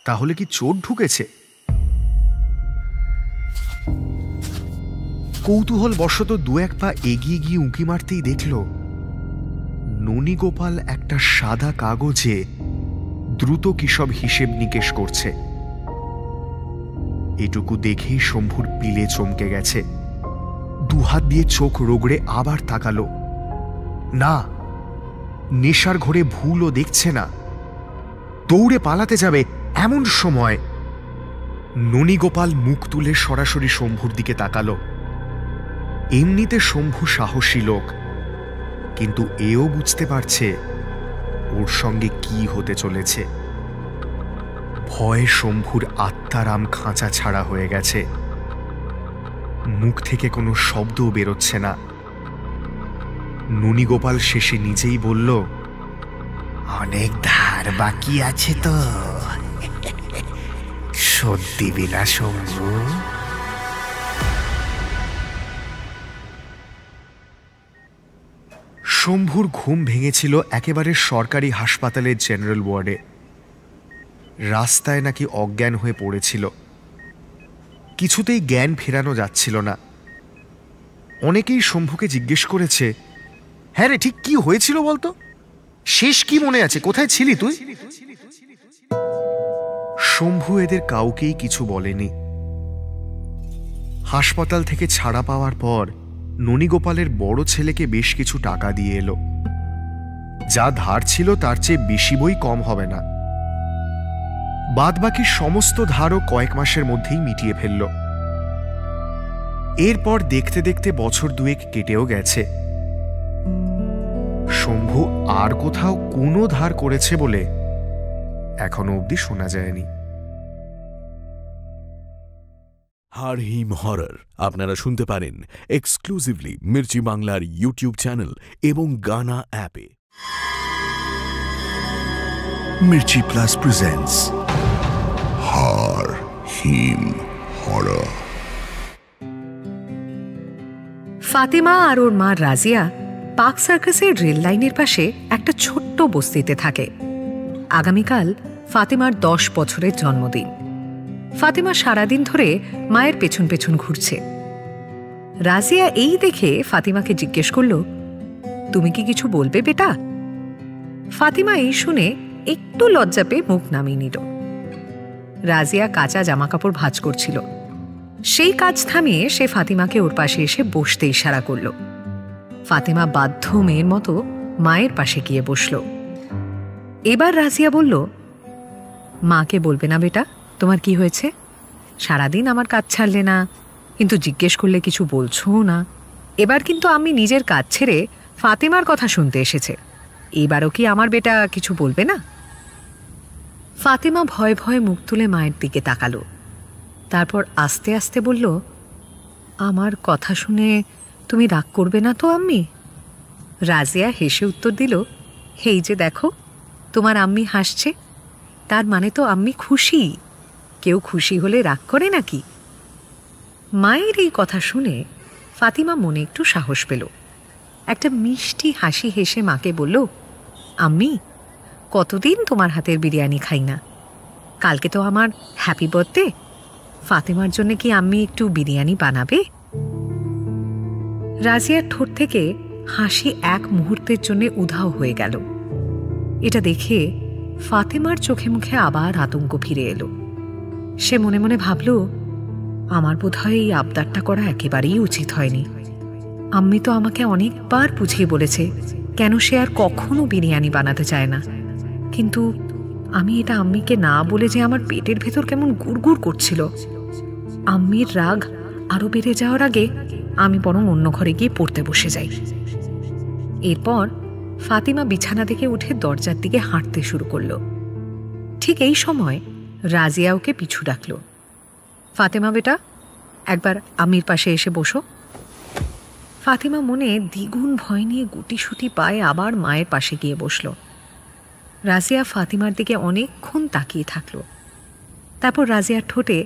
তাহলে কি চোর ঢুকেছে? কৌতূহল বশত 2-1 পা এগিয়ে গিয়ে উঁকি মারতেই দেখল ননীগোপাল একটা সাদা কাগজে দ্রুত কি সব হিসেব নিকেশ করছে। এটুকু দেখেই শম্ভুর পিলে চমকে গেছে। দুহাত দিয়ে চোখ রগড়ে আবার তাকালো। না, নেশার ঘোরে ভুলও দেখছে না। দৌড়ে পালাতে যাবে এমন সময় ননীগোপাল মুখ তুলে সরাসরি শম্ভুর দিকে তাকালো। এমনিতে শম্ভু সাহসী লোক, কিন্তু এও বুঝতে পারছে ওর সঙ্গে কি হতে চলেছে। ভয়ে শম্ভুর আত্মারাম খাঁচা ছাড়া হয়ে গেছে। মুখ থেকে কোনো শব্দও বেরোচ্ছে না। ননীগোপাল শেষে নিজেই বলল, অনেক ধার বাকি আছে তো, শোধ দিবি না শম্ভু? শম্ভুর ঘুম ভেঙেছিল একেবারে সরকারি হাসপাতালের জেনারেল ওয়ার্ডে। রাস্তায় নাকি অজ্ঞান হয়ে পড়েছিল। কিছুতেই জ্ঞান ফেরানো যাচ্ছিল না। অনেকেই শম্ভুকে জিজ্ঞেস করেছে, হ্যাঁ রে, ঠিক কি হয়েছিল বলতো? শেষ কি মনে আছে? কোথায় ছিলি তুই? শম্ভু এদের কাউকেই কিছু বলেনি। হাসপাতাল থেকে ছাড়া পাওয়ার পর ননীগোপালের বড় ছেলেকে বেশ কিছু টাকা দিয়ে এলো। যা ধার ছিল তার চেয়ে বেশি বই কম হবে না। বাদবাকি সমস্ত ধারও কয়েক মাসের মধ্যেই মিটিয়ে ফেলল। এরপর দেখতে দেখতে বছর দুয়েক কেটেও গেছে। শম্ভু আর কোথাও কোনো ধার করেছে বলে এখনো অবধি শোনা যায়নি। হারহিম হরর আপনারা শুনতে পারেন এক্সক্লুসিভলি মির্চি বাংলার ইউটিউব চ্যানেল এবং গানা অ্যাপে। Mirchi Plus presents Har-Him Horror. Fatema আর ওর মা রাজিয়া পার্ক সার্কাসের রেল লাইনের পাশে একটা ছোট্ট বস্তিতে থাকে। আগামীকাল ফাতেমার 10 বছরের জন্মদিন। ফাতেমা সারাদিন ধরে মায়ের পেছন পেছন ঘুরছে। রাজিয়া এই দেখে ফাতিমাকে জিজ্ঞেস করল, তুমি কি কিছু বলবে বেটা? ফাতিমা এই শুনে একটু লজ্জা পেয়ে মুখ নামিয়ে নিল। রাজিয়া কাঁচা জামাকাপড় ভাঁজ করছিল। সেই কাজ থামিয়ে সে ফাতিমাকে ওর পাশে এসে বসতে ইশারা করল। ফাতিমা বাধ্য মেয়ের মতো মায়ের পাশে গিয়ে বসল। এবার রাজিয়া বলল, মাকে বলবে না বেটা তোমার কি হয়েছে? সারাদিন আমার কাজ ছাড়লে না, কিন্তু জিজ্ঞেস করলে কিছু বলছো না। এবার কিন্তু আমি নিজের কাজ ছেড়ে ফাতিমার কথা শুনতে এসেছে। এবারও কি আমার বেটা কিছু বলবে না? ফাতিমা ভয়ে ভয়ে মুখ তুলে মায়ের দিকে তাকালো। তারপর আস্তে আস্তে বলল, আমার কথা শুনে তুমি রাগ করবে না তো আম্মি? রাজিয়া হেসে উত্তর দিল, এই যে দেখো তোমার আম্মি হাসছে, তার মানে তো আম্মি খুশি। কেউ খুশি হলে রাগ করে নাকি? মায়ের এই কথা শুনে ফাতিমা মনে একটু সাহস পেল। একটা মিষ্টি হাসি হেসে মাকে বলল, আম্মি কতদিন তোমার হাতের বিরিয়ানি খাই না। কালকে তো আমার হ্যাপি বার্থডে, ফাতিমার জন্য কি আম্মি একটু বিরিয়ানি বানাবে? রাজিয়ার ঠোঁট থেকে হাসি এক মুহূর্তের জন্য উধাও হয়ে গেল। এটা দেখে ফাতিমার চোখে মুখে আবার আতঙ্ক ফিরে এলো। সে মনে মনে ভাবল, আমার বোধহয় এই আবদারটা করা একেবারেই উচিত হয়নি। আম্মি তো আমাকে অনেকবার বুঝিয়ে বলেছে কেন সে আর কখনো বিরিয়ানি বানাতে চায় না, কিন্তু আমি এটা আম্মিকে না বলে যে আমার পেটের ভেতর কেমন গুড়গুড় করছিল। আম্মির রাগ আরো বেড়ে যাওয়ার আগে আমি বরং অন্য ঘরে গিয়ে পড়তে বসে যাই। এরপর ফাতিমা বিছানা থেকে উঠে দরজার দিকে হাঁটতে শুরু করল। ঠিক এই সময় রাজিয়া ওকে পিছু ডাকল, ফাতেমা বেটা একবার আম্মির পাশে এসে বসো। ফাতিমা মনে দ্বিগুণ ভয় নিয়ে গুটিসুটি পায়ে আবার মায়ের পাশে গিয়ে বসল। রাজিয়া ফাতিমার দিকে অনেকক্ষণ তাকিয়ে থাকল। তারপর রাজিয়ার ঠোঁটে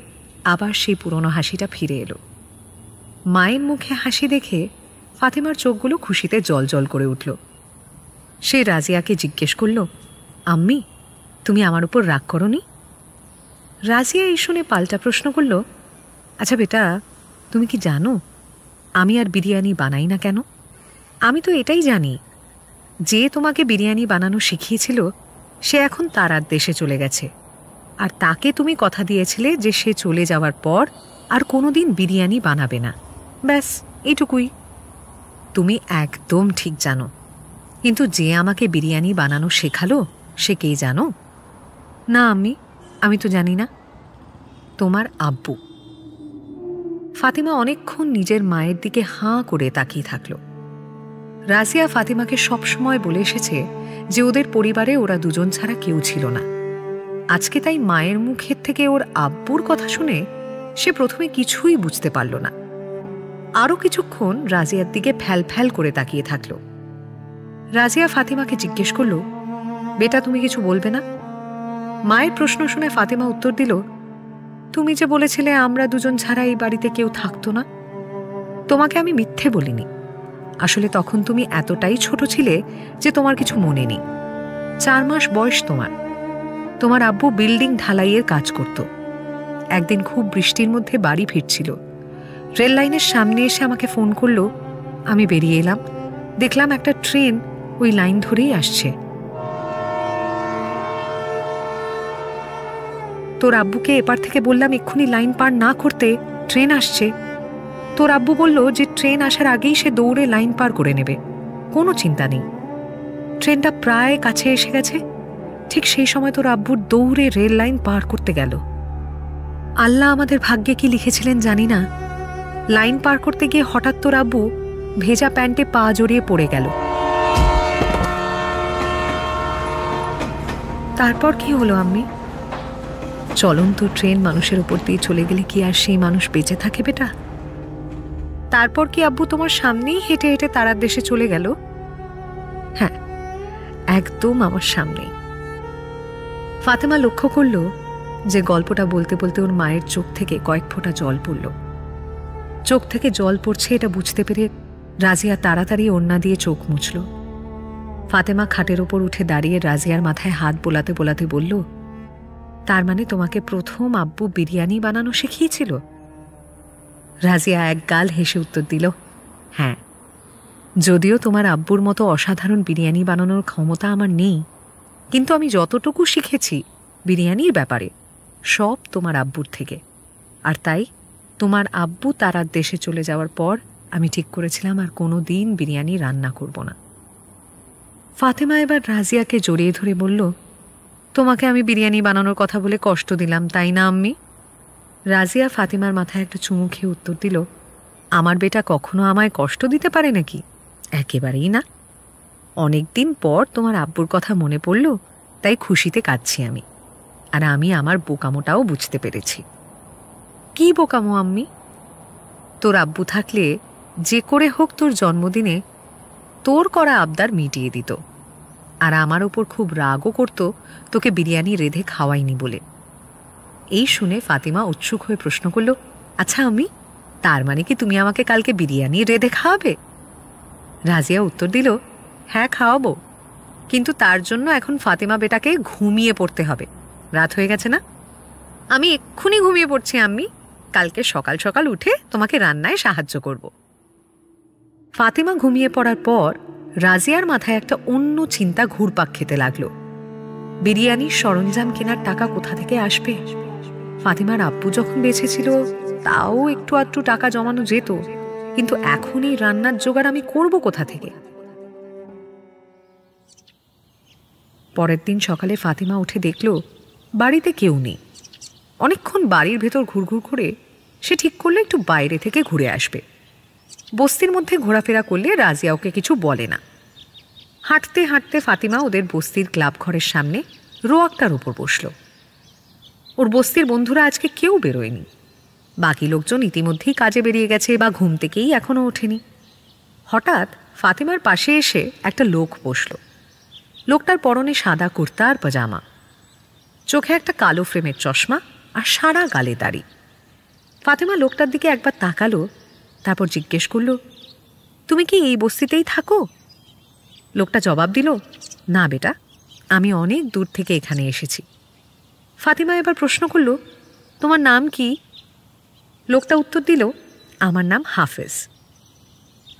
আবার সেই পুরনো হাসিটা ফিরে এলো। মায়ের মুখে হাসি দেখে ফাতিমার চোখগুলো খুশিতে জল করে উঠল। সে রাজিয়াকে জিজ্ঞেস করল, আম্মি তুমি আমার উপর রাগ করনি? রাজিয়া এই শুনে পাল্টা প্রশ্ন করল, আচ্ছা বেটা তুমি কি জানো আমি আর বিরিয়ানি বানাই না কেন? আমি তো এটাই জানি, যে তোমাকে বিরিয়ানি বানানো শিখিয়েছিল সে এখন তার আর দেশে চলে গেছে, আর তাকে তুমি কথা দিয়েছিলে যে সে চলে যাওয়ার পর আর কোনোদিন বিরিয়ানি বানাবে না। ব্যাস এইটুকুই। তুমি একদম ঠিক জানো, কিন্তু যে আমাকে বিরিয়ানি বানানো শেখালো সে কে জানো? না আমি তো জানি না। তোমার আব্বু। ফাতিমা অনেকক্ষণ নিজের মায়ের দিকে হাঁ করে তাকিয়ে থাকল। রাজিয়া ফাতিমাকে সবসময় বলে এসেছে যে ওদের পরিবারে ওরা দুজন ছাড়া কেউ ছিল না। আজকে তাই মায়ের মুখের থেকে ওর আব্বুর কথা শুনে সে প্রথমে কিছুই বুঝতে পারল না। আরও কিছুক্ষণ রাজিয়ার দিকে ফ্যাল ফ্যাল করে তাকিয়ে থাকল। রাজিয়া ফাতিমাকে জিজ্ঞেস করল, বেটা তুমি কিছু বলবে না? মায়ের প্রশ্ন শুনে ফাতিমা উত্তর দিল, তুমি যে বলেছিলে আমরা দুজন ছাড়া এই বাড়িতে কেউ থাকতো না, তোমাকে আমি মিথ্যে বলিনি। আসলে তখন তুমি এতটাই ছোট ছিলে যে তোমার কিছু মনে নেই। 4 মাস বয়স তোমার। তোমার আব্বু বিল্ডিং ঢালাইয়ের কাজ করত। একদিন খুব বৃষ্টির মধ্যে বাড়ি ফিরছিল। রেল লাইনের সামনে এসে আমাকে ফোন করলো। আমি বেরিয়ে এলাম, দেখলাম একটা ট্রেন ওই লাইন ধরেই আসছে। তোর আব্বুকে এপার থেকে বললাম এক্ষুনি লাইন পার না করতে, ট্রেন আসছে। তোর আব্বু বলল যে ট্রেন আসার আগেই সে দৌড়ে লাইন পার করে নেবে, কোনো চিন্তা নেই। ট্রেনটা প্রায় কাছে এসে গেছে, ঠিক সেই সময় তোর আব্বুর দৌড়ে রেল লাইন পার করতে গেল। আল্লাহ আমাদের ভাগ্যে কি লিখেছিলেন জানি না, লাইন পার করতে গিয়ে হঠাৎ তোর আব্বু ভেজা প্যান্টে পা জড়িয়ে পড়ে গেল। তারপর কি হলো আম্মি? চলন্ত ট্রেন মানুষের উপর দিয়ে চলে গেলে কি আর সেই মানুষ বেঁচে থাকে বেটা? তারপর কি আব্বু তোমার সামনেই হেঁটে হেঁটে তারার দেশে চলে গেল? হ্যাঁ, একদম আমার সামনেই। ফাতেমা লক্ষ্য করল যে গল্পটা বলতে বলতে ওর মায়ের চোখ থেকে কয়েক ফোঁটা জল পড়ল। চোখ থেকে জল পড়ছে এটা বুঝতে পেরে রাজিয়া তাড়াতাড়ি ওড়না দিয়ে চোখ মুছল। ফাতেমা খাটের ওপর উঠে দাঁড়িয়ে রাজিয়ার মাথায় হাত বোলাতে বোলাতে বলল, তার মানে তোমাকে প্রথম আব্বু বিরিয়ানি বানানো শিখিয়েছিল? রাজিয়া এক গাল হেসে উত্তর দিল, হ্যাঁ, যদিও তোমার আব্বুর মতো অসাধারণ বিরিয়ানি বানানোর ক্ষমতা আমার নেই, কিন্তু আমি যতটুকু শিখেছি বিরিয়ানির ব্যাপারে সব তোমার আব্বুর থেকে। আর তাই তোমার আব্বু তারার দেশে চলে যাওয়ার পর আমি ঠিক করেছিলাম আর কোনো দিন বিরিয়ানি রান্না করব না। ফাতেমা এবার রাজিয়াকে জড়িয়ে ধরে বলল, তোমাকে আমি বিরিয়ানি বানানোর কথা বলে কষ্ট দিলাম, তাই না আম্মি? রাজিয়া ফাতেমার মাথায় একটা চুমু খেয়ে উত্তর দিল, আমার বেটা কখনো আমায় কষ্ট দিতে পারে নাকি? একেবারেই না। অনেকদিন পর তোমার আব্বুর কথা মনে পড়ল, তাই খুশিতে কাঁদছি আমি। আর আমি আমার বোকামোটাও বুঝতে পেরেছি। কি বোকামো আম্মি? তোর আব্বু থাকলে যে করে হোক তোর জন্মদিনে তোর করা আবদার মিটিয়ে দিত, আর আমার ওপর খুব রাগও করত তোকে বিরিয়ানি রেঁধে খাওয়াইনি বলে। এই শুনে ফাতিমা উৎসুক হয়ে প্রশ্ন করল, আচ্ছা আম্মি, তার মানে কি তুমি আমাকে কালকে বিরিয়ানি রেঁধে খাওয়াবে? রাজিয়া উত্তর দিল, হ্যাঁ খাওয়াবো, কিন্তু তার জন্য এখন ফাতিমা বেটাকে ঘুমিয়ে পড়তে হবে। রাত হয়ে গেছে না? আমি এক্ষুনি ঘুমিয়ে পড়ছি আম্মি, কালকে সকাল সকাল উঠে তোমাকে রান্নায় সাহায্য করব। ফাতিমা ঘুমিয়ে পড়ার পর রাজিয়ার মাথায় একটা অন্য চিন্তা ঘুরপাক খেতে লাগলো। বিরিয়ানির সরঞ্জাম কেনার টাকা কোথা থেকে আসবে? ফাতিমার আব্বু যখন বেঁচে ছিল তাও একটু আধটু টাকা জমানো যেত, কিন্তু এখন এই রান্নার জোগাড় আমি করব কোথা থেকে? পরের দিন সকালে ফাতিমা উঠে দেখল বাড়িতে কেউ নেই। অনেকক্ষণ বাড়ির ভেতর ঘুরঘুর করে সে ঠিক করলে একটু বাইরে থেকে ঘুরে আসবে। বস্তির মধ্যে ঘোরাফেরা করলে রাজিয়া ওকে কিছু বলে না। হাঁটতে হাঁটতে ফাতিমা ওদের বস্তির ক্লাব ঘরের সামনে রোয়াকটার উপর বসল। ওর বস্তির বন্ধুরা আজকে কেউ বেরোয়নি। বাকি লোকজন ইতিমধ্যেই কাজে বেরিয়ে গেছে বা ঘুম থেকেই এখনো ওঠেনি। হঠাৎ ফাতিমার পাশে এসে একটা লোক বসল। লোকটার পরনে সাদা কুর্তা আর পাজামা, চোখে একটা কালো ফ্রেমের চশমা আর সারা গালে দাড়ি। ফাতিমা লোকটার দিকে একবার তাকালো, তারপর জিজ্ঞেস করল, তুমি কি এই বস্তিতেই থাকো? লোকটা জবাব দিল, না বেটা, আমি অনেক দূর থেকে এখানে এসেছি। ফাতিমা এবার প্রশ্ন করল, তোমার নাম কি? লোকটা উত্তর দিল, আমার নাম হাফেজ।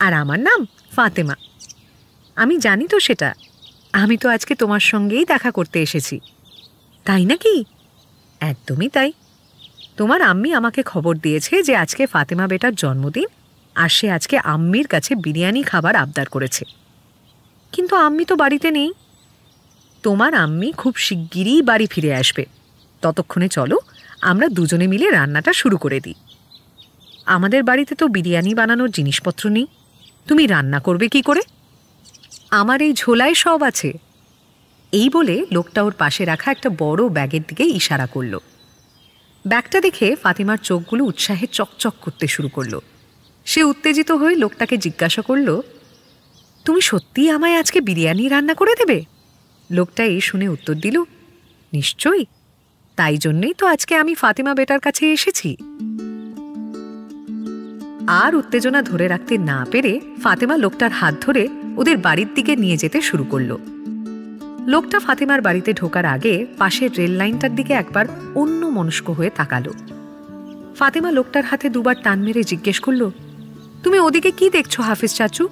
আর আমার নাম ফাতেমা। আমি জানি তো সেটা, আমি তো আজকে তোমার সঙ্গেই দেখা করতে এসেছি। তাই নাকি? একদমই তাই। তোমার আম্মি আমাকে খবর দিয়েছে যে আজকে ফাতেমা বেটার জন্মদিন, আর সে আজকে আম্মির কাছে বিরিয়ানি খাবার আবদার করেছে। কিন্তু আম্মি তো বাড়িতে নেই। তোমার আম্মি খুব শিগগিরই বাড়ি ফিরে আসবে। ততক্ষণে চলো আমরা দুজনে মিলে রান্নাটা শুরু করে দিই। আমাদের বাড়িতে তো বিরিয়ানি বানানোর জিনিসপত্র নেই, তুমি রান্না করবে কি করে? আমার এই ঝোলায় সব আছে। এই বলে লোকটা ওর পাশে রাখা একটা বড় ব্যাগের দিকে ইশারা করল। ব্যাগটা দেখে ফাতিমার চোখগুলো উৎসাহে চকচক করতে শুরু করলো। সে উত্তেজিত হয়ে লোকটাকে জিজ্ঞাসা করল, তুমি সত্যিই আমায় আজকে বিরিয়ানি রান্না করে দেবে? লোকটা এই শুনে উত্তর দিল, নিশ্চয়ই, তাই জন্যই তো আজকে আমি ফাতিমা বেটার কাছে এসেছি। আর উত্তেজনা ধরে রাখতে না পেরে ফাতিমা লোকটার হাত ধরে ওদের বাড়ির দিকে নিয়ে যেতে শুরু করলো। লোকটা ফাতিমার বাড়িতে ঢোকার আগে পাশের রেল লাইনটার দিকে একবার অন্য মনস্ক হয়ে তাকালো। ফাতিমা লোকটার হাতে দুবার টান মেরে জিজ্ঞেস করল, তুমি ওদিকে কি দেখছো হাফিজ চাচু?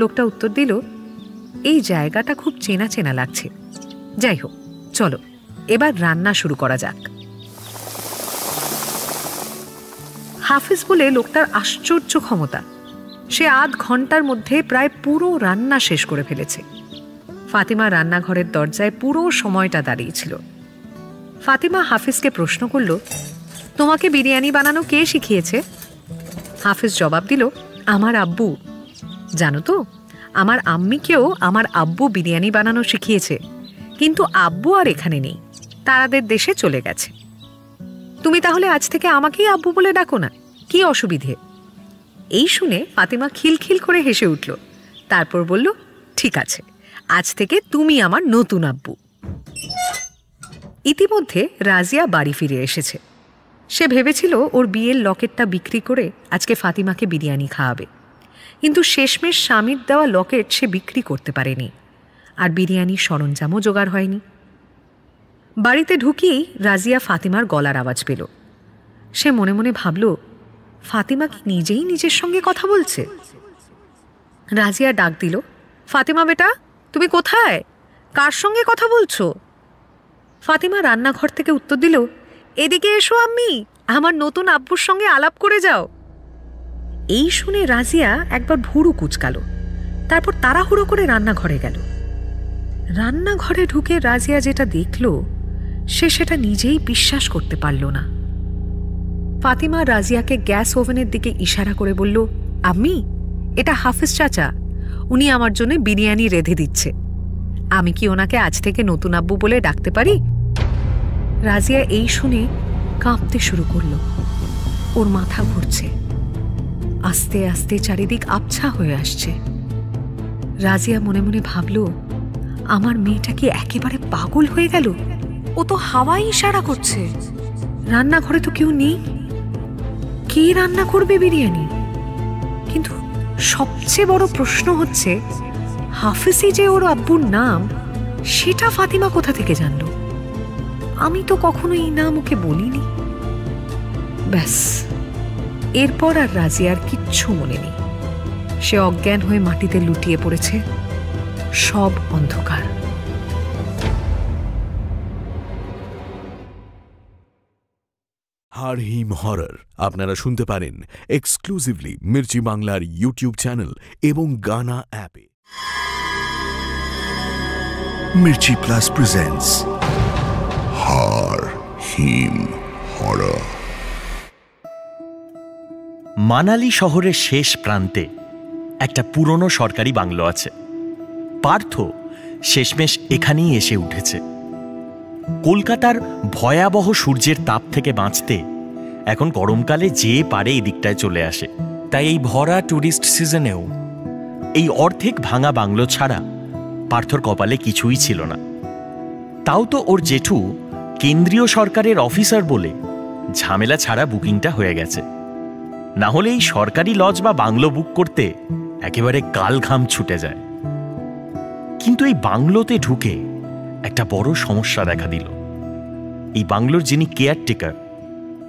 লোকটা উত্তর দিল, এই জায়গাটা খুব চেনা চেনা লাগছে। যাই হোক, চলো এবার রান্না শুরু করা যাক। হাফিজ বলে লোকটার আশ্চর্য ক্ষমতা। সে আধ ঘন্টার মধ্যে প্রায় পুরো রান্না শেষ করে ফেলেছে। ফাতিমা রান্নাঘরের দরজায় পুরো সময়টা দাঁড়িয়েছিল। ফাতিমা হাফিজকে প্রশ্ন করল, তোমাকে বিরিয়ানি বানানো কে শিখিয়েছে? হাফিজ জবাব দিল, আমার আব্বু। জানো তো, আমার আম্মিকেও আমার আব্বু বিরিয়ানি বানানো শিখিয়েছে, কিন্তু আব্বু আর এখানে নেই, তারাদের দেশে চলে গেছে। তুমি তাহলে আজ থেকে আমাকেই আব্বু বলে ডাকো না, কি অসুবিধে? এই শুনে ফাতিমা খিলখিল করে হেসে উঠল। তারপর বলল, ঠিক আছে, আজ থেকে তুমি আমার নতুন আব্বু। ইতিমধ্যে রাজিয়া বাড়ি ফিরে এসেছে। সে ভেবেছিল ওর বিয়ের লকেটটা বিক্রি করে আজকে ফাতিমাকে বিরিয়ানি খাওয়াবে, কিন্তু শেষমেশ স্বামীর দেওয়া লকেট সে বিক্রি করতে পারেনি, আর বিরিয়ানির সরঞ্জামও জোগাড় হয়নি। বাড়িতে ঢুকিয়েই রাজিয়া ফাতিমার গলার আওয়াজ পেল। সে মনে মনে ভাবল, ফাতিমা কি নিজেই নিজের সঙ্গে কথা বলছে? রাজিয়া ডাক দিল, ফাতিমা বেটা, তুমি কোথায়? কার সঙ্গে কথা বলছো? ফাতিমা রান্নাঘর থেকে উত্তর দিল, এদিকে এসো আম্মি, আমার নতুন আব্বুর সঙ্গে আলাপ করে যাও। এই শুনে রাজিয়া একবার ভুরু কুচকাল, তারপর তাড়াহুড়ো করে রান্নাঘরে গেল। রান্নাঘরে ঢুকে রাজিয়া যেটা দেখল, সে সেটা নিজেই বিশ্বাস করতে পারল না। ফাতিমা রাজিয়াকে গ্যাস ওভেনের দিকে ইশারা করে বলল, আম্মি, এটা হাফিজ চাচা, উনি আমার জন্য বিরিয়ানি রেঁধে দিচ্ছে। আমি কি ওনাকে আজ থেকে নতুন আব্বু বলে ডাকতে পারি? রাজিয়া এই শুনে কাঁপতে শুরু করল। ওর মাথা ঘুরছে, আস্তে আস্তে চারিদিক আবছা হয়ে আসছে। রাজিয়া মনে মনে ভাবল, আমার মেয়েটা কি একেবারে পাগল হয়ে গেল? ও তো হাওয়ায় ইশারা করছে। রান্নাঘরে তো কেউ নেই, কে রান্না করবে বিরিয়ানি? কিন্তু সবচেয়ে বড় প্রশ্ন হচ্ছে, হাফিজি যে ওর আব্বুর নাম, সেটা ফাতিমা কোথা থেকে জানল? আমি তো কখনো এই নাম ওকে বলিনি। ব্যাস, এরপর আর রাজিয়ার কিচ্ছু মনে নেই। সে অজ্ঞান হয়ে মাটিতে লুটিয়ে পড়েছে। সব অন্ধকার। হারহিম হরর আপনারা শুনতে পারেন এক্সক্লুসিভলি মির্চি বাংলার ইউটিউব চ্যানেল এবং গানা অ্যাপে। Mirchi Plus presents Har-Him Horror. Manali শহরের শেষ প্রান্তে একটা পুরনো সরকারি বাংলো আছে। পার্থ শেষমেশ এখানেই এসে উঠেছে। কলকাতার ভয়াবহ সূর্যের তাপ থেকে বাঁচতে এখন গরমকালে যে পারে এই দিকটায় চলে আসে। তাই এই ভরা ট্যুরিস্ট সিজনেও এই অর্ধেক ভাঙা বাংলো ছাড়া পার্থর কপালে কিছুই ছিল না। তাও তো ওর জেঠু কেন্দ্রীয় সরকারের অফিসার বলে ঝামেলা ছাড়া বুকিংটা হয়ে গেছে। না হলে এই সরকারি লজ বা বাংলো বুক করতে একেবারে গাল ঘাম ছুটে যায়। কিন্তু এই বাংলোতে ঢুকে একটা বড় সমস্যা দেখা দিল। এই বাংলোর যিনি কেয়ারটেকার,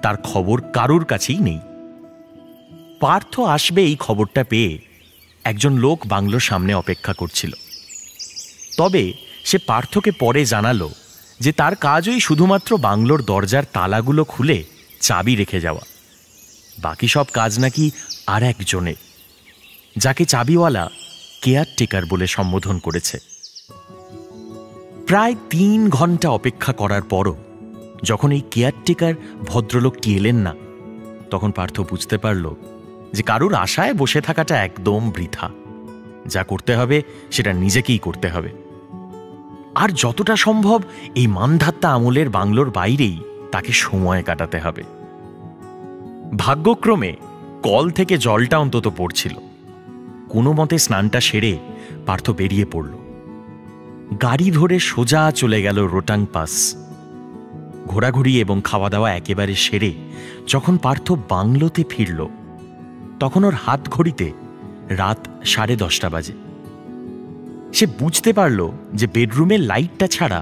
তার খবর কারুর কাছেই নেই। পার্থ আসবে এই খবরটা পেয়ে একজন লোক বাংলোর সামনে অপেক্ষা করছিল। তবে সে পার্থকে পরে জানালো যে তার কাজই শুধুমাত্র বাংলোর দরজার তালাগুলো খুলে চাবি রেখে যাওয়া। বাকি সব কাজ নাকি আর একজনের, যাকে চাবিওয়ালা কেয়ারটেকার বলে সম্বোধন করেছে। প্রায় 3 ঘন্টা অপেক্ষা করার পরও যখন এই কেয়ারটেকার ভদ্রলোকটি এলেন না, তখন পার্থ বুঝতে পারল যে কারুর আশায় বসে থাকাটা একদম বৃথা। যা করতে হবে সেটা নিজেকেই করতে হবে, আর যতটা সম্ভব এই মানধাত্তা আমলের বাংলোর বাইরেই তাকে সময় কাটাতে হবে। ভাগ্যক্রমে কল থেকে জলটা অন্তত পড়ছিল। কোনো মতে স্নানটা সেরে পার্থ বেরিয়ে পড়ল। গাড়ি ধরে সোজা চলে গেল রোটাং পাস। ঘোরাঘুরি এবং খাওয়া দাওয়া একেবারে সেরে যখন পার্থ বাংলোতে ফিরল, তখন ওর হাত ঘড়িতে রাত 10:30 বাজে। সে বুঝতে পারল যে বেডরুমের লাইটটা ছাড়া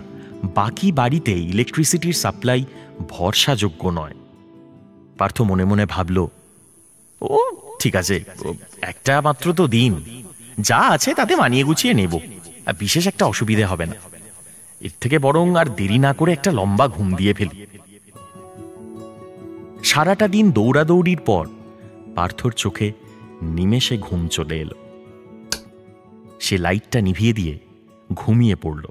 বাকি বাড়িতে ইলেকট্রিসিটির সাপ্লাই ভরসাযোগ্য নয়। পার্থ মনে মনে ভাবল, ও ঠিক আছে, একটা মাত্র তো দিন, যা আছে তাতে মানিয়ে গুছিয়ে নেব, বিশেষ একটা অসুবিধে হবে না। এর থেকে বরং আর দেরি না করে একটা লম্বা ঘুম দিয়ে ফেলি। সারাটা দিন দৌড়াদৌড়ির পর পার্থর চোখে নিমেষে ঘুম চলে এলো। সে লাইটটা নিভিয়ে দিয়ে ঘুমিয়ে পড়ল।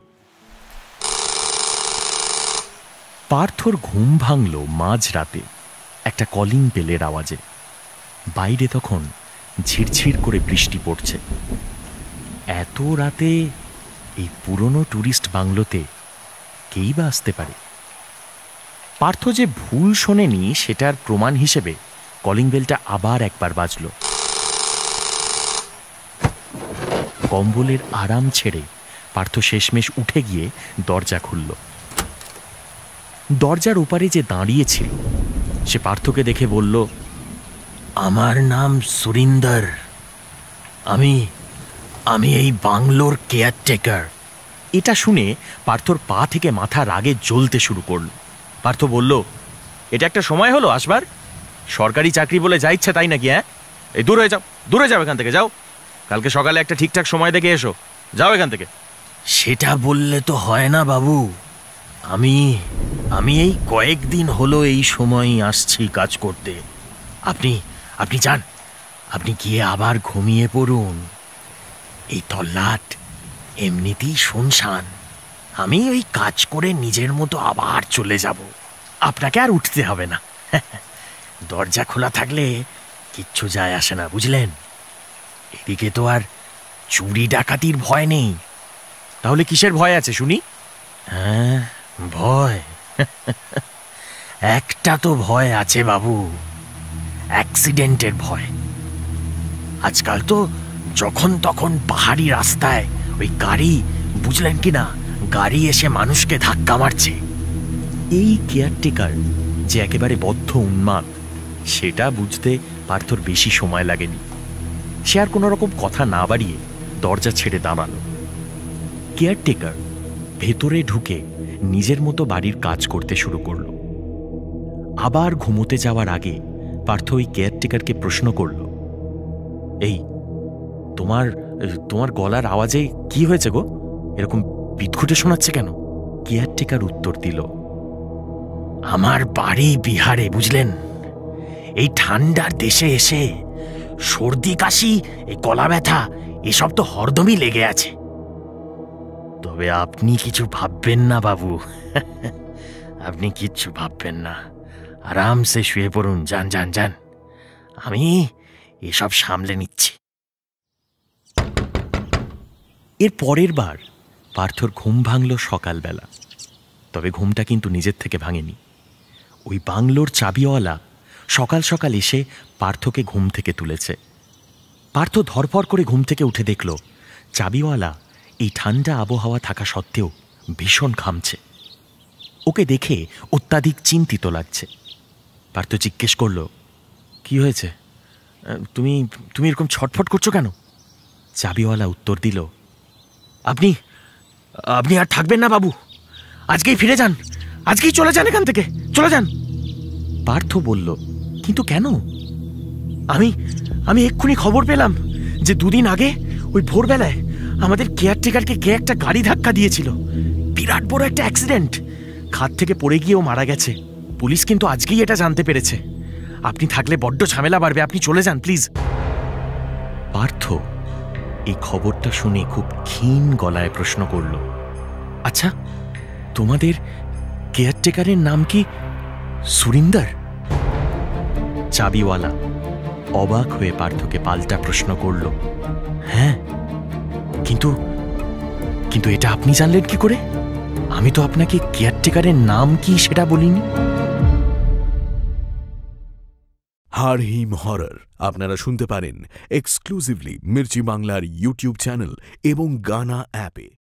পার্থর ঘুম ভাঙল মাঝরাতে একটা কলিং বেলের আওয়াজে। বাইরে তখন ঝিরঝির করে বৃষ্টি পড়ছে। এত রাতে এই পুরনো ট্যুরিস্ট বাংলোতে কেই বা আসতে পারে? পার্থ যে ভুল শোনেনি সেটার প্রমাণ হিসেবে কলিং বেলটা আবার একবার বাজল। কম্বলের আরাম ছেড়ে পার্থ শেষমেশ উঠে গিয়ে দরজা খুলল। দরজার ওপারে যে দাঁড়িয়েছিল সে পার্থকে দেখে বলল, আমার নাম সুরিন্দর। আমি এই বাংলোর কেয়ারটেকার। এটা শুনে পার্থর পা থেকে মাথা রাগে জ্বলতে শুরু করল। পার্থ বলল, এটা একটা সময় হলো আসবার? সরকারি চাকরি বলে যা ইচ্ছে তাই নাকি? হ্যাঁ, এই দূর হয়ে যাও, দূরে যাও এখান থেকে, যাও। কালকে সকালে একটা ঠিকঠাক সময় দেখে এসো, যাও এখান থেকে। সেটা বললে তো হয় না বাবু। আমি এই কয়েকদিন হলো এই সময়ই আসছি কাজ করতে। আপনি যান, আপনি গিয়ে আবার ঘুমিয়ে পড়ুন। এই তল্লাট এমনিতেই শুনশান। আমি ওই কাজ করে নিজের মতো আবার চলে যাব। আপনাকে আর উঠতে হবে না। দরজা খোলা থাকলে কিচ্ছু যায় আসে না, বুঝলেন? এদিকে তো আর চুরি ডাকাতির ভয় নেই। তাহলে কিসের ভয় আছে শুনি? হ্যাঁ, ভয় একটা তো ভয় আছে বাবু, অ্যাক্সিডেন্টের ভয়। আজকাল তো যখন তখন পাহাড়ি রাস্তায় ওই গাড়ি, বুঝলেন কি না, গাড়ি এসে মানুষকে ধাক্কা মারছে। এই কেয়ারটেকার যে একেবারে বদ্ধ উন্মাদ সেটা বুঝতে পার্থর বেশি সময় লাগেনি। সে আর কোনো রকম কথা না বাড়িয়ে দরজা ছেড়ে দাঁড়ালো। কেয়ারটেকার ভেতরে ঢুকে নিজের মতো বাড়ির কাজ করতে শুরু করল। আবার ঘুমোতে যাওয়ার আগে পার্থ ওই কেয়ারটেকারকে প্রশ্ন করল, এই তোমার গলার আওয়াজে কি হয়েছে গো? এরকম বিদঘুটে শোনাচ্ছে কেন? কেয়ারটেকার উত্তর দিল, আমার বাড়ি বিহারে, বুঝলেন? এই ঠান্ডার দেশে এসে সর্দি কাশি, এই গলা ব্যথা, এসব তো হরদমই লেগে আছে। তবে আপনি কিছু ভাববেন না বাবু, আপনি কিচ্ছু ভাববেন না। আরামসে শুয়ে পড়ুন, যান যান যান, আমি এসব সামলে নিচ্ছি। এর পরের বার পার্থর ঘুম ভাঙল সকালবেলা। তবে ঘুমটা কিন্তু নিজের থেকে ভাঙেনি। ওই বাংলোর চাবিওয়ালা সকাল সকাল এসে পার্থকে ঘুম থেকে তুলেছে। পার্থ ধরপর করে ঘুম থেকে উঠে দেখল চাবিওয়ালা এই ঠান্ডা আবহাওয়া থাকা সত্ত্বেও ভীষণ ঘামছে। ওকে দেখে অত্যাধিক চিন্তিত লাগছে। পার্থ জিজ্ঞেস করল, কি হয়েছে? তুমি এরকম ছটফট করছো কেন? চাবিওয়ালা উত্তর দিল, আপনি আর থাকবেন না বাবু, আজকেই ফিরে যান, আজকেই চলে যান এখান থেকে, চলে যান। পার্থ বলল, কিন্তু কেন? আমি এক্ষুনি খবর পেলাম যে দুদিন আগে ওই ভোরবেলায় আমাদের কেয়ারটেকারকে কে একটা গাড়ি ধাক্কা দিয়েছিল। বিরাট বড় একটা অ্যাক্সিডেন্ট। খাদ থেকে পড়ে গিয়েও মারা গেছে। পুলিশ কিন্তু আজকেই এটা জানতে পেরেছে। আপনি থাকলে বড্ড ঝামেলা বাড়বে, আপনি চলে যান প্লিজ। পার্থ এই খবরটা শুনে খুব ক্ষীণ গলায় প্রশ্ন করল, আচ্ছা তোমাদের কেয়ারটেকারের নাম কি সুরিন্দর? চাবিওয়ালা অবাক হয়ে পার্থকে পাল্টা প্রশ্ন করল, হ্যাঁ, কিন্তু এটা আপনি জানলেন কি করে? আমি তো আপনাকে কেয়ারটেকারের নাম কি সেটা বলিনি। হারহিম হরর আপনারা শুনতে পারেন এক্সক্লুসিভলি মির্চি বাংলার ইউটিউব চ্যানেল এবং গানা অ্যাপে।